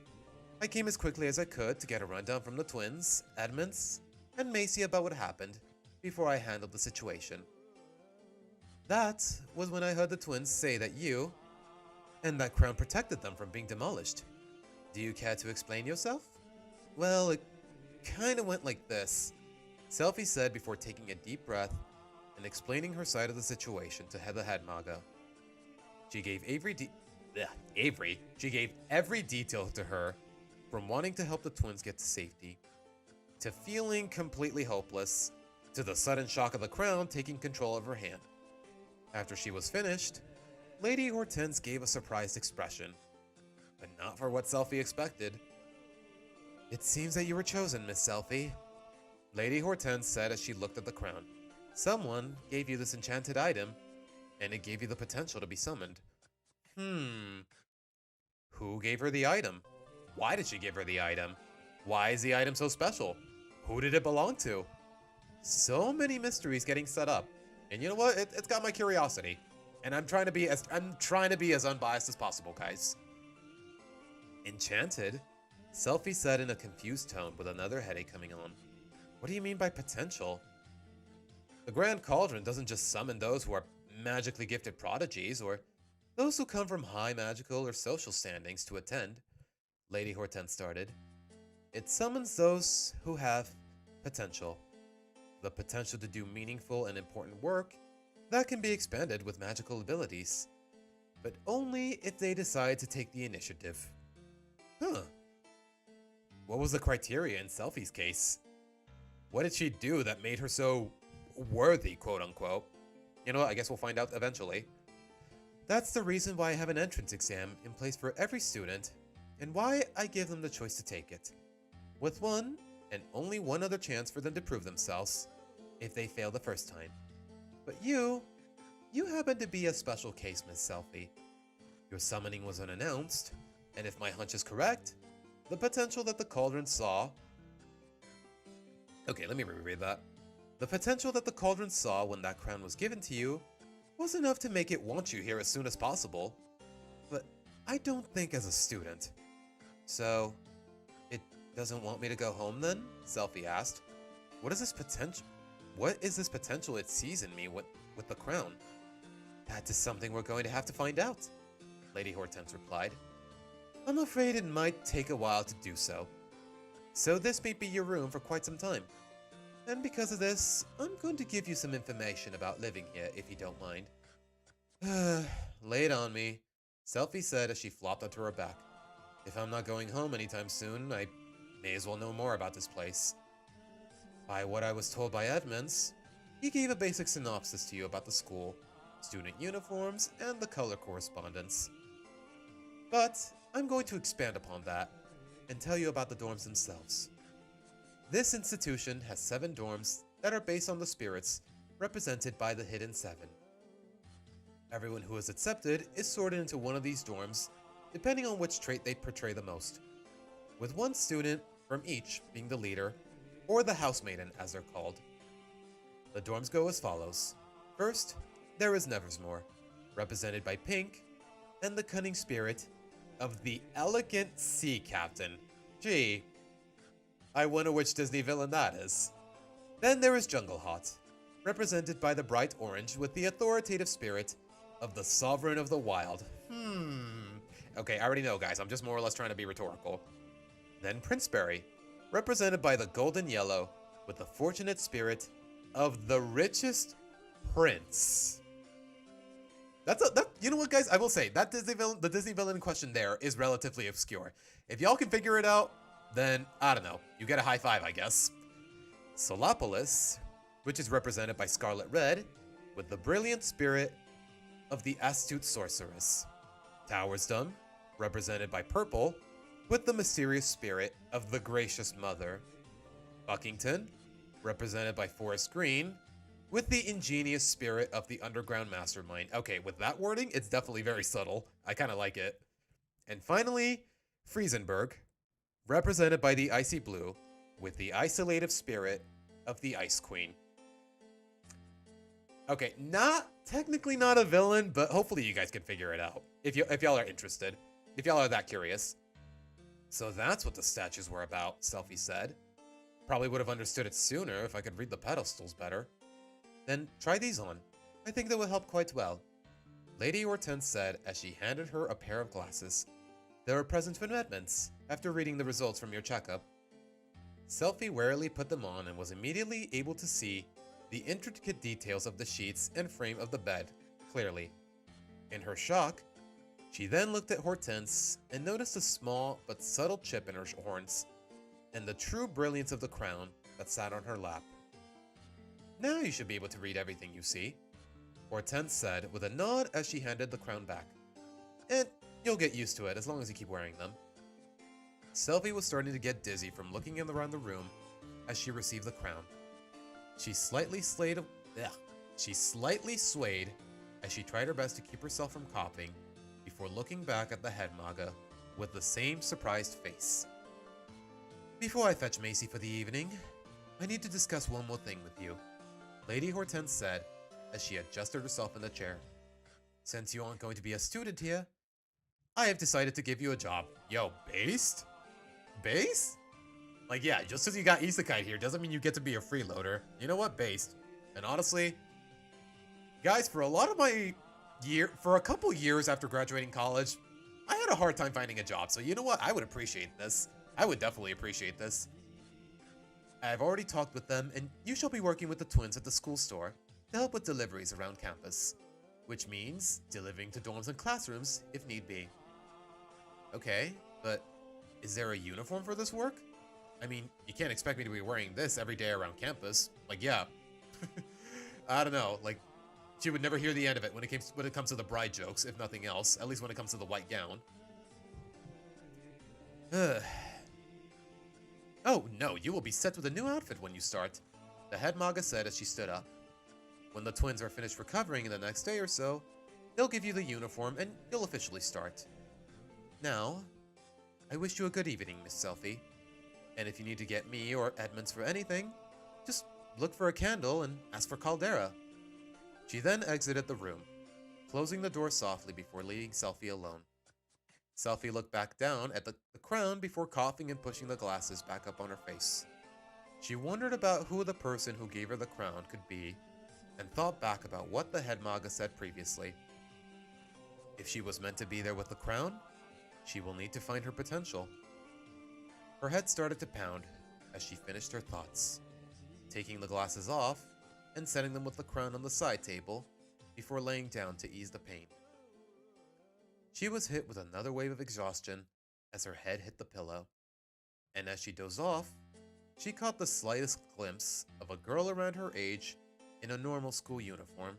I came as quickly as I could to get a rundown from the twins, Edmonds, and Macy about what happened, before I handled the situation. That was when I heard the twins say that you and that crown protected them from being demolished. Do you care to explain yourself? Well, it kinda went like this, Selfie said before taking a deep breath and explaining her side of the situation to the headmaga. She gave She gave every detail to her, from wanting to help the twins get to safety, to feeling completely hopeless, to the sudden shock of the crown taking control of her hand. After she was finished, Lady Hortense gave a surprised expression, but not for what Selfie expected. It seems that you were chosen, Miss Selfie, Lady Hortense said as she looked at the crown. Someone gave you this enchanted item, and it gave you the potential to be summoned. Who gave her the item? Why did she give her the item? Why is the item so special? Who did it belong to? So many mysteries getting set up. And you know what? It's got my curiosity. And I'm trying to be as unbiased as possible, guys. Enchanted? Selfie said in a confused tone with another headache coming on. What do you mean by potential? The Grand Cauldron doesn't just summon those who are magically gifted prodigies or those who come from high magical or social standings to attend, Lady Hortense started. It summons those who have potential. The potential to do meaningful and important work that can be expanded with magical abilities, but only if they decide to take the initiative. What was the criteria in Selfie's case? What did she do that made her so worthy, quote unquote? You know what? I guess we'll find out eventually. That's the reason why I have an entrance exam in place for every student, and why I give them the choice to take it. With one, and only one other chance for them to prove themselves, if they fail the first time. But you happen to be a special case, Miss Selfie. Your summoning was unannounced, and if my hunch is correct, the potential that the cauldron saw... Okay, let me reread that. The potential that the cauldron saw when that crown was given to you was enough to make it want you here as soon as possible. But I don't think as a student. So, it doesn't want me to go home then? Selfie asked. What is this potential it sees in me with the crown? That is something we're going to have to find out, Lady Hortense replied. I'm afraid it might take a while to do so. So this may be your room for quite some time. And because of this, I'm going to give you some information about living here, if you don't mind. Lay it on me, Selfie said as she flopped onto her back. If I'm not going home anytime soon, I may as well know more about this place. By what I was told by Edmonds, he gave a basic synopsis to you about the school, student uniforms, and the color correspondence. But I'm going to expand upon that and tell you about the dorms themselves. This institution has 7 dorms that are based on the spirits represented by the Hidden 7. Everyone who is accepted is sorted into one of these dorms depending on which trait they portray the most, with one student from each being the leader, or the housemaiden as they're called. The dorms go as follows. First, there is Neversmore, represented by Pink, and the cunning spirit of the Elegant Sea Captain. Gee, I wonder which Disney villain that is. Then there is Jungleheart, represented by the bright orange with the authoritative spirit of the Sovereign of the Wild. Okay, I already know, guys. I'm just more or less trying to be rhetorical. Then Princeberry, represented by the golden yellow with the fortunate spirit of the richest prince. You know what, guys? I will say that the Disney villain in question there is relatively obscure. If y'all can figure it out, then I don't know. You get a high five, I guess. Solopolis, which is represented by Scarlet Red, with the brilliant spirit of the astute sorceress. Towersdom, represented by Purple, with the mysterious spirit of the gracious mother. Buckington, represented by Forest Green, with the ingenious spirit of the underground mastermind. Okay, with that wording, it's definitely very subtle. I kind of like it. And finally, Friesenberg, represented by the icy blue, with the isolative spirit of the Ice Queen. Okay, technically not a villain, but hopefully you guys can figure it out. If y'all are interested. If y'all are that curious. So that's what the statues were about, Selfie said. Probably would have understood it sooner if I could read the pedestals better. Then try these on. I think they will help quite well. Lady Hortense said as she handed her a pair of glasses. They were presents from Edmonds, after reading the results from your checkup. Selfie warily put them on and was immediately able to see the intricate details of the sheets and frame of the bed clearly. In her shock, she then looked at Hortense and noticed a small but subtle chip in her horns, and the true brilliance of the crown that sat on her lap. Now you should be able to read everything you see, Hortense said with a nod as she handed the crown back. And you'll get used to it as long as you keep wearing them. Selfie was starting to get dizzy from looking around the room as she received the crown. She slightly swayed as she tried her best to keep herself from coughing before looking back at the head maga with the same surprised face. Before I fetch Macy for the evening, I need to discuss one more thing with you, Lady Hortense said as she adjusted herself in the chair. Since you aren't going to be a student here, I have decided to give you a job. Yo, based? Based? Like, yeah, just because you got isekai here doesn't mean you get to be a freeloader. You know what? Based. And honestly, guys, for a couple years after graduating college, I had a hard time finding a job. So you know what? I would appreciate this. I would definitely appreciate this. I've already talked with them, and you shall be working with the twins at the school store to help with deliveries around campus, which means delivering to dorms and classrooms if need be. Okay, but is there a uniform for this work? I mean, you can't expect me to be wearing this every day around campus. Like, yeah. I don't know, like, She would never hear the end of it when it comes to the bride jokes, if nothing else. At least when it comes to the white gown. Oh, no, you will be set with a new outfit when you start, the head maga said as she stood up. When the twins are finished recovering in the next day or so, they'll give you the uniform and you'll officially start. Now, I wish you a good evening, Miss Selfie. And if you need to get me or Edmonds for anything, just look for a candle and ask for Caldera. She then exited the room, closing the door softly before leaving Selfie alone. Selfie looked back down at the crown before coughing and pushing the glasses back up on her face. She wondered about who the person who gave her the crown could be, and thought back about what the head maga said previously. If she was meant to be there with the crown, she will need to find her potential. Her head started to pound as she finished her thoughts, taking the glasses off and setting them with the crown on the side table before laying down to ease the pain. She was hit with another wave of exhaustion as her head hit the pillow, and as she dozed off, she caught the slightest glimpse of a girl around her age in a normal school uniform,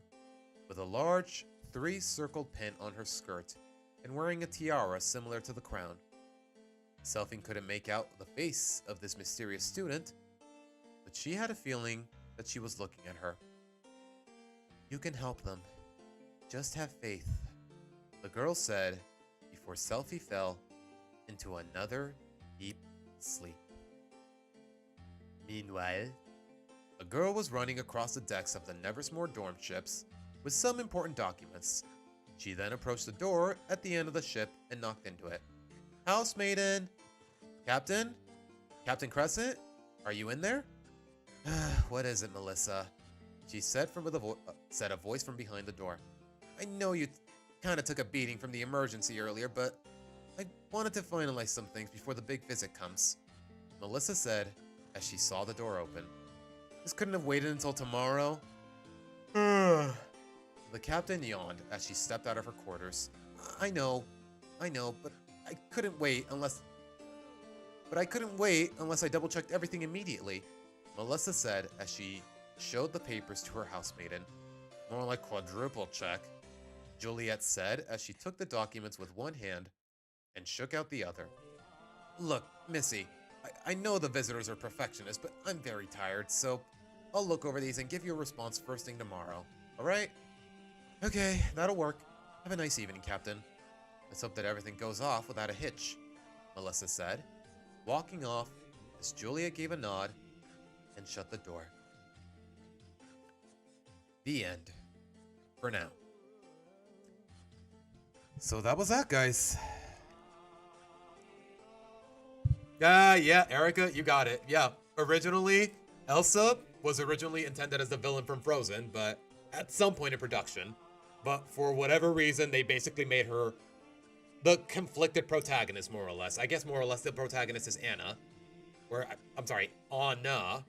with a large, three-circled pin on her skirt and wearing a tiara similar to the crown. Selfie couldn't make out the face of this mysterious student, but she had a feeling that she was looking at her. You can help them. Just have faith, the girl said before Selfie fell into another deep sleep. Meanwhile, a girl was running across the decks of the Neversmore dorm ships with some important documents. She then approached the door at the end of the ship and knocked into it. Housemaiden! Captain? Captain Crescent? Are you in there? What is it, Melissa? She said said a voice from behind the door. I know you kind of took a beating from the emergency earlier, but I wanted to finalize some things before the big visit comes. Melissa said as she saw the door open. This couldn't have waited until tomorrow. The captain yawned as she stepped out of her quarters. I know, but I couldn't wait unless I double-checked everything immediately, Melissa said as she showed the papers to her housemaiden. More like quadruple check, Juliet said as she took the documents with one hand and shook out the other. Look, Missy, I know the visitors are perfectionists, but I'm very tired, so I'll look over these and give you a response first thing tomorrow, alright? Okay, that'll work. Have a nice evening, Captain. Let's hope that everything goes off without a hitch, Melissa said, walking off as Juliet gave a nod and shut the door. The end. For now. So that was that, guys. Yeah, Erica, you got it. Yeah, originally, Elsa was originally intended as the villain from Frozen, but at some point in production. But for whatever reason, they basically made her the conflicted protagonist, more or less. I guess more or less the protagonist is Anna. I'm sorry, Anna.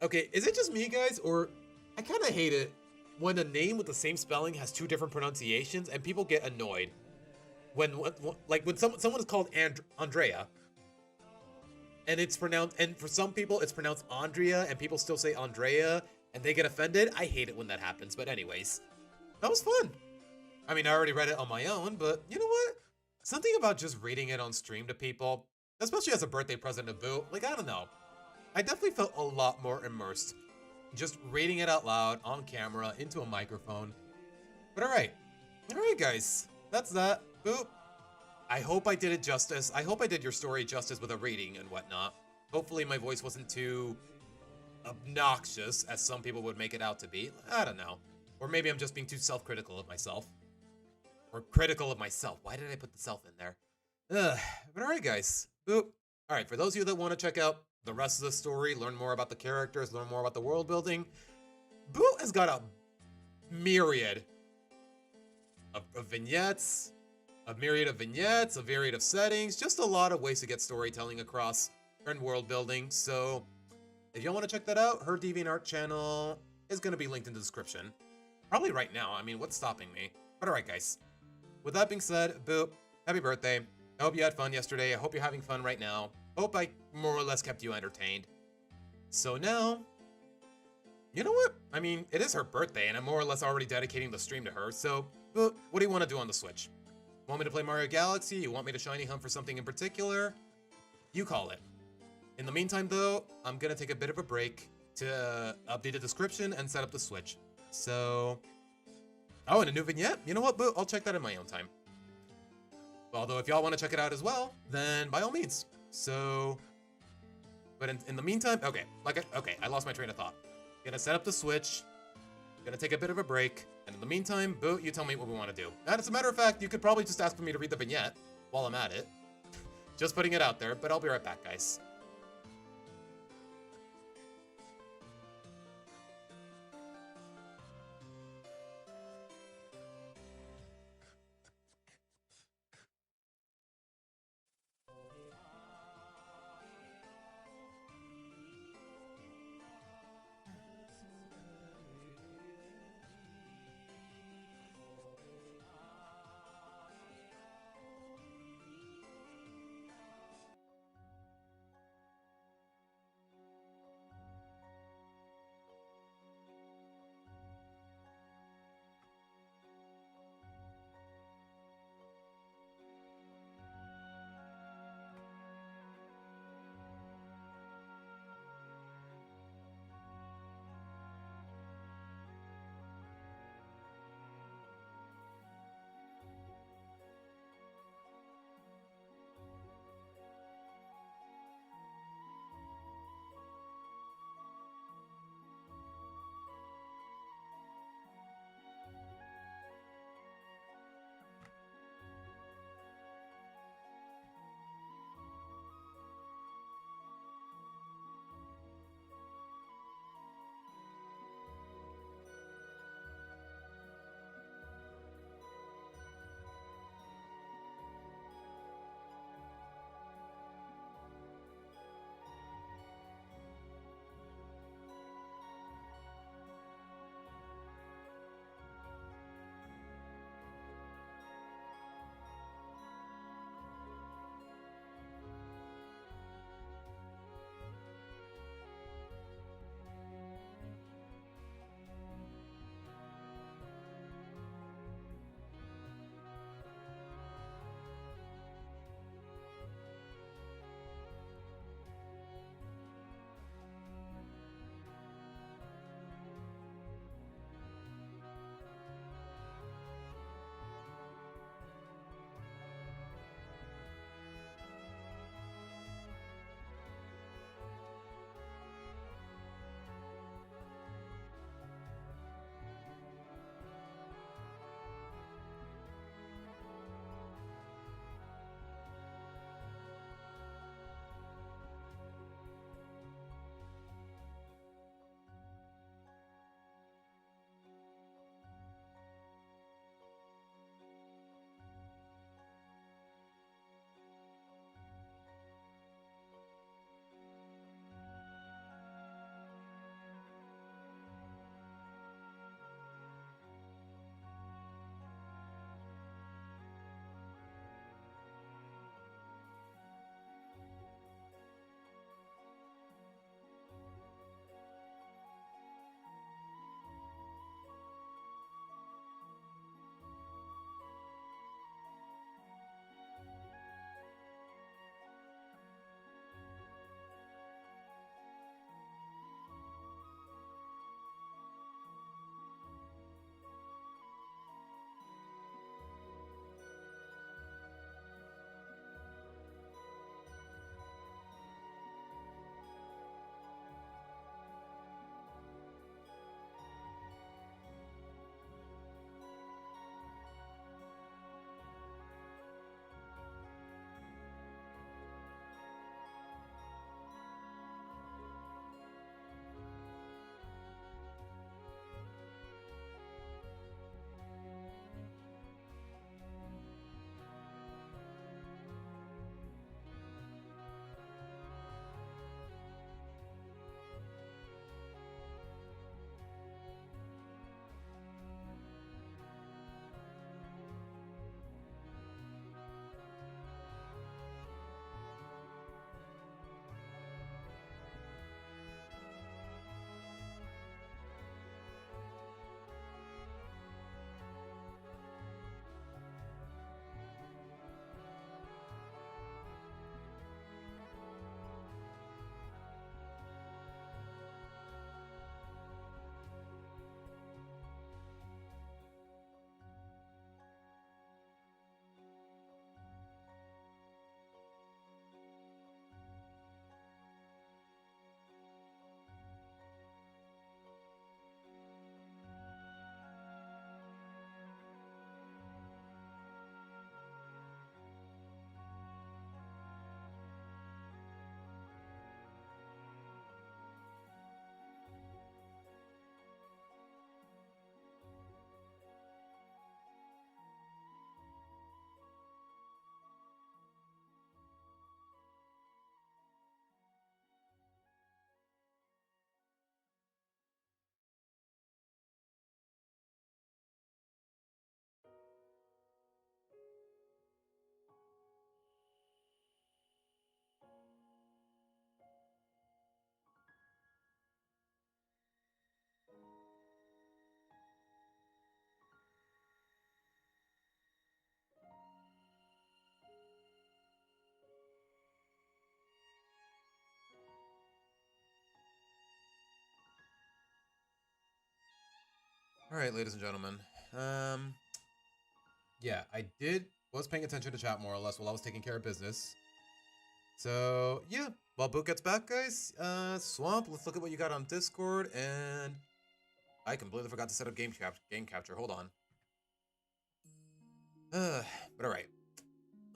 Okay, is it just me, guys? Or I kind of hate it when a name with the same spelling has two different pronunciations and people get annoyed. When someone is called Andrea, and it's pronounced, and for some people it's pronounced Andrea, and people still say Andrea, and they get offended. I hate it when that happens, but anyways. That was fun. I mean, I already read it on my own, but you know what? Something about just reading it on stream to people, especially as a birthday present to boot, like, I don't know. I definitely felt a lot more immersed just reading it out loud on camera into a microphone. But alright, guys, that's that. Boop. I hope I did it justice. I hope I did your story justice with a reading and whatnot. Hopefully my voice wasn't too obnoxious as some people would make it out to be. I don't know. Or maybe I'm just being too self-critical of myself. Or critical of myself. Why did I put the self in there? But alright, guys. Boop. Alright, for those of you that want to check out the rest of the story, learn more about the characters, learn more about the world building, Boot has got a myriad of vignettes, a myriad of settings, just a lot of ways to get storytelling across and world building. So if you want to check that out, her DeviantArt channel is going to be linked in the description. Probably right now. I mean, what's stopping me? But alright, guys. With that being said, Boop, happy birthday. I hope you had fun yesterday. I hope you're having fun right now. Hope I more or less kept you entertained. So now, You know what? I mean, it is her birthday, and I'm more or less already dedicating the stream to her, so what do you want to do on the Switch? Want me to play Mario Galaxy? You want me to shiny hunt for something in particular? You call it. In the meantime, though, I'm gonna take a bit of a break to update the description and set up the Switch. So... Oh, and a new vignette? You know what, Boo? I'll check that in my own time. Although, if y'all want to check it out as well, then by all means. So... But in the meantime... Okay, I lost my train of thought. Gonna set up the Switch. Gonna take a bit of a break. And in the meantime, Boo, you tell me what we want to do. And as a matter of fact, you could probably just ask for me to read the vignette while I'm at it. Just putting it out there, but I'll be right back, guys. All right, ladies and gentlemen. Yeah, was paying attention to chat more or less while I was taking care of business. So yeah, while Boot gets back, guys, Swamp, let's look at what you got on Discord, and I completely forgot to set up game capture. Hold on. But all right.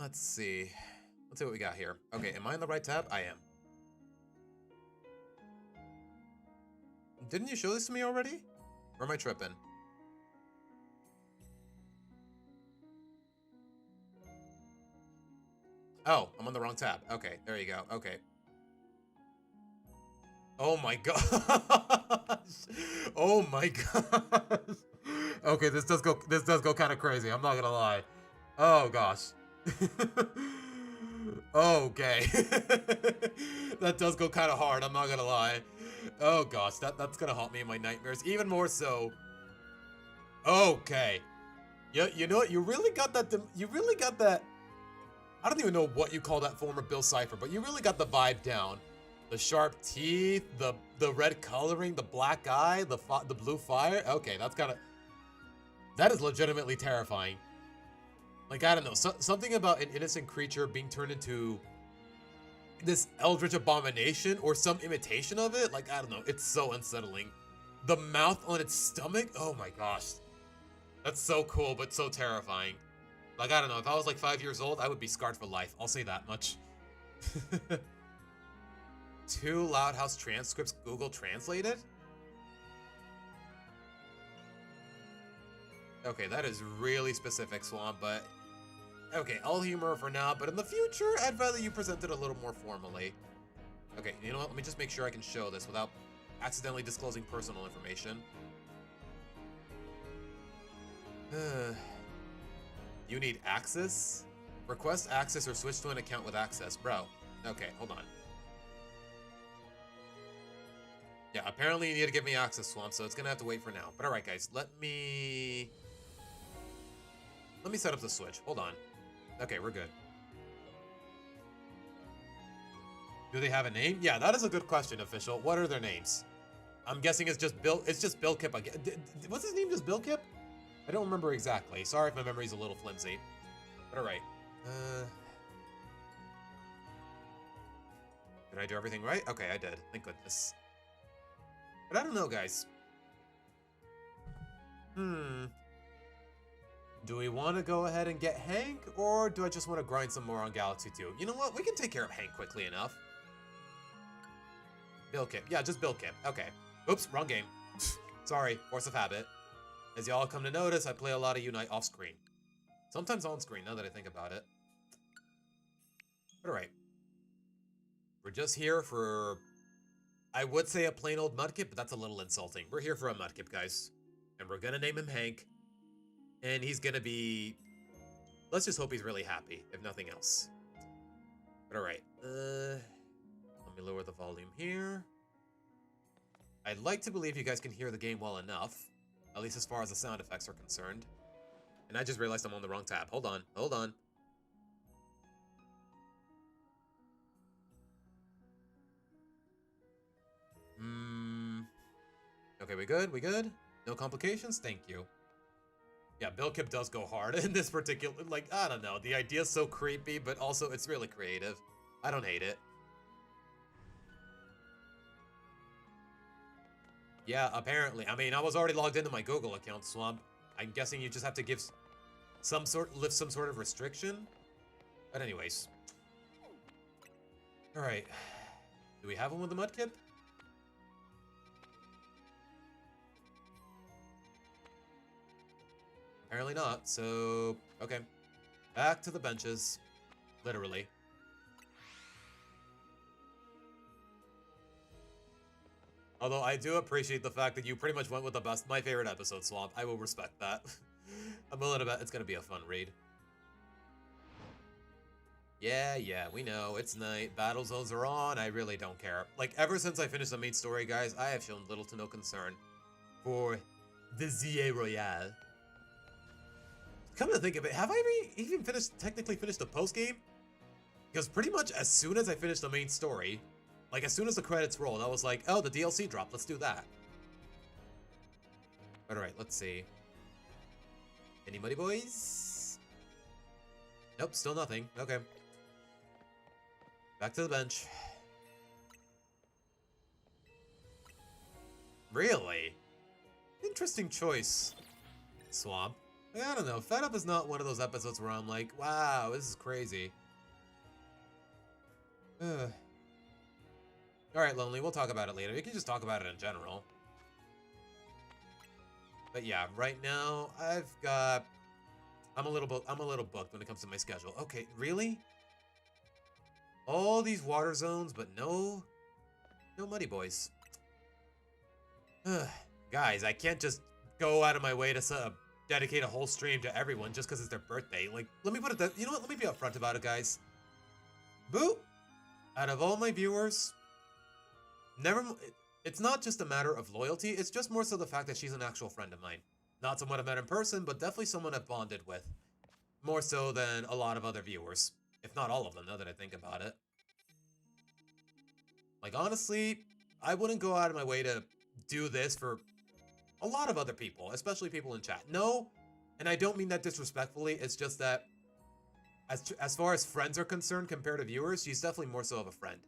Let's see. Let's see what we got here. Okay, am I in the right tab? I am. Didn't you show this to me already? Or am I tripping? Oh, I'm on the wrong tab. Okay, there you go. Okay. Oh my gosh. Oh my gosh. Okay, this does go kind of crazy. I'm not gonna lie. Oh gosh. Okay. That does go kind of hard. I'm not gonna lie. Oh gosh, that's gonna haunt me in my nightmares even more so. Okay. Yeah, you know what? You really got that. You really got that. I don't even know what you call that form of Bill Cipher, but you really got the vibe down. The sharp teeth, the red coloring, the black eye, the blue fire. Okay, that is legitimately terrifying. Like, I don't know, something about an innocent creature being turned into this eldritch abomination or some imitation of it. Like, I don't know, it's so unsettling. The mouth on its stomach. Oh my gosh, that's so cool, but so terrifying. Like, I don't know, if I was like 5 years old, I would be scarred for life. I'll say that much. 2 Loud House transcripts Google translated? Okay, that is really specific, Swamp, but... Okay, I'll humor for now, but in the future, I'd rather you present it a little more formally. Okay, you know what? Let me just make sure I can show this without accidentally disclosing personal information. You need access? Request access or switch to an account with access. Bro, okay, hold on. Yeah, apparently you need to give me access, Swamp, so it's gonna have to wait for now. But alright, guys, let me set up the switch. Hold on. Okay, we're good. Do they have a name? Yeah, that is a good question, official. What are their names? I'm guessing it's just Bill Kip again. What's his name? Just Bill Kip? I don't remember exactly. Sorry if my memory's a little flimsy. But alright. Did I do everything right? Okay, I did. Thank goodness. But I don't know, guys. Do we want to go ahead and get Hank, or do I just want to grind some more on Galaxy 2? You know what? We can take care of Hank quickly enough. Bill Kip. Yeah, just Bill Kip. Okay. Oops, wrong game. Sorry, force of habit. As y'all come to notice, I play a lot of Unite off-screen. Sometimes on-screen, now that I think about it. But alright. We're just here for... I would say a plain old Mudkip, but that's a little insulting. We're here for a Mudkip, guys. And we're gonna name him Hank. And he's gonna be... Let's just hope he's really happy, if nothing else. But alright. Let me lower the volume here. I'd like to believe you guys can hear the game well enough. At least as far as the sound effects are concerned. And I just realized I'm on the wrong tab. Hold on. Hold on. Okay, we good? We good? No complications? Thank you. Yeah, Bill Kip does go hard in this particular... Like, I don't know. The idea's so creepy, but also it's really creative. I don't hate it. Yeah, apparently. I mean, I was already logged into my Google account, Swamp. I'm guessing you just have to give lift some sort of restriction. But anyways. Alright. Do we have one with the Mudkip? Apparently not, so... Okay. Back to the benches. Literally. Although I do appreciate the fact that you pretty much went with my favorite episode, Swamp. I will respect that. I'm willing to bet it's gonna be a fun read. Yeah, we know. It's night. Battle zones are on. I really don't care. Like, ever since I finished the main story, guys, I have shown little to no concern for the ZA Royale. Come to think of it, have I even technically finished the post-game? Because pretty much as soon as I finished the main story, like as soon as the credits rolled, I was like, oh, the DLC dropped, let's do that. Alright, let's see. Any muddy boys? Nope, still nothing. Okay. Back to the bench. Really? Interesting choice, Swamp. I don't know. Fed Up is not one of those episodes where I'm like, wow, this is crazy. Alright, Lonely, we'll talk about it later. We can just talk about it in general. But yeah, right now, I'm a little booked when it comes to my schedule. Okay, really? All these water zones, but no muddy boys. Guys, I can't just go out of my way to dedicate a whole stream to everyone just because it's their birthday. Like, let me put it that, you know what? Let me be upfront about it, guys. Boo! Out of all my viewers, it's not just a matter of loyalty, it's just more so the fact that she's an actual friend of mine. Not someone I've met in person, but definitely someone I've bonded with. More so than a lot of other viewers. If not all of them, now that I think about it. Like, honestly, I wouldn't go out of my way to do this for a lot of other people, especially people in chat. No, and I don't mean that disrespectfully, it's just that as far as friends are concerned compared to viewers, she's definitely more so of a friend.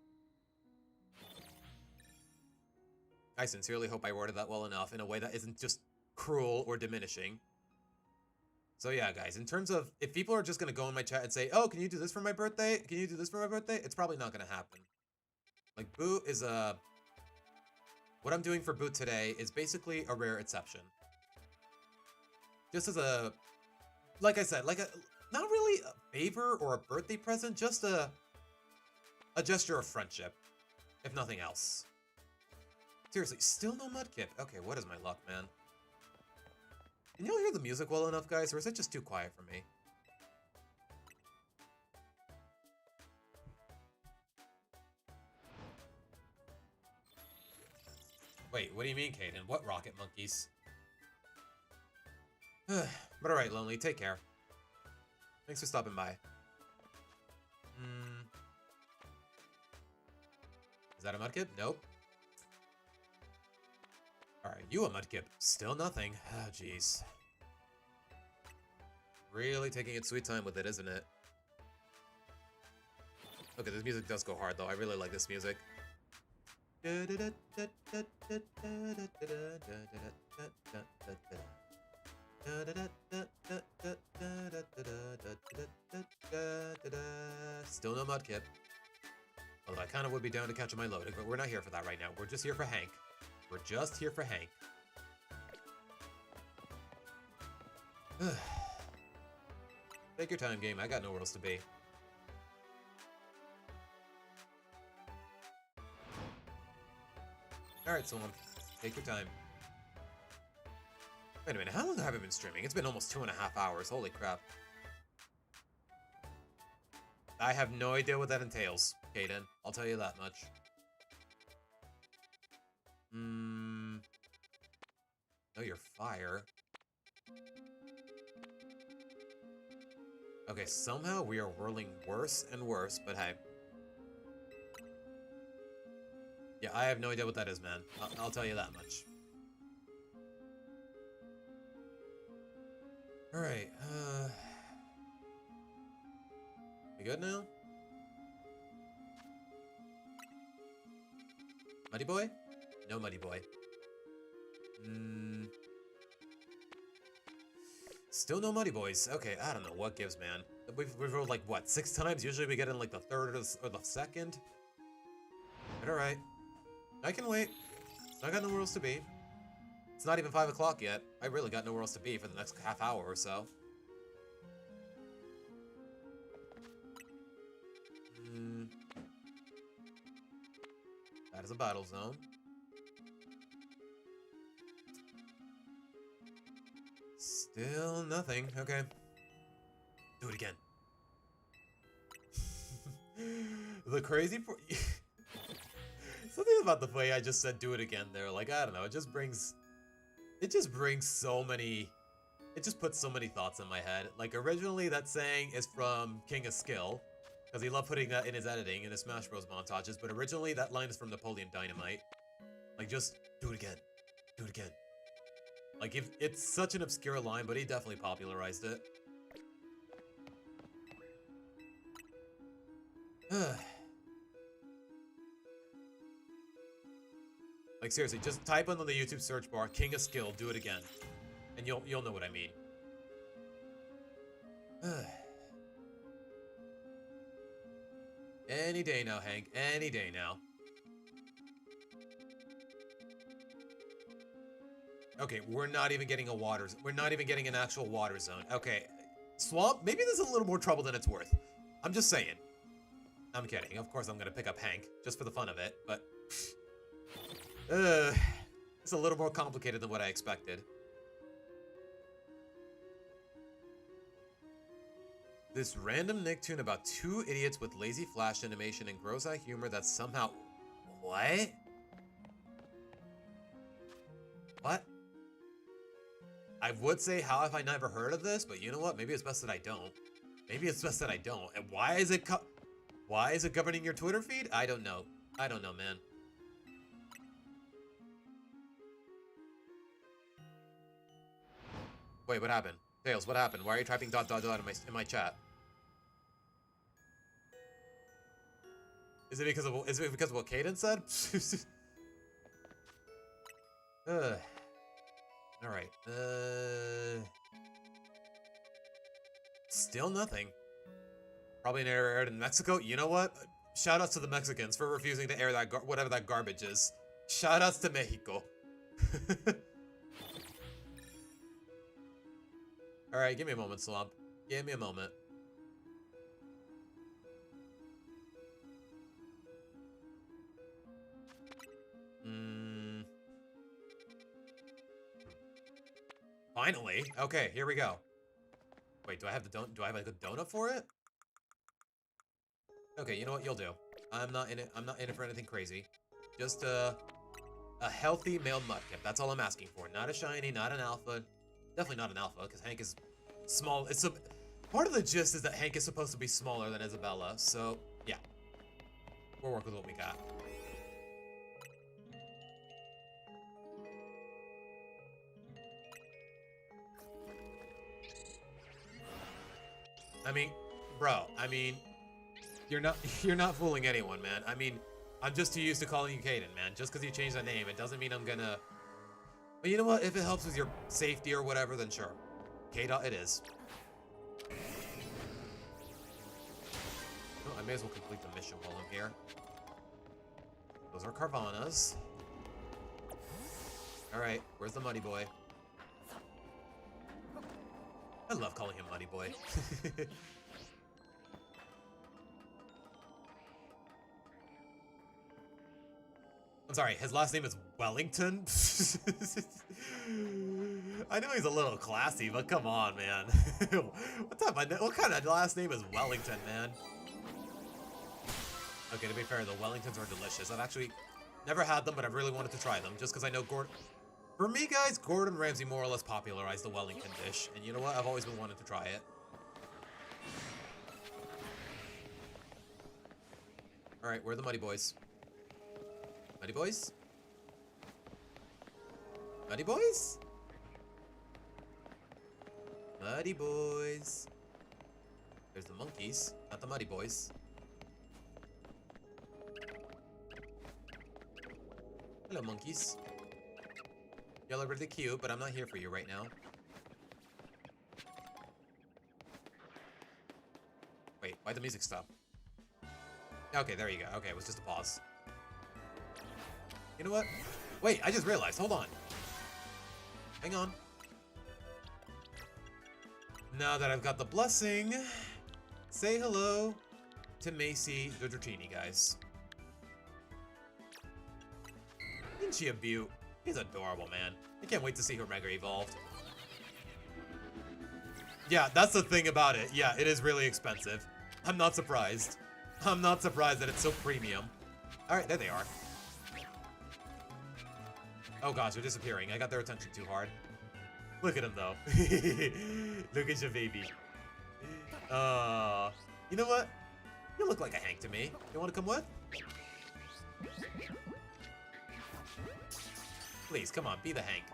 I sincerely hope I worded that well enough in a way that isn't just cruel or diminishing. So yeah, guys, in terms of, if people are just going to go in my chat and say, oh, can you do this for my birthday? Can you do this for my birthday? It's probably not going to happen. Like, Boo is what I'm doing for Boo today is basically a rare exception. Just as a, like I said, not really a favor or a birthday present, just a gesture of friendship, if nothing else. Seriously, still no Mudkip. Okay, what is my luck, man? Can y'all hear the music well enough, guys, or is it just too quiet for me? Wait, what do you mean, Caden? What rocket monkeys? But alright, Lonely, take care. Thanks for stopping by. Is that a Mudkip? Nope. Alright, you a Mudkip. Still nothing. Oh, jeez. Really taking its sweet time with it, isn't it? Okay, this music does go hard, though. I really like this music. Still no Mudkip. Although I kind of would be down to catch my loading, but we're not here for that right now. We're just here for Hank. We're just here for Hank. Take your time, game. I got nowhere else to be. Alright, Swamp. Take your time. Wait a minute, how long have I been streaming? It's been almost 2.5 hours. Holy crap. I have no idea what that entails, Caden. I'll tell you that much. Oh, you're fire. Okay, somehow we are whirling worse and worse, but hey. Yeah, I have no idea what that is, man. I'll tell you that much. Alright, we good now? Muddy boy? No Muddy boy. Still no Muddy boys. Okay, I don't know what gives, man. We've rolled like, what, 6 times? Usually we get in like the third or the second. But alright. I can wait. I got nowhere else to be. It's not even 5 o'clock yet. I really got nowhere else to be for the next half hour or so. That is a battle zone. Still nothing. Okay. Do it again. The crazy part... Something about the way I just said do it again there. Like, I don't know. It just brings so many... It just puts so many thoughts in my head. Like, originally that saying is from King of Skill. Because he loved putting that in his editing, in his Smash Bros. Montages. But originally that line is from Napoleon Dynamite. Like, just do it again. Do it again. Like, if it's such an obscure line, but he definitely popularized it. Like, seriously, just type in on the YouTube search bar, King of Skill, do it again. And you'll know what I mean. Any day now, Hank. Any day now. Okay, we're not even getting we're not even getting an actual water zone. Okay. Swamp? Maybe there's a little more trouble than it's worth. I'm just saying. I'm kidding. Of course I'm gonna pick up Hank, just for the fun of it, but... it's a little more complicated than what I expected. This random Nicktoon about two idiots with lazy flash animation and gross-eye humor that somehow... What? What? I would say, how have I never heard of this? But you know what? Maybe it's best that I don't. Maybe it's best that I don't. And why is it governing your Twitter feed? I don't know. I don't know, man. Wait, what happened? Tails, what happened? Why are you typing ... in my chat? Is it because of what Caden said? All right. Still nothing. Probably an error aired in Mexico. You know what? Shoutouts to the Mexicans for refusing to air that whatever that garbage is. Shoutouts to Mexico. All right, give me a moment, Slump. Give me a moment. Finally. Okay, here we go. Wait, do I have a good donut for it? Okay, you know what? You'll do. I'm not in it for anything crazy. Just a healthy male mudkip. That's all I'm asking for. Not a shiny, not an alpha. Definitely not an alpha, because Hank is small. Part of the gist is that Hank is supposed to be smaller than Isabella, so yeah. We'll work with what we got. I mean, bro, you're not fooling anyone, man. I mean, I'm just too used to calling you Caden, man. Just because you changed the name, it doesn't mean I'm gonna... But you know what? If it helps with your safety or whatever, then sure. K-Dot it is. Oh, I may as well complete the mission while I'm here. Those are Carvanas. Alright, where's the Muddy Boy? I love calling him Muddy Boy. I'm sorry, his last name is Wellington? I know he's a little classy, but come on, man. What kind of last name is Wellington, man? Okay, to be fair, the Wellingtons are delicious. I've actually never had them, but I've really wanted to try them, just because I know Gordon... For me, guys, Gordon Ramsay more or less popularized the Wellington dish, and you know what? I've always been wanting to try it. Alright, where are the Muddy Boys? Muddy Boys? Muddy Boys? Muddy Boys. There's the monkeys, not the Muddy Boys. Hello, monkeys. Y'all are really cute, but I'm not here for you right now. Wait, why'd the music stop? Okay, there you go. Okay, it was just a pause. You know what? Wait, I just realized. Hold on. Hang on. Now that I've got the blessing, say hello to Macy the Dratini, guys. Isn't she a beaut? She's adorable, man. I can't wait to see her Mega evolved. Yeah, that's the thing about it. Yeah, it is really expensive. I'm not surprised. I'm not surprised that it's so premium. Alright, there they are. Oh gosh, they're disappearing. I got their attention too hard. Look at him, though. Look at your baby. You know what? You look like a Hank to me. You want to come with? Please, come on, be the Hank.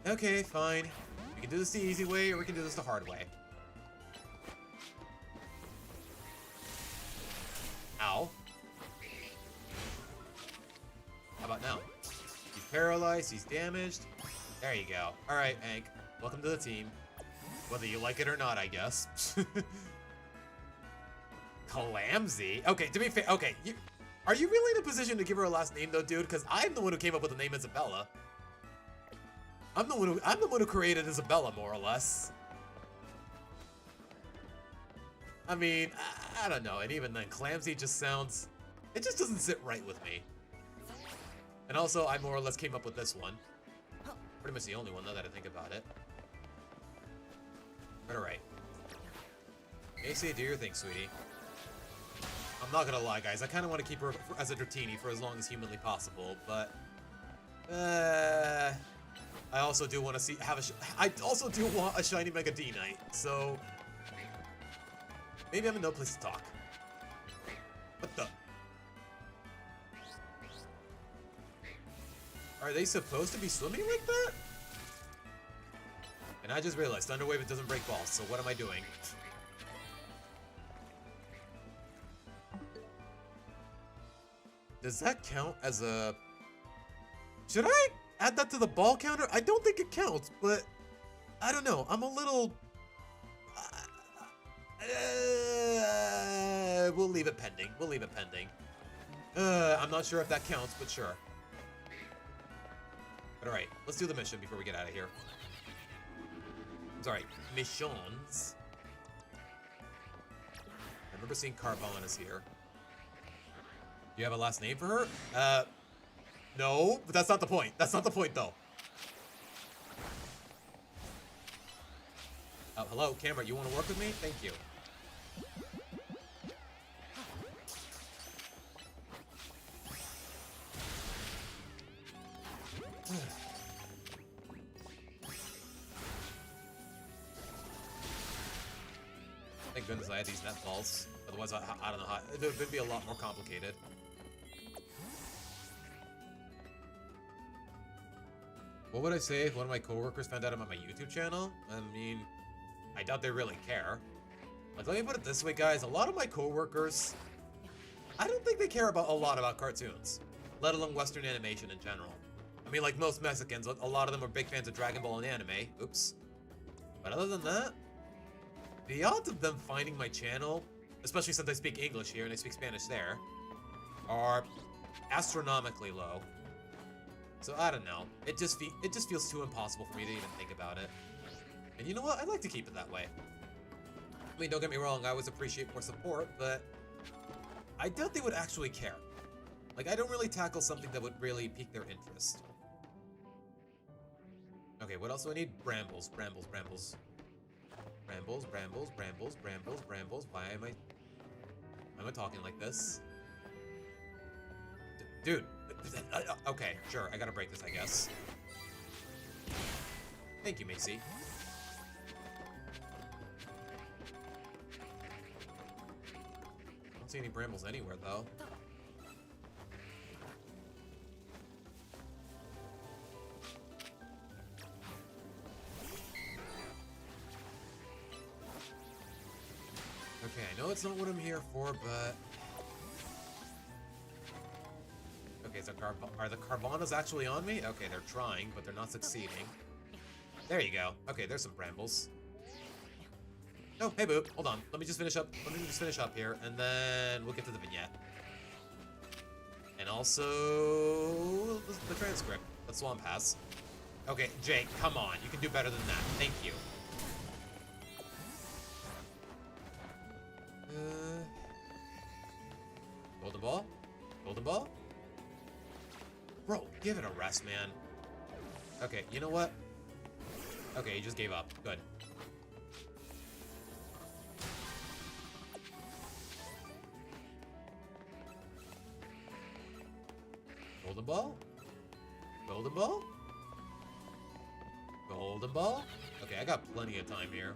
Okay, fine. We can do this the easy way, or we can do this the hard way. Ow. How about now? He's paralyzed, he's damaged. There you go. Alright, Hank. Welcome to the team. Whether you like it or not, I guess. Calamzy? Okay, to be fair, okay, are you really in a position to give her a last name though, dude? Because I'm the one who came up with the name Isabella. I'm the one who created Isabella, more or less. I mean, I don't know, and even then, Calamzy just sounds... It just doesn't sit right with me. And also, I more or less came up with this one. Pretty much the only one, now that I think about it. But alright. Macy, do your thing, sweetie. I'm not gonna lie, guys. I kind of want to keep her as a Dratini for as long as humanly possible, but... I also do want to see... I also do want a shiny Mega D-Knight, so... Maybe I'm in no place to talk. What the... Are they supposed to be swimming like that? And I just realized Thunder Wave, it doesn't break balls, so what am I doing? Does that count as a... Should I add that to the ball counter? I don't think it counts, but... I don't know. I'm a little... we'll leave it pending. We'll leave it pending. I'm not sure if that counts, but sure. But alright, let's do the mission before we get out of here. Sorry, missions. I remember seeing Carvana's here. Do you have a last name for her? No, but that's not the point. That's not the point, though. Oh, hello, camera, you want to work with me? Thank you. Thank goodness I had these net balls. Otherwise, I don't know how... It would be a lot more complicated. What would I say if one of my coworkers found out about my YouTube channel? I mean, I doubt they really care. Like, let me put it this way, guys. A lot of my coworkers, I don't think they care about a lot about cartoons, let alone Western animation in general. I mean, like most Mexicans, a lot of them are big fans of Dragon Ball and anime. Oops. But other than that, the odds of them finding my channel, especially since I speak English here and I speak Spanish there, are astronomically low. So I don't know. It just feels too impossible for me to even think about it. And you know what? I'd like to keep it that way. I mean, don't get me wrong, I always appreciate more support, but I doubt they would actually care. Like, I don't really tackle something that would really pique their interest. Okay, what else do I need? Brambles, brambles, brambles. Brambles, brambles, brambles, brambles, brambles. Why am I talking like this? Dude. Okay, sure, I gotta break this, I guess. Thank you, Macy. I don't see any brambles anywhere, though. Okay, I know it's not what I'm here for, but... Okay, so are the Carvanas actually on me? Okay, they're trying, but they're not succeeding. There you go. Okay, there's some brambles. Oh, hey, Boop. Hold on. Let me just finish up. Let me just finish up here, and then we'll get to the vignette. And also... the transcript. The Swamp Pass. Okay, Jake, come on. You can do better than that. Thank you. Golden ball? Golden ball? Bro, give it a rest, man. Okay, you know what? Okay, he just gave up. Good. Golden ball? Golden ball? Golden ball? Okay, I got plenty of time here.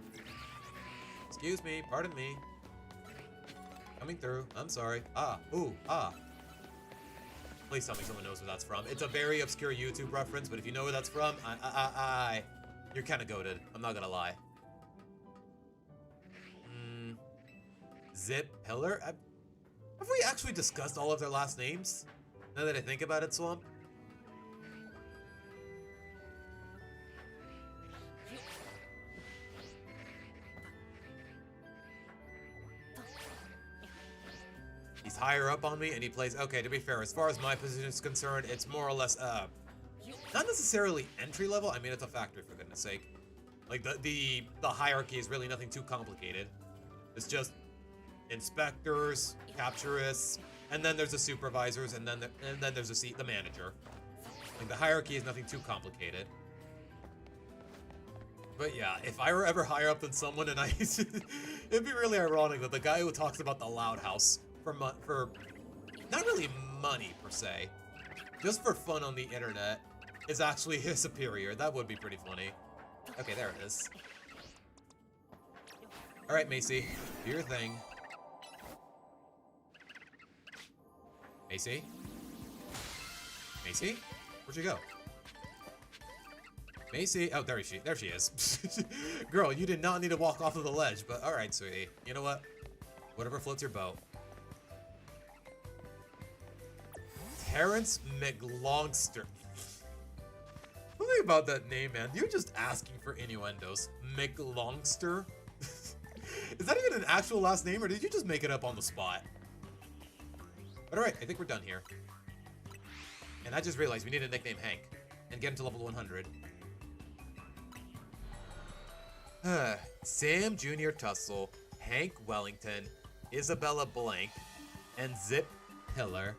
Excuse me, pardon me. Coming through. I'm sorry. Ah, ooh, ah. Please tell me someone knows where that's from. It's a very obscure YouTube reference, but if you know where that's from, you're kind of goated. I'm not gonna lie. Zip Pillar? Have we actually discussed all of their last names? Now that I think about it, Swamp. He's higher up on me, and he plays... Okay, to be fair, as far as my position is concerned, it's more or less, not necessarily entry level. I mean, it's a factory, for goodness sake. Like, the hierarchy is really nothing too complicated. It's just inspectors, capturists, and then there's the supervisors, and then there's the manager. Like, the hierarchy is nothing too complicated. But yeah, if I were ever higher up than someone, and it'd be really ironic that the guy who talks about the Loud House for not really money per se, just for fun on the internet, is actually his superior. That would be pretty funny. Okay, there it is. All right, Macy, do your thing. Macy? Macy? Where'd you go? Macy? Oh, there she is. Girl, you did not need to walk off of the ledge, but alright, sweetie. You know what? Whatever floats your boat. Terrence McLongster. Something about that name, man. You're just asking for innuendos. McLongster? Is that even an actual last name, or did you just make it up on the spot? But alright, I think we're done here. And I just realized we need to nickname Hank. And get him to level 100. Sam Jr. Tussle, Hank Wellington, Isabella Blank, and Zip Pillar.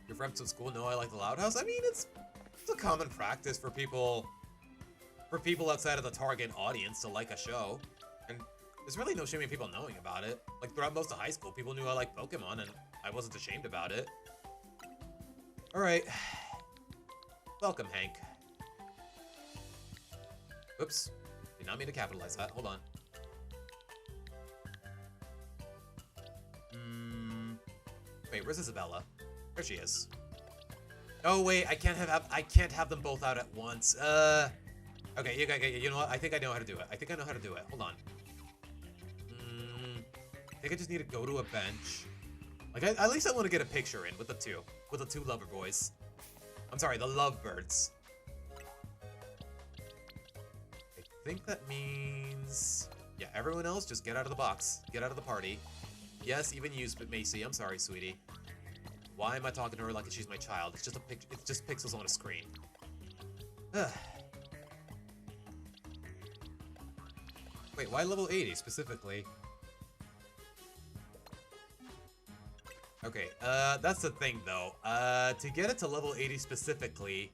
Your friends at school know I like the Loud House? I mean, it's a common practice for people outside of the target audience to like a show. And there's really no shame in people knowing about it. Like, throughout most of high school, people knew I liked Pokemon, and I wasn't ashamed about it. Alright. Welcome, Hank. Oops. Did not mean to capitalize that. Hold on. Wait, where's Isabella? There she is. Oh wait, I can't have them both out at once. Okay, you know what? I think I know how to do it. Hold on. I think I just need to go to a bench. Like, at least I want to get a picture in with the two lover boys. I'm sorry, the lovebirds. I think that means... Yeah, everyone else, just get out of the box. Get out of the party. Yes, even you, Macy. I'm sorry, sweetie. Why am I talking to her like she's my child? It's just a picture. It's just pixels on a screen. Wait, why level 80 specifically? Okay, that's the thing though. To get it to level 80 specifically,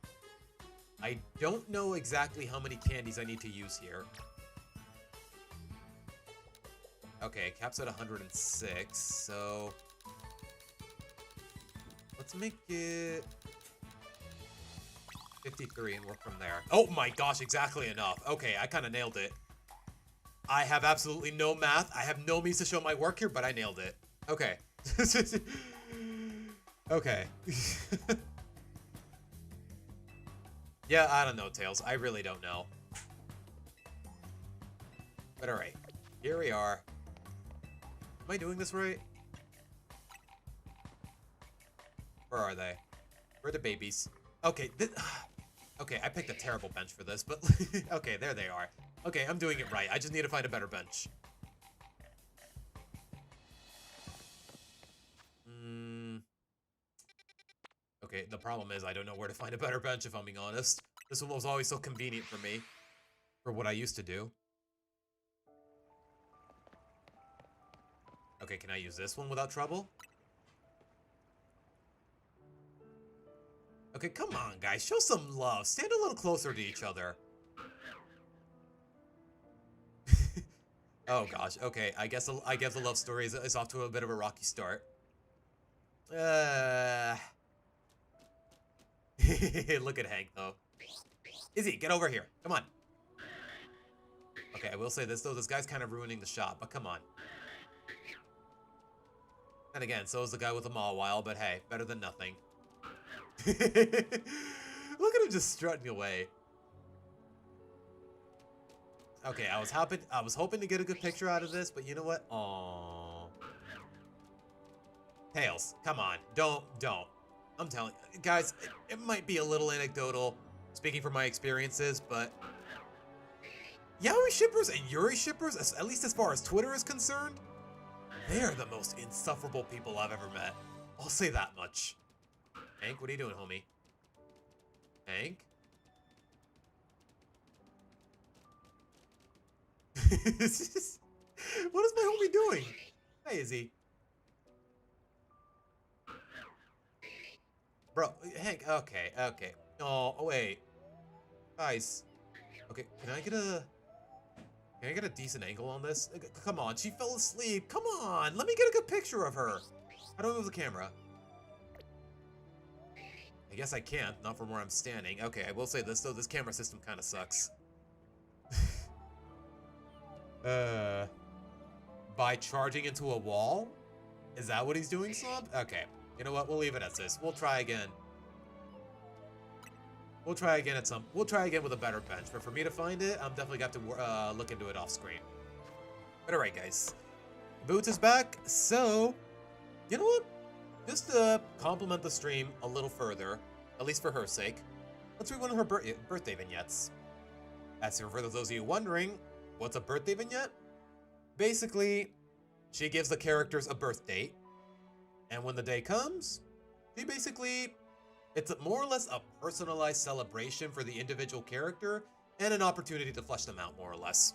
I don't know exactly how many candies I need to use here. Okay, cap's at 106, so... Let's make it... 53 and work from there. Oh my gosh, exactly enough. Okay, I kind of nailed it. I have absolutely no math. I have no means to show my work here, but I nailed it. Okay. Okay. Yeah, I don't know, Tails. I really don't know. But alright. Here we are. Am I doing this right? Where are they? Where are the babies? Okay, okay, I picked a terrible bench for this, but... Okay, there they are. Okay, I'm doing it right. I just need to find a better bench. Okay, the problem is I don't know where to find a better bench, if I'm being honest. This one was always so convenient for me. For what I used to do. Okay, can I use this one without trouble? Okay, come on, guys. Show some love. Stand a little closer to each other. Oh, gosh. Okay, I guess the love story is off to a bit of a rocky start. Look at Hank, though. Izzy, get over here. Come on. Okay, I will say this, though. This guy's kind of ruining the shot, but come on. And again, so is the guy with the Mawile, but hey, better than nothing. Look at him just strutting away. Okay, I was hoping to get a good picture out of this, but you know what? Aww. Tails, come on. Don't. I'm telling you, guys, it might be a little anecdotal, speaking from my experiences, but Yaoi shippers and Yuri shippers, at least as far as Twitter is concerned, they are the most insufferable people I've ever met. I'll say that much. Hank, what are you doing, homie? Hank? What is my homie doing? Hey, Izzy. Bro, Hank, okay. Oh, wait. Guys. Okay, can I get a decent angle on this? Come on, she fell asleep. Come on, let me get a good picture of her. How do I move the camera? I guess I can't, not from where I'm standing. Okay, I will say this though, this camera system kind of sucks. By charging into a wall? Is that what he's doing, Slob? Okay, you know what, we'll leave it as this. We'll try again. We'll try again with a better bench, but for me to find it, I'm definitely got to look into it off screen. But alright, guys. Boots is back, so you know what? Just to compliment the stream a little further, at least for her sake, let's read one of her birthday vignettes. As for those of you wondering, what's a birthday vignette? Basically, she gives the characters a birth date, and when the day comes, it's more or less a personalized celebration for the individual character and an opportunity to flesh them out, more or less.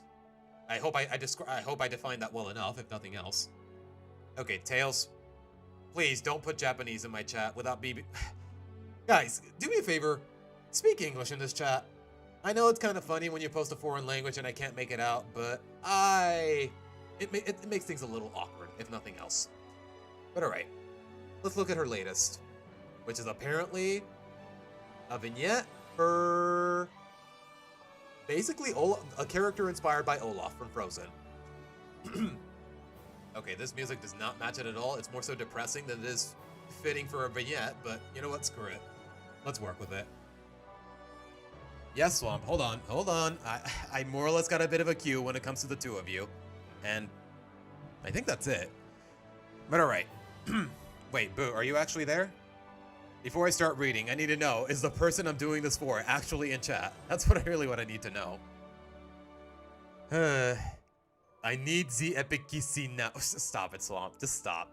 I hope I defined that well enough, if nothing else. Okay, Tails, please don't put Japanese in my chat without me. Guys, do me a favor, speak English in this chat. I know it's kind of funny when you post a foreign language and I can't make it out, but it makes things a little awkward, if nothing else. But alright, let's look at her latest, which is apparently a vignette for basically a character inspired by Olaf from Frozen. Okay, this music does not match it at all. It's more so depressing than it is fitting for a vignette, but you know what? Screw it. Let's work with it. Yes, Swamp, hold on. I more or less got a bit of a cue when it comes to the two of you, and I think that's it. But alright. Wait, Boo, are you actually there? Before I start reading, I need to know, is the person I'm doing this for actually in chat? That's what I need to know. I need the epic kissing now. Stop it, Swamp. Just stop.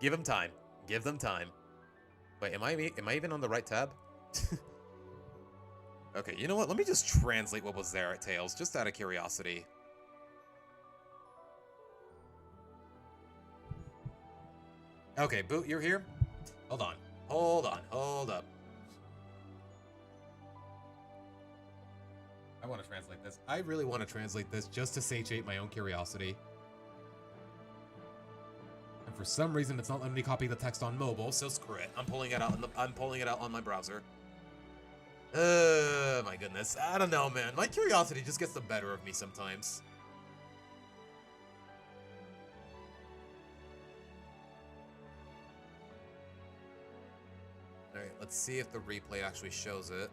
Give him time. Give them time. Wait, am I even on the right tab? Okay, you know what? Let me just translate what was there at Tails, just out of curiosity. Okay, Boot, you're here? Hold on. Hold up. I want to translate this. I really want to translate this just to satiate my own curiosity. And for some reason, it's not letting me copy the text on mobile, so screw it. I'm pulling it out on my browser. My goodness. I don't know, man. My curiosity just gets the better of me sometimes. Alright, let's see if the replay actually shows it.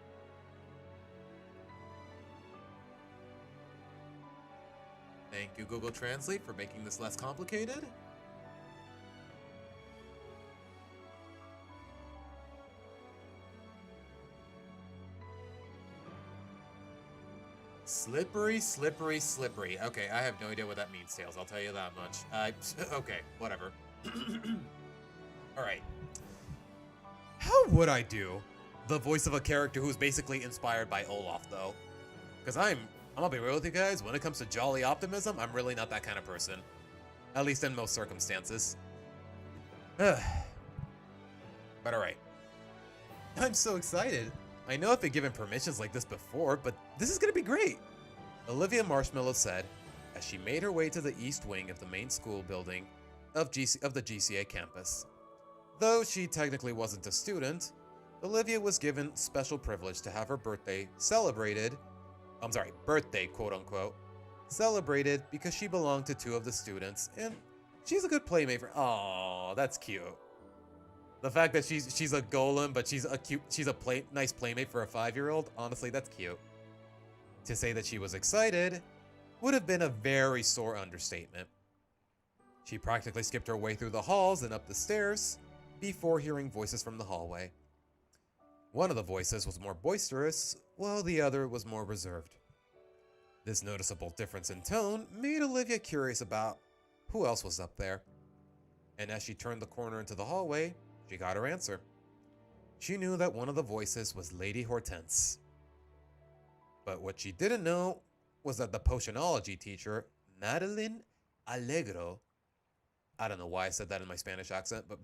Thank you, Google Translate, for making this less complicated. Slippery, slippery, slippery. Okay, I have no idea what that means, Tails. I'll tell you that much. Okay, whatever. Alright. How would I do the voice of a character who's basically inspired by Olaf, though? Because I'm gonna be real with you guys, when it comes to jolly optimism, I'm really not that kind of person. At least in most circumstances. But alright. I'm so excited. I know I've been given permissions like this before, but this is gonna be great. Olivia Marshmallow said, as she made her way to the east wing of the main school building of the GCA campus. Though she technically wasn't a student, Olivia was given special privilege to have her birthday celebrated. Birthday, quote unquote, celebrated because she belonged to two of the students in she's a good playmate for. Oh, that's cute. The fact that she's a golem, but she's a nice playmate for a 5-year-old. Honestly, that's cute. To say that she was excited would have been a very sore understatement. She practically skipped her way through the halls and up the stairs before hearing voices from the hallway. One of the voices was more boisterous, while the other was more reserved. This noticeable difference in tone made Olivia curious about who else was up there. And as she turned the corner into the hallway, she got her answer. She knew that one of the voices was Lady Hortense. But what she didn't know was that the potionology teacher, Madeline Allegro, I don't know why I said that in my Spanish accent, but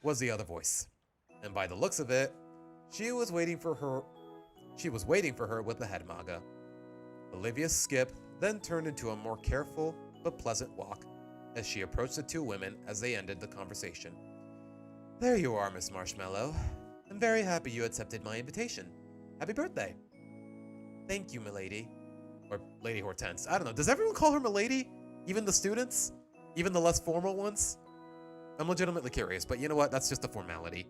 was the other voice. And by the looks of it, she was waiting for her with the head maga. Olivia's skip then turned into a more careful but pleasant walk as she approached the two women as they ended the conversation. There you are, Miss Marshmallow. I'm very happy you accepted my invitation. Happy birthday. Thank you, milady. Or Lady Hortense. I don't know. Does everyone call her milady? Even the students? Even the less formal ones? I'm legitimately curious, but you know what? That's just a formality.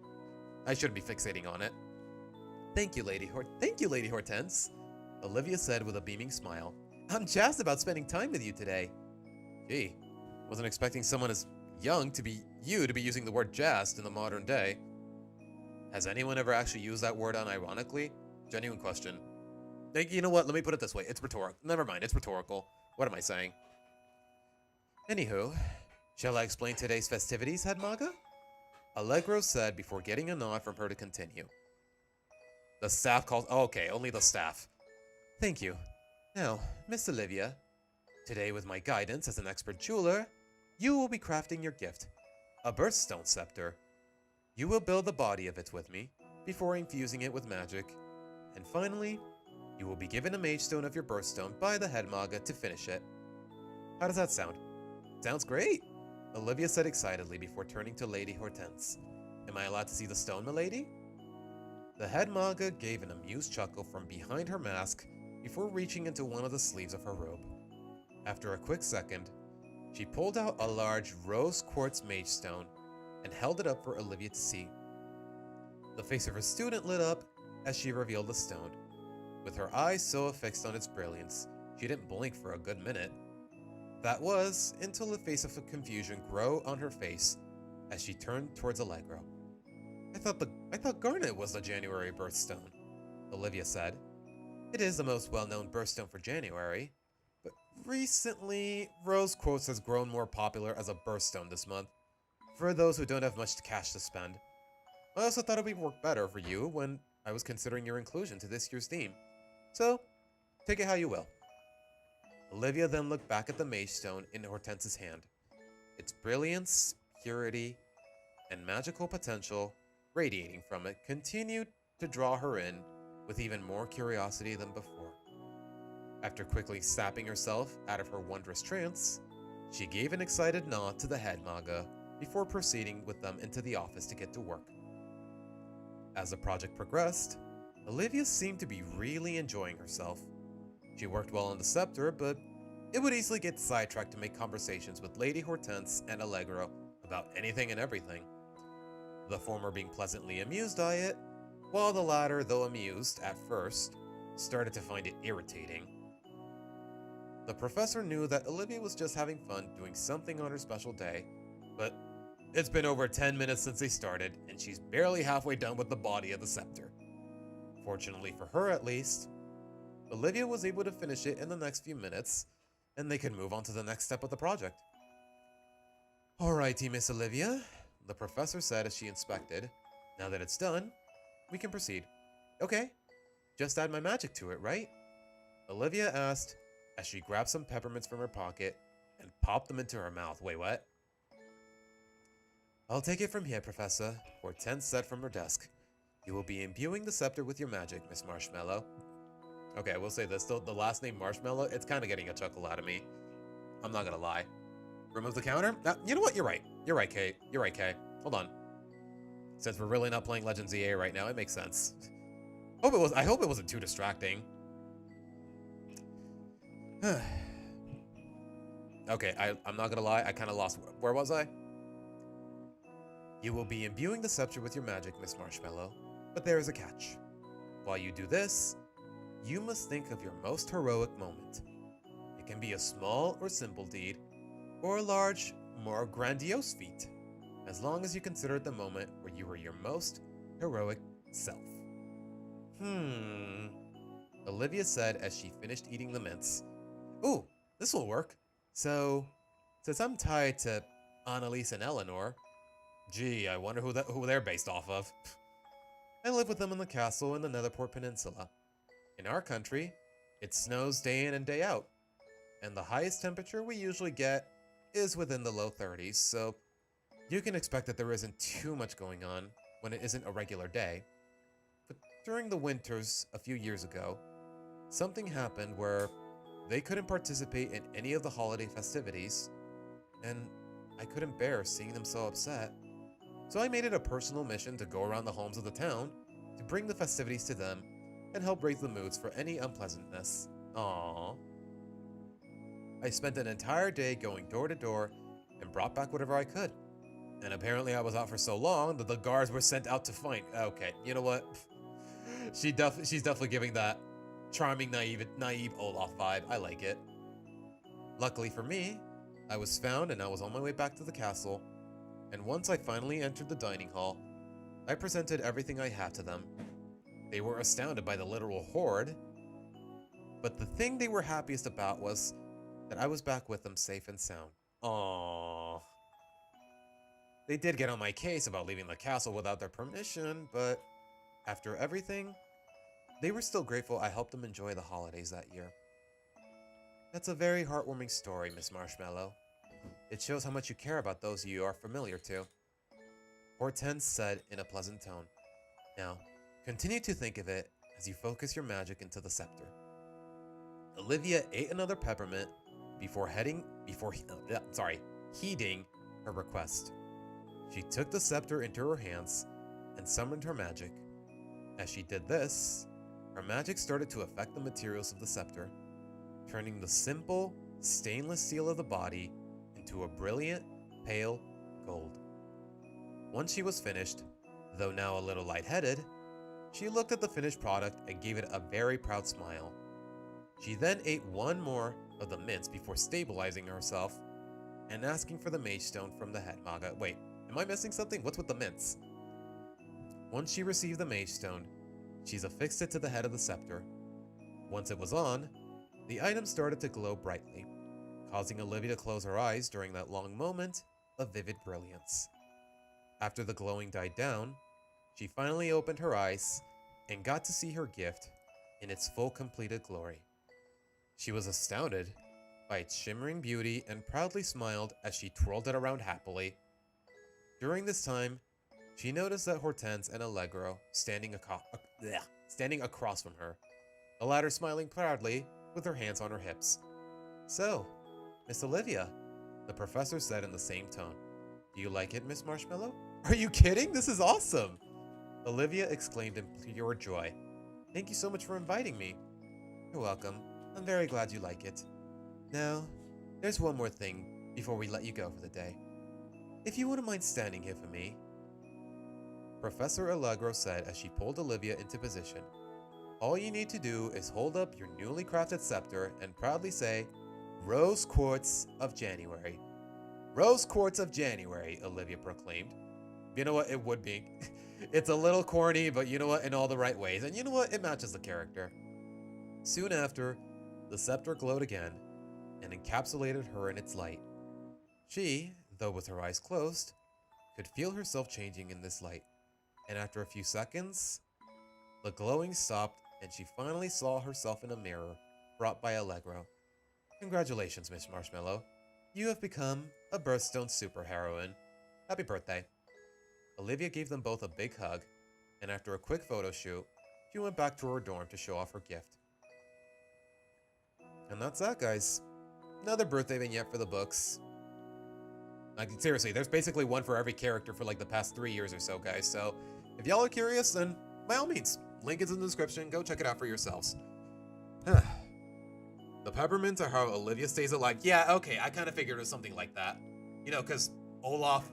I shouldn't be fixating on it. Thank you, Lady Hortense, Olivia said with a beaming smile. I'm jazzed about spending time with you today. Gee, wasn't expecting someone as young to be using the word jazzed in the modern day. Has anyone ever actually used that word unironically? Genuine question. You know what? Let me put it this way. It's rhetorical. Never mind. It's rhetorical. What am I saying? Anywho, shall I explain today's festivities, Head Maga? Allegro said before getting a nod from her to continue. The staff calls. Oh, okay, only the staff. Thank you. Now, Miss Olivia, today with my guidance as an expert jeweler, you will be crafting your gift, a birthstone scepter. You will build the body of it with me before infusing it with magic. And finally, you will be given a mage stone of your birthstone by the head maga to finish it. How does that sound? Sounds great, Olivia said excitedly before turning to Lady Hortense. Am I allowed to see the stone, milady? The head maga gave an amused chuckle from behind her mask before reaching into one of the sleeves of her robe. After a quick second, she pulled out a large rose quartz mage stone and held it up for Olivia to see. The face of her student lit up as she revealed the stone. With her eyes so affixed on its brilliance, she didn't blink for a good minute. That was until the face of confusion grew on her face as she turned towards Allegro. I thought garnet was the January birthstone, Olivia said. It is the most well-known birthstone for January, but recently, rose quartz has grown more popular as a birthstone this month, for those who don't have much cash to spend. I also thought it would work better for you when I was considering your inclusion to this year's theme. So, take it how you will. Olivia then looked back at the mage stone in Hortense's hand. Its brilliance, purity, and magical potential radiating from it continued to draw her in with even more curiosity than before. After quickly sapping herself out of her wondrous trance, she gave an excited nod to the head maga before proceeding with them into the office to get to work. As the project progressed, Olivia seemed to be really enjoying herself. She worked well on the scepter, but it would easily get sidetracked to make conversations with Lady Hortense and Allegro about anything and everything. The former being pleasantly amused by it, while the latter, though amused at first, started to find it irritating. The professor knew that Olivia was just having fun doing something on her special day, but it's been over 10 minutes since they started, and she's barely halfway done with the body of the scepter. Fortunately for her, at least, Olivia was able to finish it in the next few minutes, and they could move on to the next step of the project. Alrighty, Miss Olivia, the professor said as she inspected. Now that it's done, we can proceed. Okay, just add my magic to it, right? Olivia asked as she grabbed some peppermints from her pocket and popped them into her mouth. Wait, what? I'll take it from here, Professor, Hortense said from her desk. You will be imbuing the scepter with your magic, Miss Marshmallow. Okay, I will say this, though, the last name Marshmallow, it's kind of getting a chuckle out of me. I'm not gonna lie. Remove the counter? You know what? You're right. You're right, Kate. You're right, Kay. Hold on. Since we're really not playing Legends EA right now, it makes sense. I hope it wasn't too distracting. Okay, I'm not gonna lie, I kind of lost. Where was I? You will be imbuing the scepter with your magic, Miss Marshmallow, but there is a catch. While you do this, you must think of your most heroic moment. It can be a small or simple deed, or a large, more grandiose feat, as long as you consider the moment where you were your most heroic self. Olivia said as she finished eating the mints. Ooh, this will work. So, since I'm tied to Annalise and Eleanor, gee, I wonder who they're based off of. I live with them in the castle in the Netherport Peninsula. In our country, it snows day in and day out, and the highest temperature we usually get is within the low 30s, so you can expect that there isn't too much going on when it isn't a regular day. But during the winters a few years ago, something happened where they couldn't participate in any of the holiday festivities, and I couldn't bear seeing them so upset. So I made it a personal mission to go around the homes of the town to bring the festivities to them and help raise the moods for any unpleasantness. Aww. I spent an entire day going door to door and brought back whatever I could. And apparently I was out for so long that the guards were sent out to find. Okay, you know what? She's definitely giving that charming, naive Olaf vibe. I like it. Luckily for me, I was found and I was on my way back to the castle. And once I finally entered the dining hall, I presented everything I had to them. They were astounded by the literal horde, but the thing they were happiest about was that I was back with them safe and sound. Aww. They did get on my case about leaving the castle without their permission, but after everything, they were still grateful I helped them enjoy the holidays that year. That's a very heartwarming story, Miss Marshmallow. It shows how much you care about those you are familiar to. Hortense said in a pleasant tone. Now, continue to think of it as you focus your magic into the scepter. Olivia ate another peppermint before heeding her request. She took the scepter into her hands and summoned her magic. As she did this, her magic started to affect the materials of the scepter, turning the simple, stainless steel of the body into a brilliant, pale gold. Once she was finished, though now a little lightheaded, she looked at the finished product and gave it a very proud smile. She then ate one more of the mints before stabilizing herself and asking for the mage stone from the head maga. Wait, am I missing something? What's with the mints? Once she received the mage stone, she's affixed it to the head of the scepter. Once it was on, the item started to glow brightly, causing Olivia to close her eyes during that long moment of vivid brilliance. After the glowing died down, she finally opened her eyes and got to see her gift in its full completed glory. She was astounded by its shimmering beauty and proudly smiled as she twirled it around happily. During this time, she noticed that Hortense and Allegro standing across from her, the latter smiling proudly with her hands on her hips. So, Miss Olivia, the professor said in the same tone. Do you like it, Miss Marshmallow? Are you kidding? This is awesome! Olivia exclaimed in pure joy. Thank you so much for inviting me. You're welcome. I'm very glad you like it. Now, there's one more thing before we let you go for the day. If you wouldn't mind standing here for me. Professor Allegro said as she pulled Olivia into position. All you need to do is hold up your newly crafted scepter and proudly say, Rose Quartz of January. Rose Quartz of January, Olivia proclaimed. You know what? It would be. It's a little corny, but you know what? In all the right ways. And you know what? It matches the character. Soon after, the scepter glowed again and encapsulated her in its light. She, though with her eyes closed, could feel herself changing in this light. And after a few seconds, the glowing stopped and she finally saw herself in a mirror brought by Allegro. Congratulations, Miss Marshmallow. You have become a birthstone superheroine. Happy birthday. Olivia gave them both a big hug, and after a quick photo shoot, she went back to her dorm to show off her gift. And that's that, guys. Another birthday vignette for the books. Like, seriously, there's basically one for every character for like the past 3 years or so, guys. So, if y'all are curious, then by all means, link is in the description. Go check it out for yourselves. The peppermints are how Olivia stays alive. Yeah, okay, I kind of figured it was something like that. You know, because Olaf,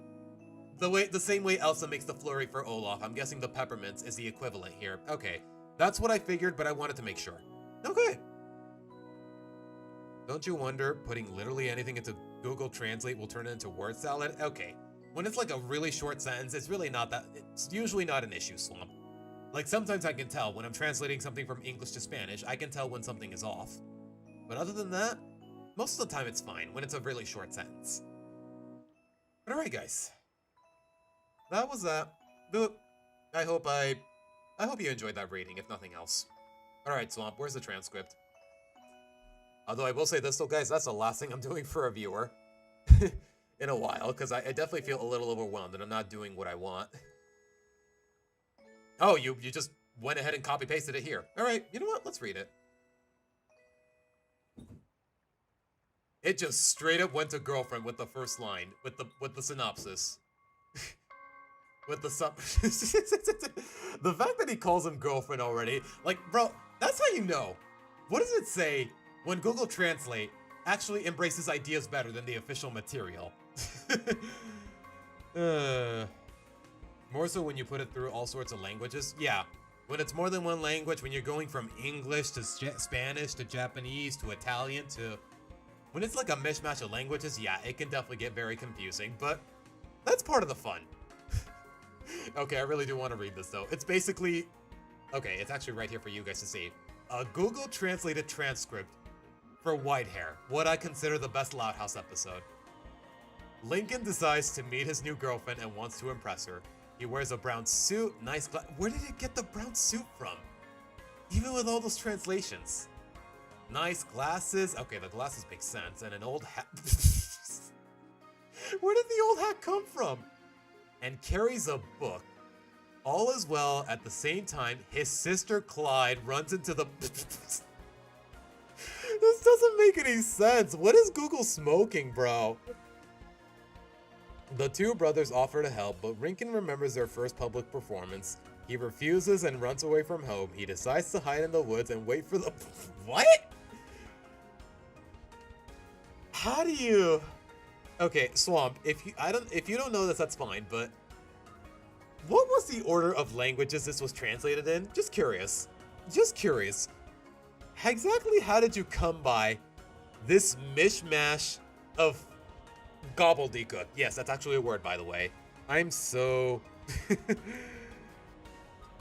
the same way Elsa makes the flurry for Olaf, I'm guessing the peppermints is the equivalent here. Okay, that's what I figured, but I wanted to make sure. Okay. Don't you wonder, putting literally anything into Google Translate will turn it into word salad? Okay, when it's like a really short sentence, it's usually not an issue, Swamp. Like, sometimes I can tell when I'm translating something from English to Spanish, I can tell when something is off. But other than that, most of the time it's fine when it's a really short sentence. But alright, guys. That was that. I hope you enjoyed that reading, if nothing else. Alright, Swamp, where's the transcript? Although I will say this though, guys, that's the last thing I'm doing for a viewer. In a while, because I definitely feel a little overwhelmed and I'm not doing what I want. Oh, you just went ahead and copy-pasted it here. Alright, you know what? Let's read it. It just straight up went to girlfriend with the first line, with the synopsis. With the the fact that he calls him girlfriend already, like, bro, that's how you know. What does it say when Google Translate actually embraces ideas better than the official material? More so when you put it through all sorts of languages. Yeah, when it's more than one language, when you're going from English to Spanish to Japanese to Italian to... When it's like a mishmash of languages, yeah, it can definitely get very confusing, but that's part of the fun. Okay, I really do want to read this though. It's basically... Okay, it's actually right here for you guys to see. A Google translated transcript for White Hair, what I consider the best Loud House episode. Lincoln decides to meet his new girlfriend and wants to impress her. He wears a brown suit, nice Where did he get the brown suit from? Even with all those translations. Nice glasses. Okay, the glasses make sense. And an old hat. Where did the old hat come from? And carries a book. All is well. At the same time, his sister Clyde runs into the... This doesn't make any sense. What is Google smoking, bro? The two brothers offer to help, but Rinkin remembers their first public performance. He refuses and runs away from home. He decides to hide in the woods and wait for the... What? How do you... Okay, Swamp, if you don't know this, that's fine, but... What was the order of languages this was translated in? Just curious. Just curious. Exactly how did you come by this mishmash of gobbledygook? Yes, that's actually a word, by the way. I'm so...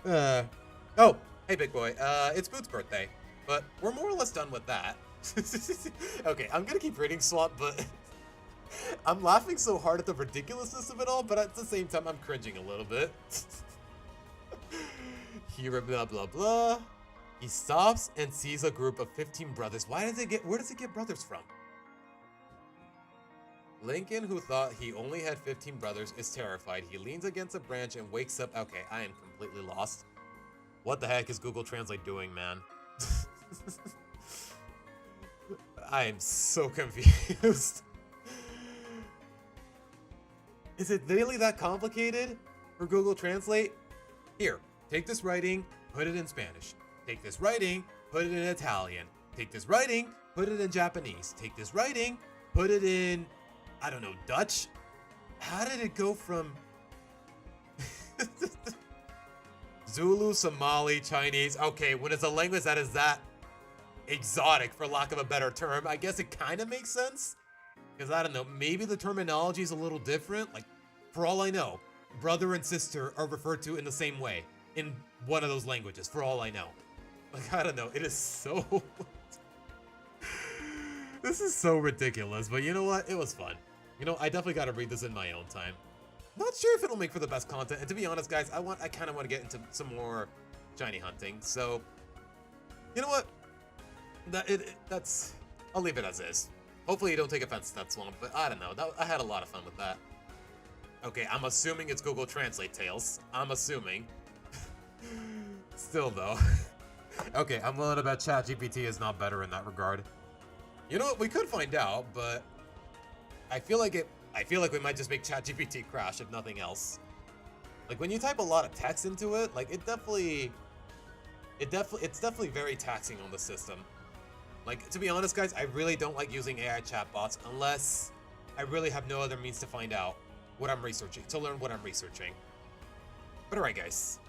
Oh, hey, big boy. It's Boot's birthday, but we're more or less done with that. Okay, I'm gonna keep reading Swamp, but I'm laughing so hard at the ridiculousness of it all, but at the same time, I'm cringing a little bit. Here, blah, blah, blah. He stops and sees a group of 15 brothers. Where does it get brothers from? Lincoln, who thought he only had 15 brothers, is terrified. He leans against a branch and wakes up. Okay, I am completely lost. What the heck is Google Translate doing, man? I am so confused. Is it really that complicated for Google Translate? Here, take this writing, put it in Spanish. Take this writing, put it in Italian. Take this writing, put it in Japanese. Take this writing, put it in, I don't know, Dutch? How did it go from Zulu, Somali, Chinese? Okay, when it's a language that is that exotic, for lack of a better term, I guess it kind of makes sense. Because, I don't know, maybe the terminology is a little different. Like, for all I know, brother and sister are referred to in the same way in one of those languages, for all I know. Like, I don't know, it is so... This is so ridiculous, but you know what? It was fun. You know, I definitely got to read this in my own time. Not sure if it'll make for the best content, and to be honest, guys, I kind of want to get into some more shiny hunting, so... You know what? That's... I'll leave it as is. Hopefully you don't take offense to that, Swamp, but I don't know. I had a lot of fun with that. Okay, I'm assuming it's Google Translate Tales. I'm assuming. Still, though. Okay, I'm willing to bet ChatGPT is not better in that regard. You know what? We could find out, but I feel like we might just make ChatGPT crash if nothing else. Like when you type a lot of text into it, like it's definitely very taxing on the system. Like, to be honest, guys, I really don't like using AI chatbots unless I really have no other means to find out what I'm researching, to learn what I'm researching. But alright, guys.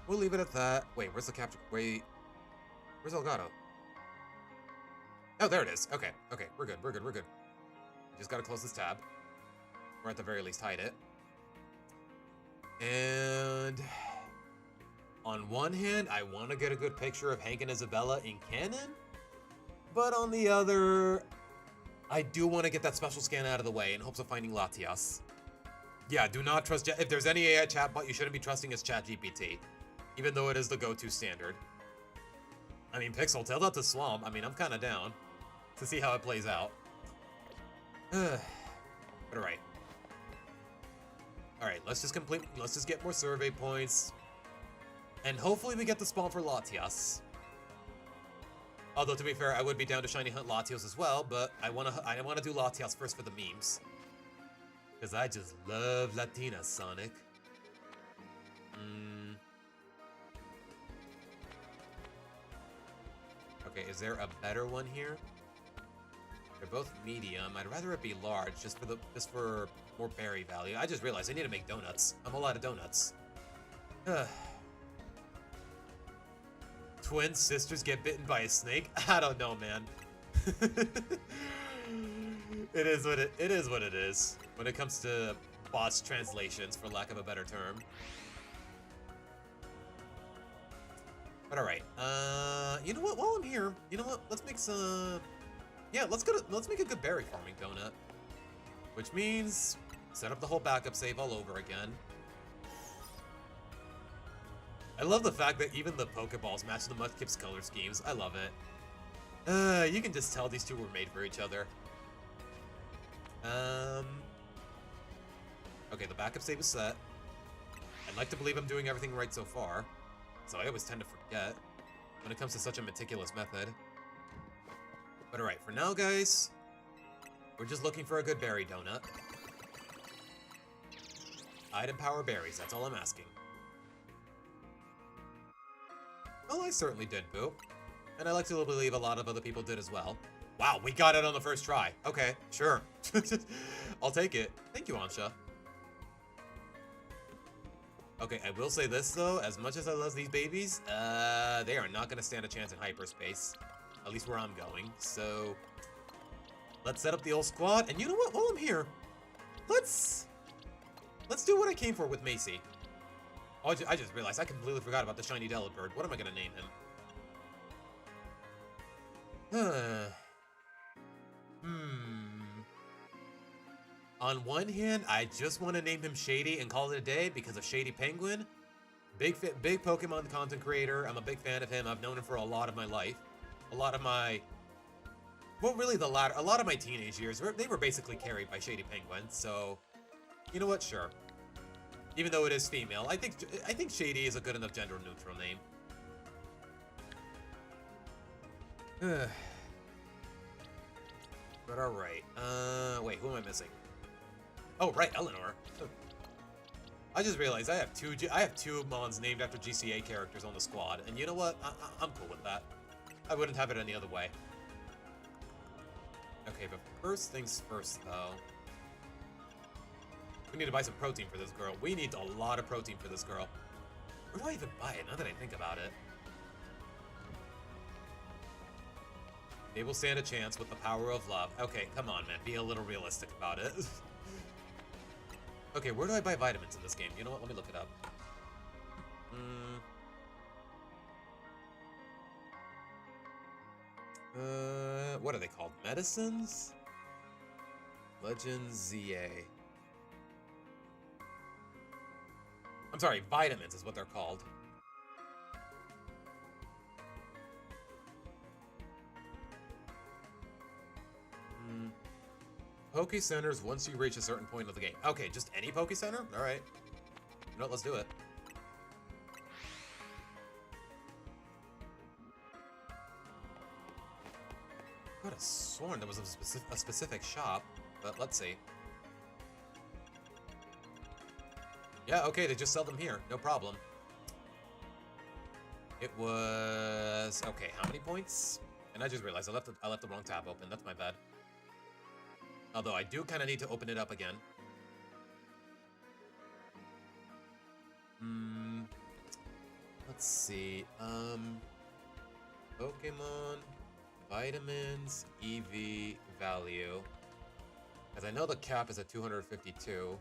We'll leave it at that. Wait, where's the capture? Wait. Where's Elgato? Oh, there it is. Okay, okay, we're good, we're good, we're good. Just gotta close this tab. Or at the very least, hide it. And on one hand, I want to get a good picture of Hank and Isabella in canon. But on the other, I do want to get that special scan out of the way in hopes of finding Latias. Yeah, do not trust... If there's any AI chatbot, you shouldn't be trusting is ChatGPT. Even though it is the go-to standard. I mean, Pixel, tell that to Swamp. I mean, I'm kind of down to see how it plays out. But alright. Alright, let's just get more survey points. And hopefully we get the spawn for Latias. Although, to be fair, I would be down to shiny hunt Latios as well, but I wanna do Latias first for the memes. Because I just love Latina, Sonic. Okay, is there a better one here? They're both medium. I'd rather it be large, just for more berry value. I just realized I need to make donuts. I'm all out of donuts. Twin sisters get bitten by a snake? I don't know, man. It is what it is when it comes to bots translations, for lack of a better term. But alright, you know what, while I'm here, you know what, let's make some, yeah, let's make a good berry farming donut. Which means, set up the whole backup save all over again. I love the fact that even the Pokeballs match the Mudkip's color schemes, I love it. You can just tell these two were made for each other. Okay, the backup save is set. I'd like to believe I'm doing everything right so far. So I always tend to forget when it comes to such a meticulous method. But alright, for now, guys, we're just looking for a good berry donut. Item power berries, that's all I'm asking. Well, I certainly did, Boo. And I like to believe a lot of other people did as well. Wow, we got it on the first try. Okay, sure. I'll take it. Thank you, Ansha. Okay, I will say this, though. As much as I love these babies, they are not going to stand a chance in hyperspace. At least where I'm going. So, let's set up the old squad. And you know what? While I'm here, let's do what I came for with Macy. Oh, I just realized I completely forgot about the shiny Delibird. What am I going to name him? On one hand, I just want to name him Shady and call it a day because of Shady Penguin. Big Pokemon content creator. I'm a big fan of him. I've known him for a lot of my life. A lot of my teenage years, they were basically carried by Shady Penguin. So, you know what? Sure. Even though it is female, I think Shady is a good enough gender neutral name. But alright. Wait, who am I missing? Oh, right, Eleanor. I just realized I have two Mons named after GCA characters on the squad, and you know what? I'm cool with that. I wouldn't have it any other way. Okay, but first things first, though. We need to buy some protein for this girl. We need a lot of protein for this girl. Where do I even buy it, now that I think about it? They will stand a chance with the power of love. Okay, come on, man. Be a little realistic about it. Okay, where do I buy vitamins in this game? You know what? Let me look it up. What are they called? Medicines? Legends ZA. I'm sorry, vitamins is what they're called. Poke Centers once you reach a certain point of the game. Okay, just any Poke Center? Alright. You know what, let's do it. I could have sworn there was a specific shop, but let's see. Yeah, okay, they just sell them here. No problem. It was... Okay, how many points? And I just realized I left the wrong tab open. That's my bad. Although I do kind of need to open it up again. Let's see. Pokemon, vitamins, EV, value. Because I know the cap is at 252.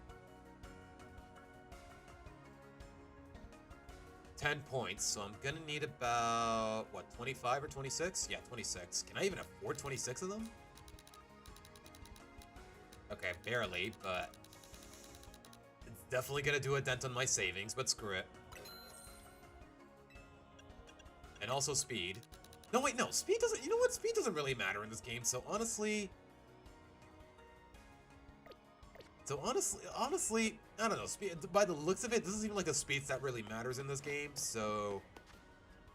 10 points, so I'm gonna need about, what, 25 or 26? Yeah, 26. Can I even afford 26 of them? Okay, barely, but it's definitely gonna do a dent on my savings, but screw it. And also speed. No, wait, no, speed doesn't, you know what? Speed doesn't really matter in this game, so honestly, I don't know, speed, by the looks of it, this isn't even like a speed stat really matters in this game, so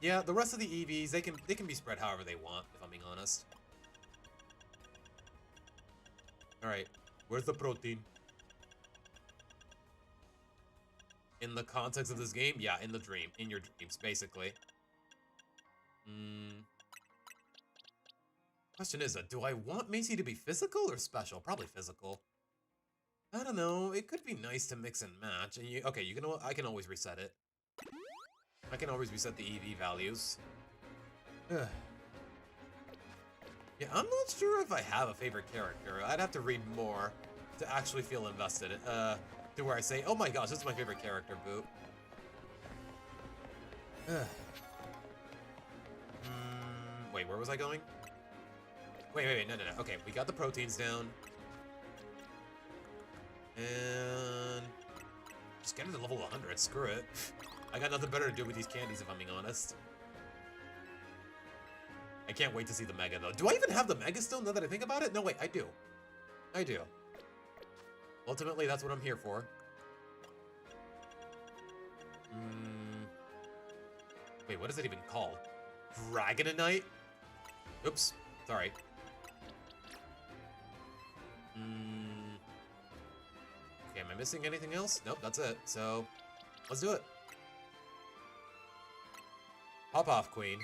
yeah, the rest of the EVs, they can be spread however they want, if I'm being honest. Alright, where's the protein? In the context of this game? Yeah, in your dreams, basically. Question is, do I want Macy to be physical or special? Probably physical. I don't know, it could be nice to mix and match, and okay, you know what, I can always reset it. I can always reset the EV values. Yeah, I'm not sure if I have a favorite character. I'd have to read more to actually feel invested, to where I say, oh my gosh, this is my favorite character, Boot. Wait, where was I going? Wait, no, okay, we got the proteins down. And just get him to level 100, screw it. I got nothing better to do with these candies, if I'm being honest. I can't wait to see the Mega, though. Do I even have the Mega still, now that I think about it? No, wait, I do. I do. Ultimately, that's what I'm here for. Wait, what is it even called? Dragonite? Oops, sorry. Okay, am I missing anything else? Nope, that's it. So, let's do it. Hop off, Queen.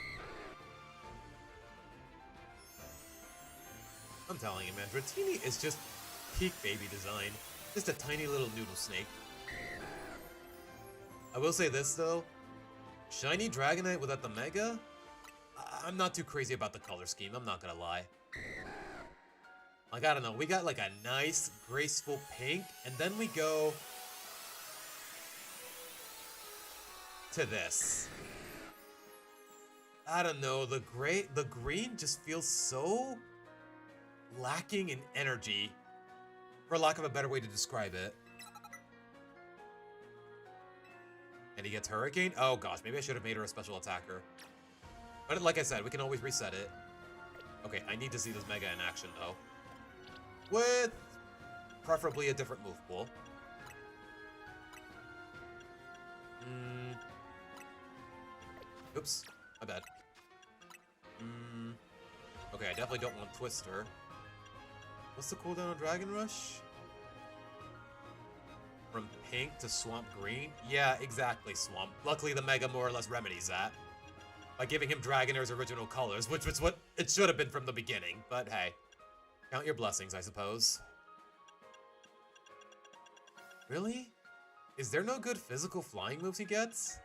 I'm telling you, man, Dratini is just peak baby design. Just a tiny little noodle snake. I will say this, though. Shiny Dragonite without the Mega? I'm not too crazy about the color scheme, I'm not gonna lie. Like, I don't know, we got like a nice, graceful pink, and then we go to this. I don't know, the green just feels so lacking in energy, for lack of a better way to describe it. And he gets Hurricane? Oh gosh, maybe I should have made her a special attacker. But like I said, we can always reset it. Okay, I need to see this Mega in action, though. With preferably a different move pool. Oops, my bad. Okay, I definitely don't want Twister. What's the cooldown on Dragon Rush? From pink to swamp green? Yeah, exactly, swamp. Luckily, the Mega more or less remedies that. By giving him Dragonair's original colors, which was what it should have been from the beginning, but hey. Count your blessings, I suppose. Really? Is there no good physical flying moves he gets?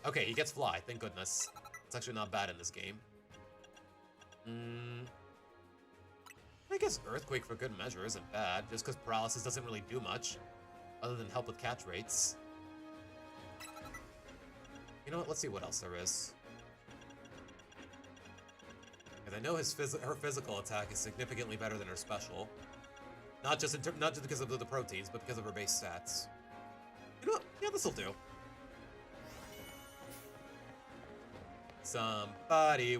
Okay, he gets Fly, thank goodness. It's actually not bad in this game. I guess Earthquake for good measure isn't bad, just because Paralysis doesn't really do much, other than help with catch rates. You know what, let's see what else there is. Because I know her physical attack is significantly better than her special. Not just because of the proteins, but because of her base stats. You know what, yeah, this'll do. Somebody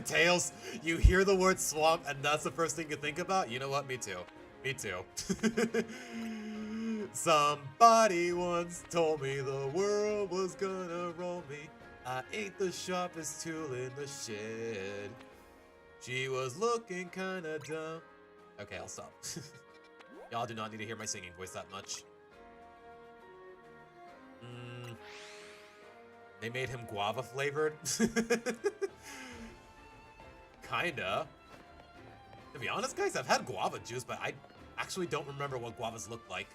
Tails, you hear the word swamp and that's the first thing you think about? You know what? Me too. Me too. Somebody once told me the world was gonna roll me. I ain't the sharpest tool in the shed. She was looking kinda dumb. Okay, I'll stop. Y'all do not need to hear my singing voice that much. They made him guava flavored. Kinda. To be honest, guys, I've had guava juice, but I actually don't remember what guavas look like.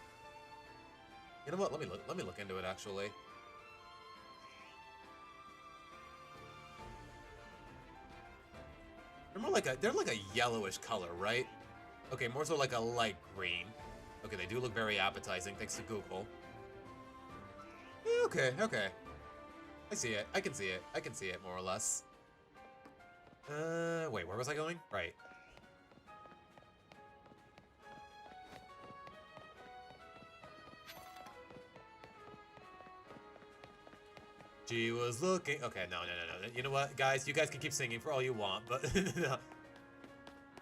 You know what? Let me look into it actually. They're like a yellowish color, right? Okay, more so like a light green. Okay, they do look very appetizing, thanks to Google. Okay, okay. I see it. I can see it. I can see it, more or less. Wait, where was I going? Right. She was looking... Okay, no. You know what, guys? You guys can keep singing for all you want, but... no.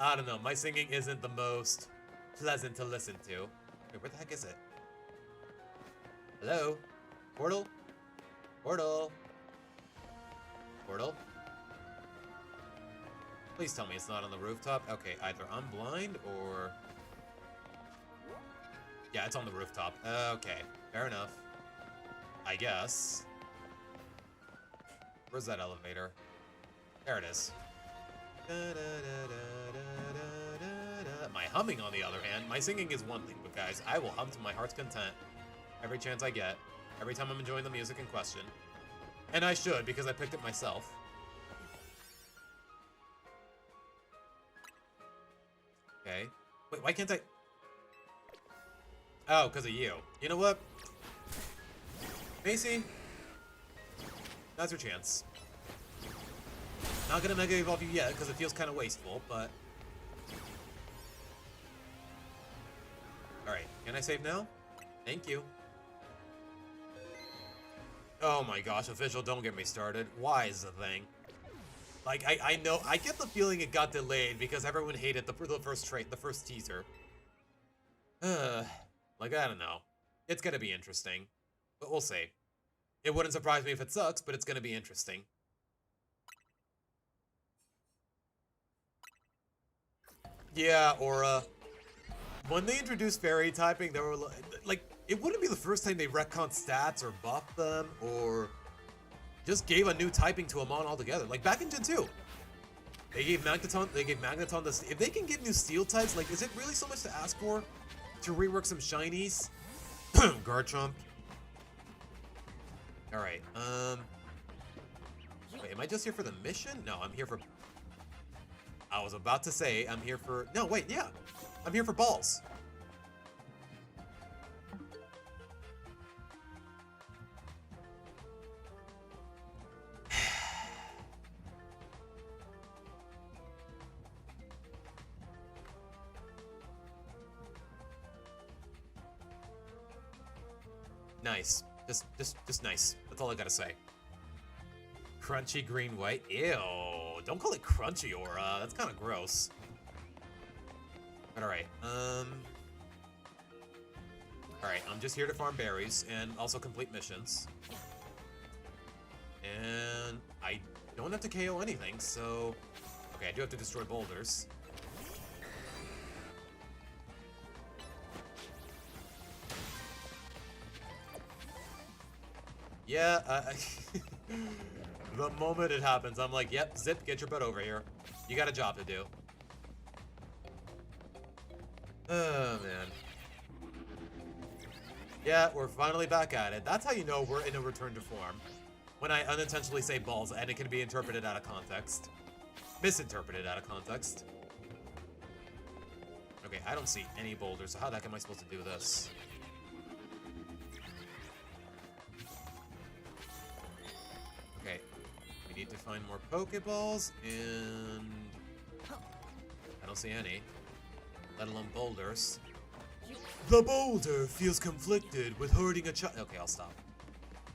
I don't know. My singing isn't the most pleasant to listen to. Wait, where the heck is it? Hello? Portal? Portal? Portal? Please tell me it's not on the rooftop. Okay, either I'm blind or... Yeah, it's on the rooftop. Okay, fair enough. I guess. Where's that elevator? There it is. My humming, on the other hand, my singing is one thing, but guys, I will hum to my heart's content every chance I get, every time I'm enjoying the music in question. And I should, because I picked it myself. Okay. Wait, why can't I... Oh, because of you. You know what? Macy? That's your chance. Not gonna Mega Evolve you yet, because it feels kind of wasteful, but... Alright, can I save now? Thank you. Oh my gosh, official, don't get me started. Why is the thing? Like, I know, I get the feeling it got delayed because everyone hated the first teaser. Like, I don't know. It's gonna be interesting. But we'll see. It wouldn't surprise me if it sucks, but it's gonna be interesting. Yeah, or, when they introduced fairy typing, they were like, it wouldn't be the first time they retconned stats or buffed them or just gave a new typing to a mon altogether. Like back in Gen 2, they gave Magneton this. If they can get new steel types, like, is it really so much to ask for to rework some shinies? Garchomp. All right. Wait, am I just here for the mission? No, I'm here for. I was about to say I'm here for. No, wait, yeah, I'm here for balls. Nice. Just nice. That's all I gotta say. Crunchy green white. Ew. Don't call it crunchy, Aura. That's kind of gross. But alright. Alright, I'm just here to farm berries and also complete missions. And I don't have to KO anything, so... Okay, I do have to destroy boulders. Yeah, the moment it happens, I'm like, yep, Zip, get your butt over here. You got a job to do. Oh, man. Yeah, we're finally back at it. That's how you know we're in a return to form. When I unintentionally say balls, and it can be interpreted out of context. Misinterpreted out of context. Okay, I don't see any boulders, so how the heck am I supposed to do this? Okay, we need to find more Pokeballs, and I don't see any, let alone boulders. The boulder feels conflicted with hurting a child. Okay, I'll stop.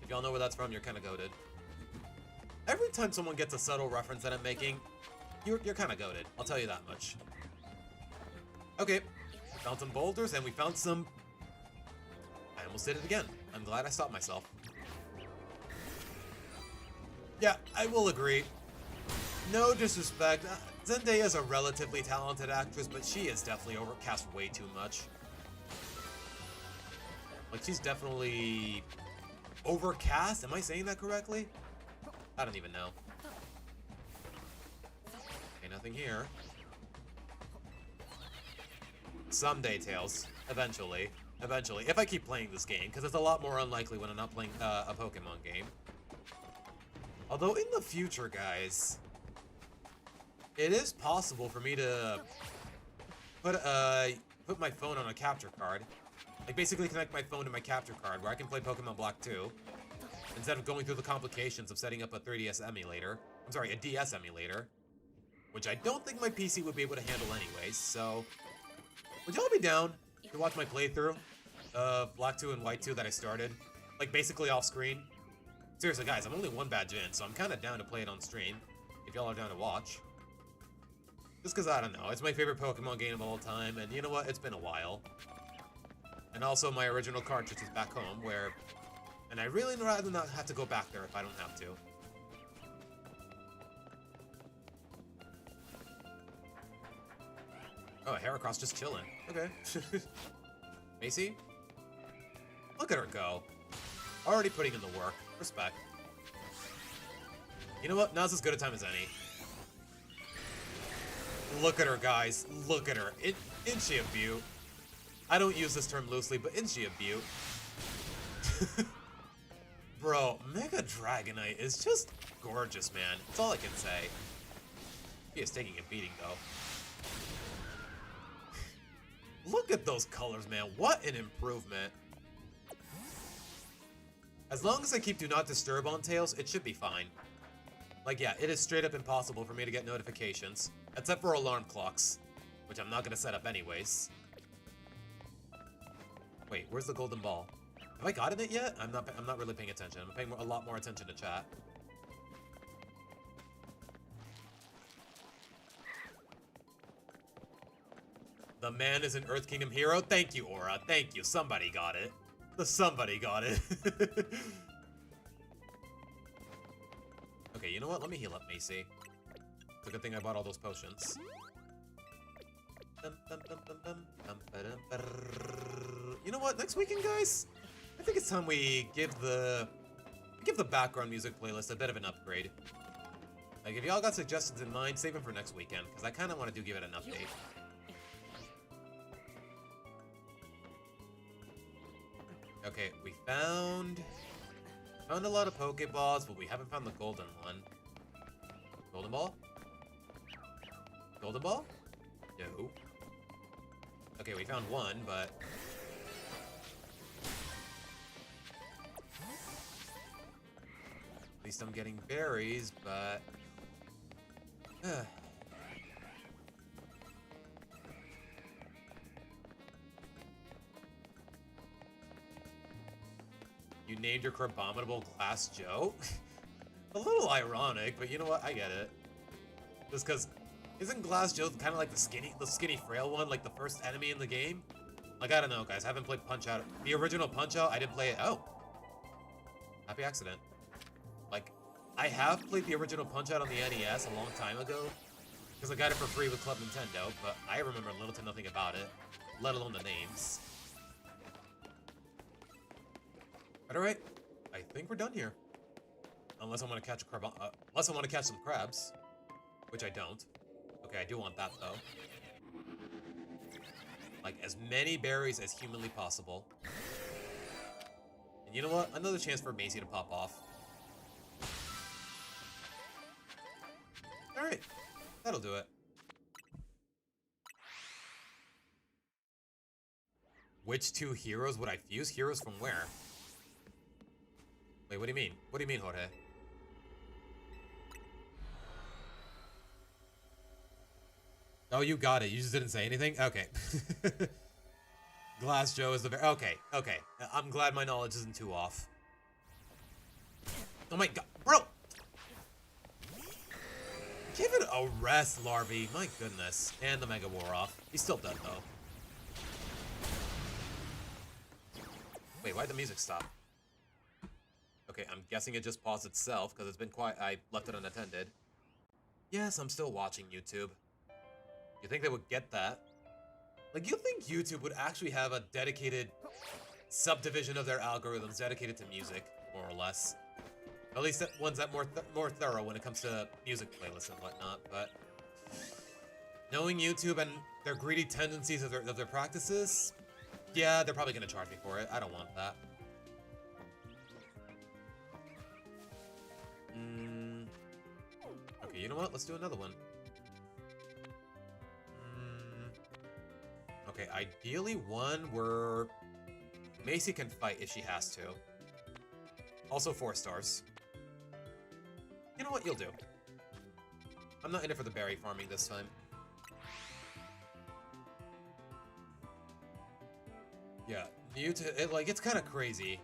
If y'all know where that's from, you're kind of goated. Every time someone gets a subtle reference that I'm making, you're kind of goated. I'll tell you that much. Okay, we found some boulders, and we found some... I almost did it again. I'm glad I stopped myself. Yeah, I will agree. No disrespect. Zendaya's a relatively talented actress, but she is definitely overcast way too much. Like, she's definitely overcast. Am I saying that correctly? I don't even know. Okay, Nothing here. Someday, Tails. Eventually. Eventually. If I keep playing this game, because it's a lot more unlikely when I'm not playing a Pokemon game. Although in the future, guys, it is possible for me to put my phone on a capture card. Like, basically connect my phone to my capture card, where I can play Pokemon Black 2, instead of going through the complications of setting up a 3DS emulator. I'm sorry, a DS emulator. Which I don't think my PC would be able to handle anyways, so... Would y'all be down to watch my playthrough of Black 2 and White 2 that I started? Like, basically off-screen? Seriously, guys, I'm only one badge in, so I'm kind of down to play it on stream, if y'all are down to watch. Just because, I don't know, it's my favorite Pokemon game of all time, and you know what? It's been a while. And also, my original cartridge is back home, where... And I really rather not have to go back there if I don't have to. Oh, Heracross just chilling. Okay. Macy? Look at her go. Already putting in the work. Respect. You know what? Now's as good a time as any. Look at her, guys. Look at her. Isn't she a beaut? I don't use this term loosely, but isn't she a beaut? Bro, Mega Dragonite is just gorgeous, man. That's all I can say. He is taking a beating, though. Look at those colors, man. What an improvement. As long as I keep Do Not Disturb on Tails, it should be fine. Like, yeah, it is straight up impossible for me to get notifications. Except for alarm clocks. Which I'm not going to set up anyways. Wait, where's the golden ball? Have I gotten it yet? I'm not really paying attention. I'm paying a lot more attention to chat. The man is an Earth Kingdom hero. Thank you, Aura. Thank you. Somebody got it. Somebody got it. Okay, you know what? Let me heal up Macy. It's a good thing I bought all those potions. You know what? Next weekend, guys, I think it's time we give the background music playlist a bit of an upgrade. Like, if y'all got suggestions in mind, save them for next weekend, because I kind of want to give it an update. Okay, we found a lot of Pokeballs, but we haven't found the golden one. Golden ball? Golden ball? No. Okay, we found one, but... At least I'm getting berries, but... You named your Crabominable Glass Joe? A little ironic, but you know what? I get it. Just because... Isn't Glass Joe kind of like the skinny frail one, like the first enemy in the game? Like, I don't know, guys. I haven't played Punch-Out. The original Punch-Out, I didn't play it. Oh. Happy accident. Like, I have played the original Punch-Out on the NES a long time ago, because I got it for free with Club Nintendo, but I remember little to nothing about it, let alone the names. But alright, I think we're done here. Unless I want to catch unless I want to catch some crabs, which I don't. Okay, I do want that though. Like, as many berries as humanly possible. And you know what? Another chance for Macy to pop off. Alright, that'll do it. Which two heroes would I fuse? Heroes from where? Wait, what do you mean? What do you mean, Jorge? Oh, you got it. You just didn't say anything? Okay. Glass Joe is the very... Okay, okay. I'm glad my knowledge isn't too off. Oh my god. Bro! Give it a rest, Larvae. My goodness. And the Mega wore off. He's still dead, though. Wait, why'd the music stop? Okay, I'm guessing it just paused itself, because it's been quiet. I left it unattended. Yes, I'm still watching YouTube. You think they would get that? Like, you think YouTube would actually have a dedicated subdivision of their algorithms dedicated to music, more or less? At least ones that more thorough when it comes to music playlists and whatnot, but... Knowing YouTube and their greedy tendencies of their practices, yeah, they're probably gonna charge me for it. I don't want that. Okay, you know what? Let's do another one. Okay, ideally one where Macy can fight if she has to. Also 4 stars. You know what? You'll do. I'm not in it for the berry farming this time. Yeah, YouTube, it's kind of crazy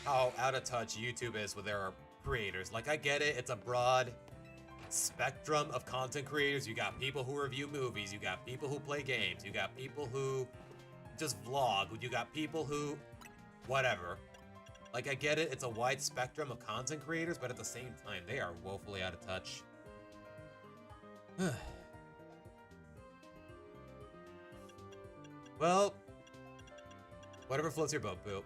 how out of touch YouTube is with their creators. Like, I get it, it's a broad spectrum of content creators. You got people who review movies, you got people who play games, you got people who just vlog, you got people who... whatever. Like, I get it, it's a wide spectrum of content creators, but at the same time, they are woefully out of touch. Well... whatever floats your boat, Boop.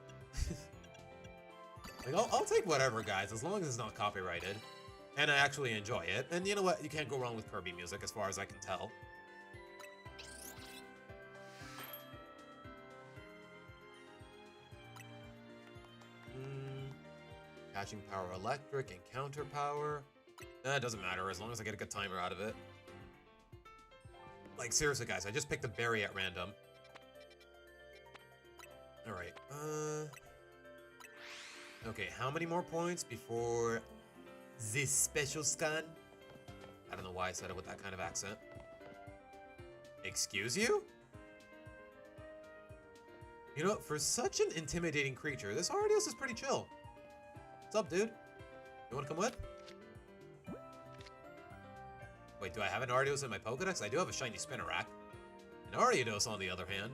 Like, I'll take whatever, guys, as long as it's not copyrighted. And I actually enjoy it. And you know what? You can't go wrong with Kirby music, as far as I can tell. Catching power electric and counter power. It doesn't matter, as long as I get a good timer out of it. Like, seriously, guys, I just picked a berry at random. Alright, okay, how many more points before this special scan? I don't know why I said it with that kind of accent. Excuse you? You know, for such an intimidating creature, this Ardeos is pretty chill. What's up, dude? You wanna come with? Wait, do I have an Ardeos in my Pokedex? I do have a shiny Spinarak. An Ardeos, on the other hand.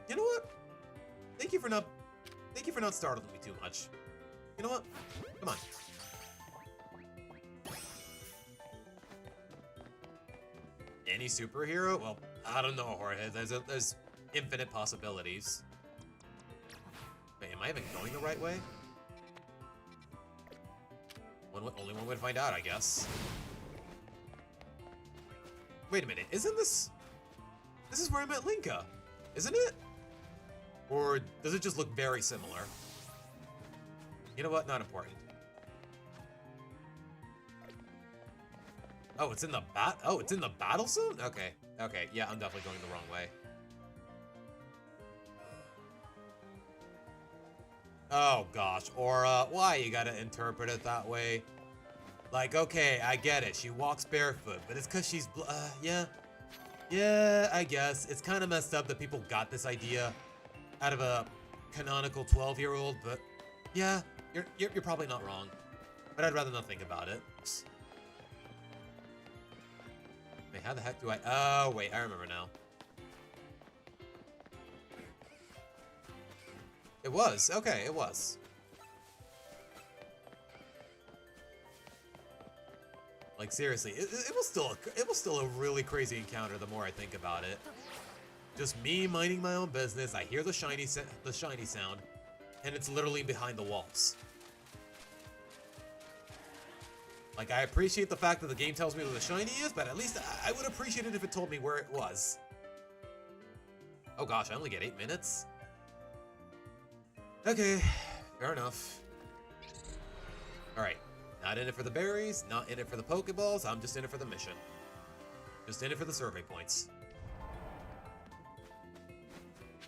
You know what? Thank you for not startling me too much. You know what? Come on. Any superhero? Well, I don't know, Jorge. There's infinite possibilities. Wait, am I even going the right way? Only one way to find out, I guess. Wait a minute, isn't this... this is where I met Linka, isn't it? Or does it just look very similar? You know what? Not important. Oh, it's in the it's in the battle zone? Okay. Okay, yeah, I'm definitely going the wrong way. Oh gosh, Aura, why you gotta interpret it that way? Like, okay, I get it, she walks barefoot, but it's cause she's yeah. Yeah, I guess. It's kind of messed up that people got this idea out of a canonical 12-year-old, but yeah, you're probably not wrong. But I'd rather not think about it. Wait, how the heck do I... oh, wait, I remember now. It was. Okay, it was. Like, seriously, it was still a really crazy encounter the more I think about it. Just me minding my own business, I hear the shiny sound, and it's literally behind the walls. Like, I appreciate the fact that the game tells me where the shiny is, but at least I would appreciate it if it told me where it was. Oh gosh, I only get 8 minutes? Okay, fair enough. Alright, not in it for the berries, not in it for the Pokeballs, I'm just in it for the mission. Just in it for the survey points.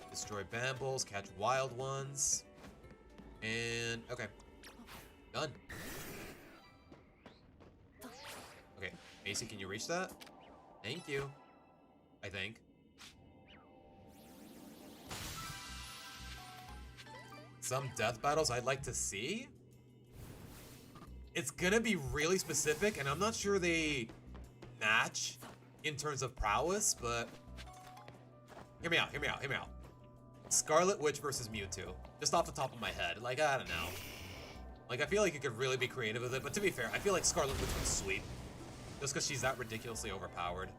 Destroy Bambles, catch wild ones. And, okay. Done. Okay, Macy, can you reach that? Thank you. I think. Some death battles I'd like to see? It's gonna be really specific, and I'm not sure they match in terms of prowess, but... hear me out, hear me out, hear me out. Scarlet Witch versus Mewtwo. Just off the top of my head. Like, I don't know. Like, I feel like you could really be creative with it, but to be fair, I feel like Scarlet Witch would sweep. Just because she's that ridiculously overpowered.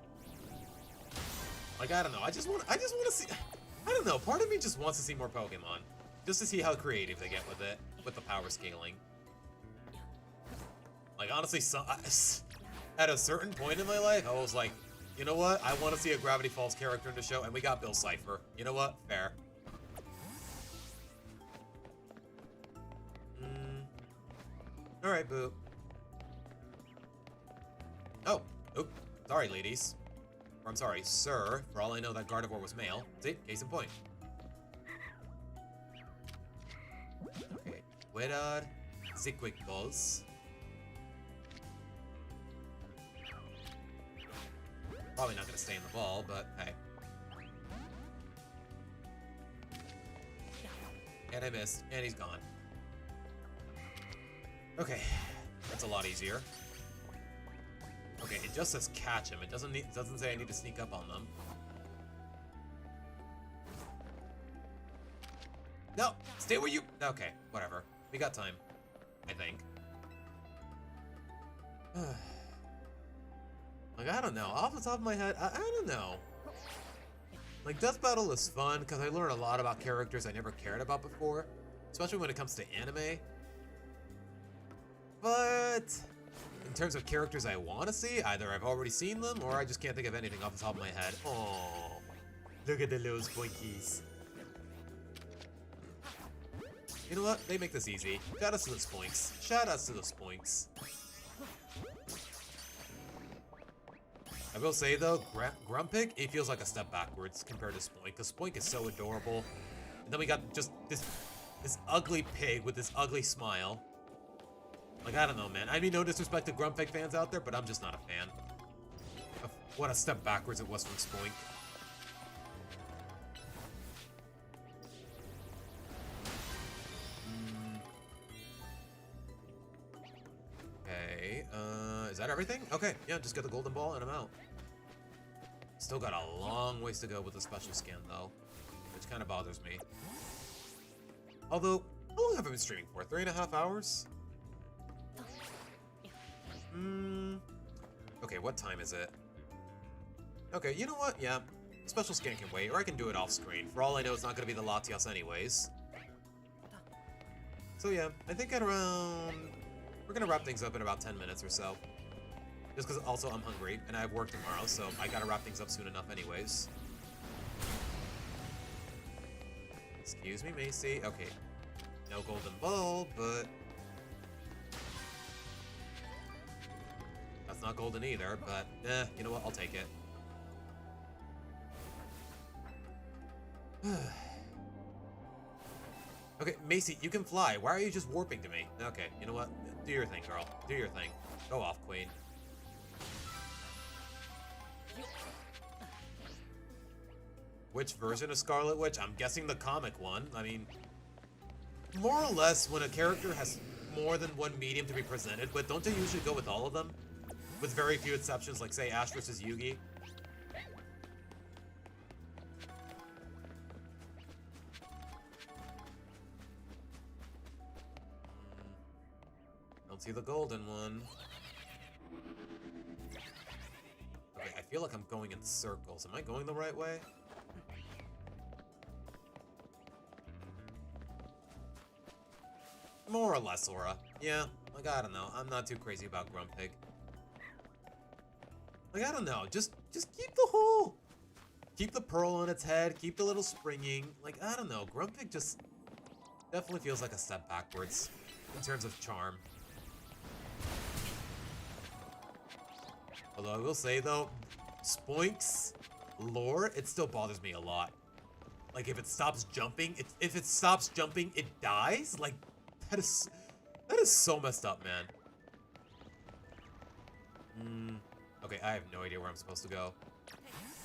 Like, I don't know. I just want to see... I don't know. Part of me just wants to see more Pokemon. Just to see how creative they get with it. With the power scaling. Like, honestly, At a certain point in my life, I was like, you know what? I want to see a Gravity Falls character in the show, and we got Bill Cipher. You know what? Fair. Alright, boo. Oh. Oop. Sorry, ladies. Or I'm sorry, sir. For all I know, that Gardevoir was male. See? Case in point. Okay. Wedad. Ziquick Buzz. Probably not gonna stay in the ball, but hey. And I missed, and he's gone. Okay, that's a lot easier. Okay, it just says catch him. It doesn't say I need to sneak up on them. No, stay where you. Okay, whatever. We got time, I think. Like, I don't know. Off the top of my head, I don't know. Like, Death Battle is fun because I learn a lot about characters I never cared about before, especially when it comes to anime. But in terms of characters I want to see, either I've already seen them or I just can't think of anything off the top of my head. Oh, look at the little spoinkies. You know what? They make this easy. Shout outs to the spoinks. Shout outs to the spoinks. I will say though, Grumpig, it feels like a step backwards compared to Spoink, because Spoink is so adorable. And then we got just this ugly pig with this ugly smile. Like, I don't know, man. I mean, no disrespect to Grumpig fans out there, but I'm just not a fan of what a step backwards it was from Spoink. Okay, is that everything? Okay, yeah, just get the golden ball and I'm out. Still got a long ways to go with the special skin, though, which kind of bothers me. Although, how long have I been streaming for? 3.5 hours? Okay, what time is it? Okay, you know what? Yeah, special skin can wait, or I can do it off screen. For all I know, it's not going to be the Latias anyways. So yeah, I think at around... We're going to wrap things up in about 10 minutes or so. Just because also I'm hungry, and I have work tomorrow, so I gotta wrap things up soon enough anyways. Excuse me, Macy. Okay. No golden ball, but... That's not golden either, but you know what? I'll take it. Okay, Macy, you can fly. Why are you just warping to me? Okay, you know what? Do your thing, girl. Do your thing. Go off, queen. Which version of Scarlet Witch? I'm guessing the comic one. I mean, more or less, when a character has more than one medium to be presented with, don't they usually go with all of them? With very few exceptions, like, say, Ash versus Yugi. Don't see the golden one. Okay, I feel like I'm going in circles. Am I going the right way? More or less, Aura. Yeah, like, I don't know. I'm not too crazy about Grumpig. Like, I don't know. Just keep the hole. Keep the pearl on its head. Keep the little springing. Like, I don't know. Grumpig just definitely feels like a step backwards in terms of charm. Although I will say, though, Spoink's lore, it still bothers me a lot. Like, if it stops jumping, if it stops jumping, it dies? Like, that is so messed up, man. Okay, I have no idea where I'm supposed to go.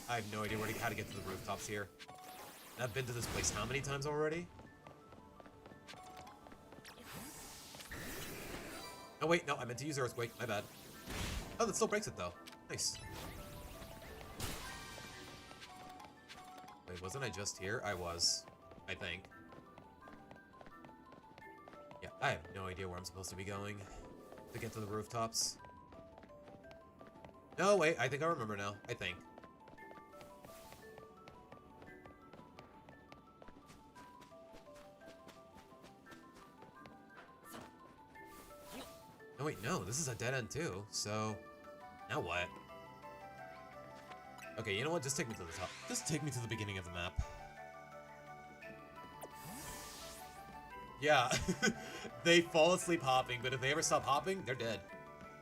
I have no idea how to get to the rooftops here. And I've been to this place how many times already? Oh wait, no, I meant to use Earthquake, my bad. Oh, that still breaks it though. Nice. Wait, wasn't I just here? I was, I think. Yeah, I have no idea where I'm supposed to be going to get to the rooftops. No, wait, I think I remember now. I think. Oh wait, no, this is a dead end too, so... Now what? Okay, you know what? Just take me to the top. Just take me to the beginning of the map. Yeah, they fall asleep hopping, but if they ever stop hopping, they're dead.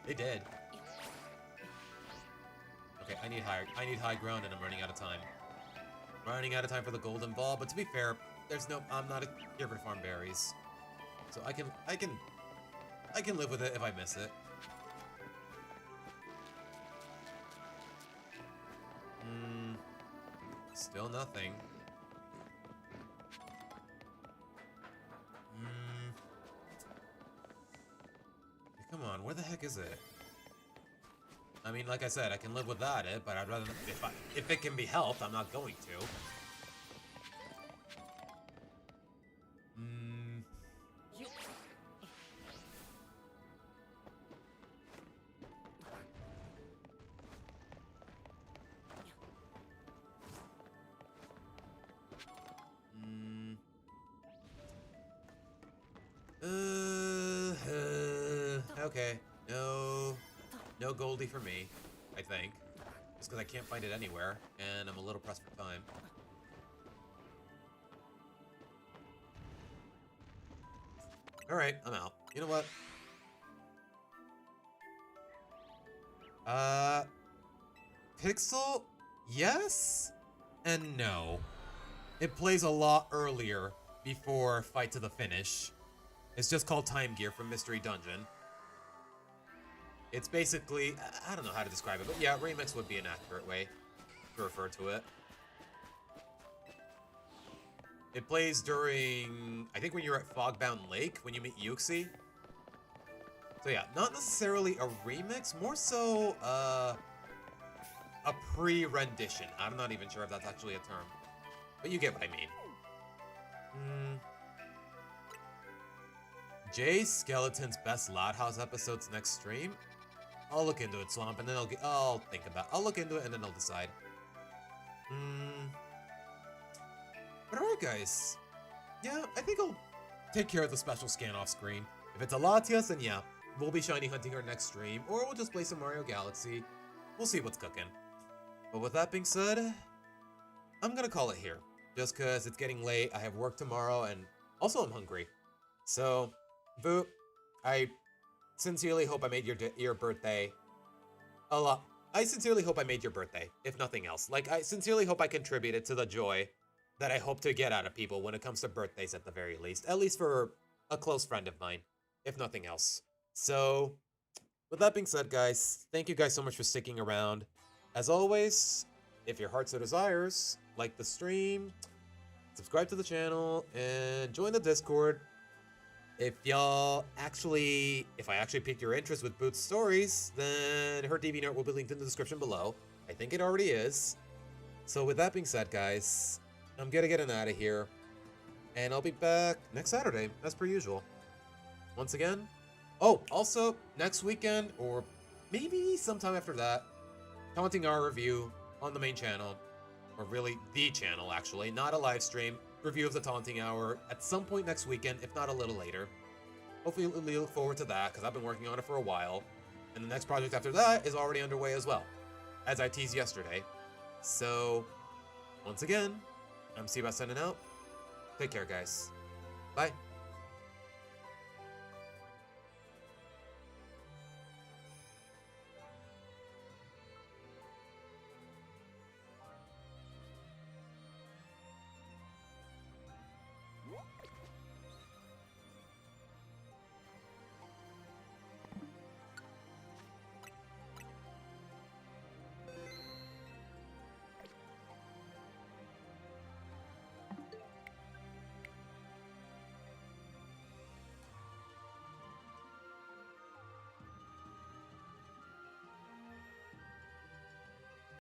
They dead. Okay, I need high ground, and I'm running out of time. Running out of time for the golden ball, but to be fair, I'm not here for farm berries, so I can live with it if I miss it. Still nothing. Come on, where the heck is it? I mean, like I said, I can live without it, but I'd rather if it can be helped, I'm not going to. Okay, no Goldie for me, I think. Just because I can't find it anywhere, and I'm a little pressed for time. Alright, I'm out. You know what? Pixel? Yes? And no. It plays a lot earlier before Fight to the Finish. It's just called Time Gear from Mystery Dungeon. It's basically, I don't know how to describe it, but yeah, Remix would be an accurate way to refer to it. It plays during, I think when you're at Fogbound Lake, when you meet Yuxi. So yeah, not necessarily a remix, more so a pre-rendition. I'm not even sure if that's actually a term, but you get what I mean. Jay Skeleton's best Loud House episodes next stream? I'll look into it, Swamp, and then I'll look into it and then I'll decide. But alright, guys. Yeah, I think I'll take care of the special scan off screen. If it's a Latias, then yeah, we'll be shiny hunting our next stream, or we'll just play some Mario Galaxy. We'll see what's cooking. But with that being said, I'm gonna call it here. Just cause it's getting late, I have work tomorrow, and also I'm hungry. So, Boop, I sincerely hope I made your birthday a lot. I sincerely hope I made your birthday, if nothing else. Like, I sincerely hope I contributed to the joy that I hope to get out of people when it comes to birthdays at the very least. At least for a close friend of mine, if nothing else. So, with that being said, guys, thank you guys so much for sticking around. As always, if your heart so desires, like the stream, subscribe to the channel, and join the Discord. If I actually piqued your interest with Boot's stories, then her DeviantArt will be linked in the description below. I think it already is. So with that being said, guys, I'm gonna get out of here, and I'll be back next Saturday, as per usual. Once again, oh, also, next weekend, or maybe sometime after that, Taunting Hour review on the main channel, or really the channel, actually, not a live stream. Review of the Taunting Hour at some point next weekend, if not a little later. Hopefully we look forward to that, because I've been working on it for a while. And the next project after that is already underway as well, as I teased yesterday. So, once again, I'm Seabass signing out. Take care, guys. Bye.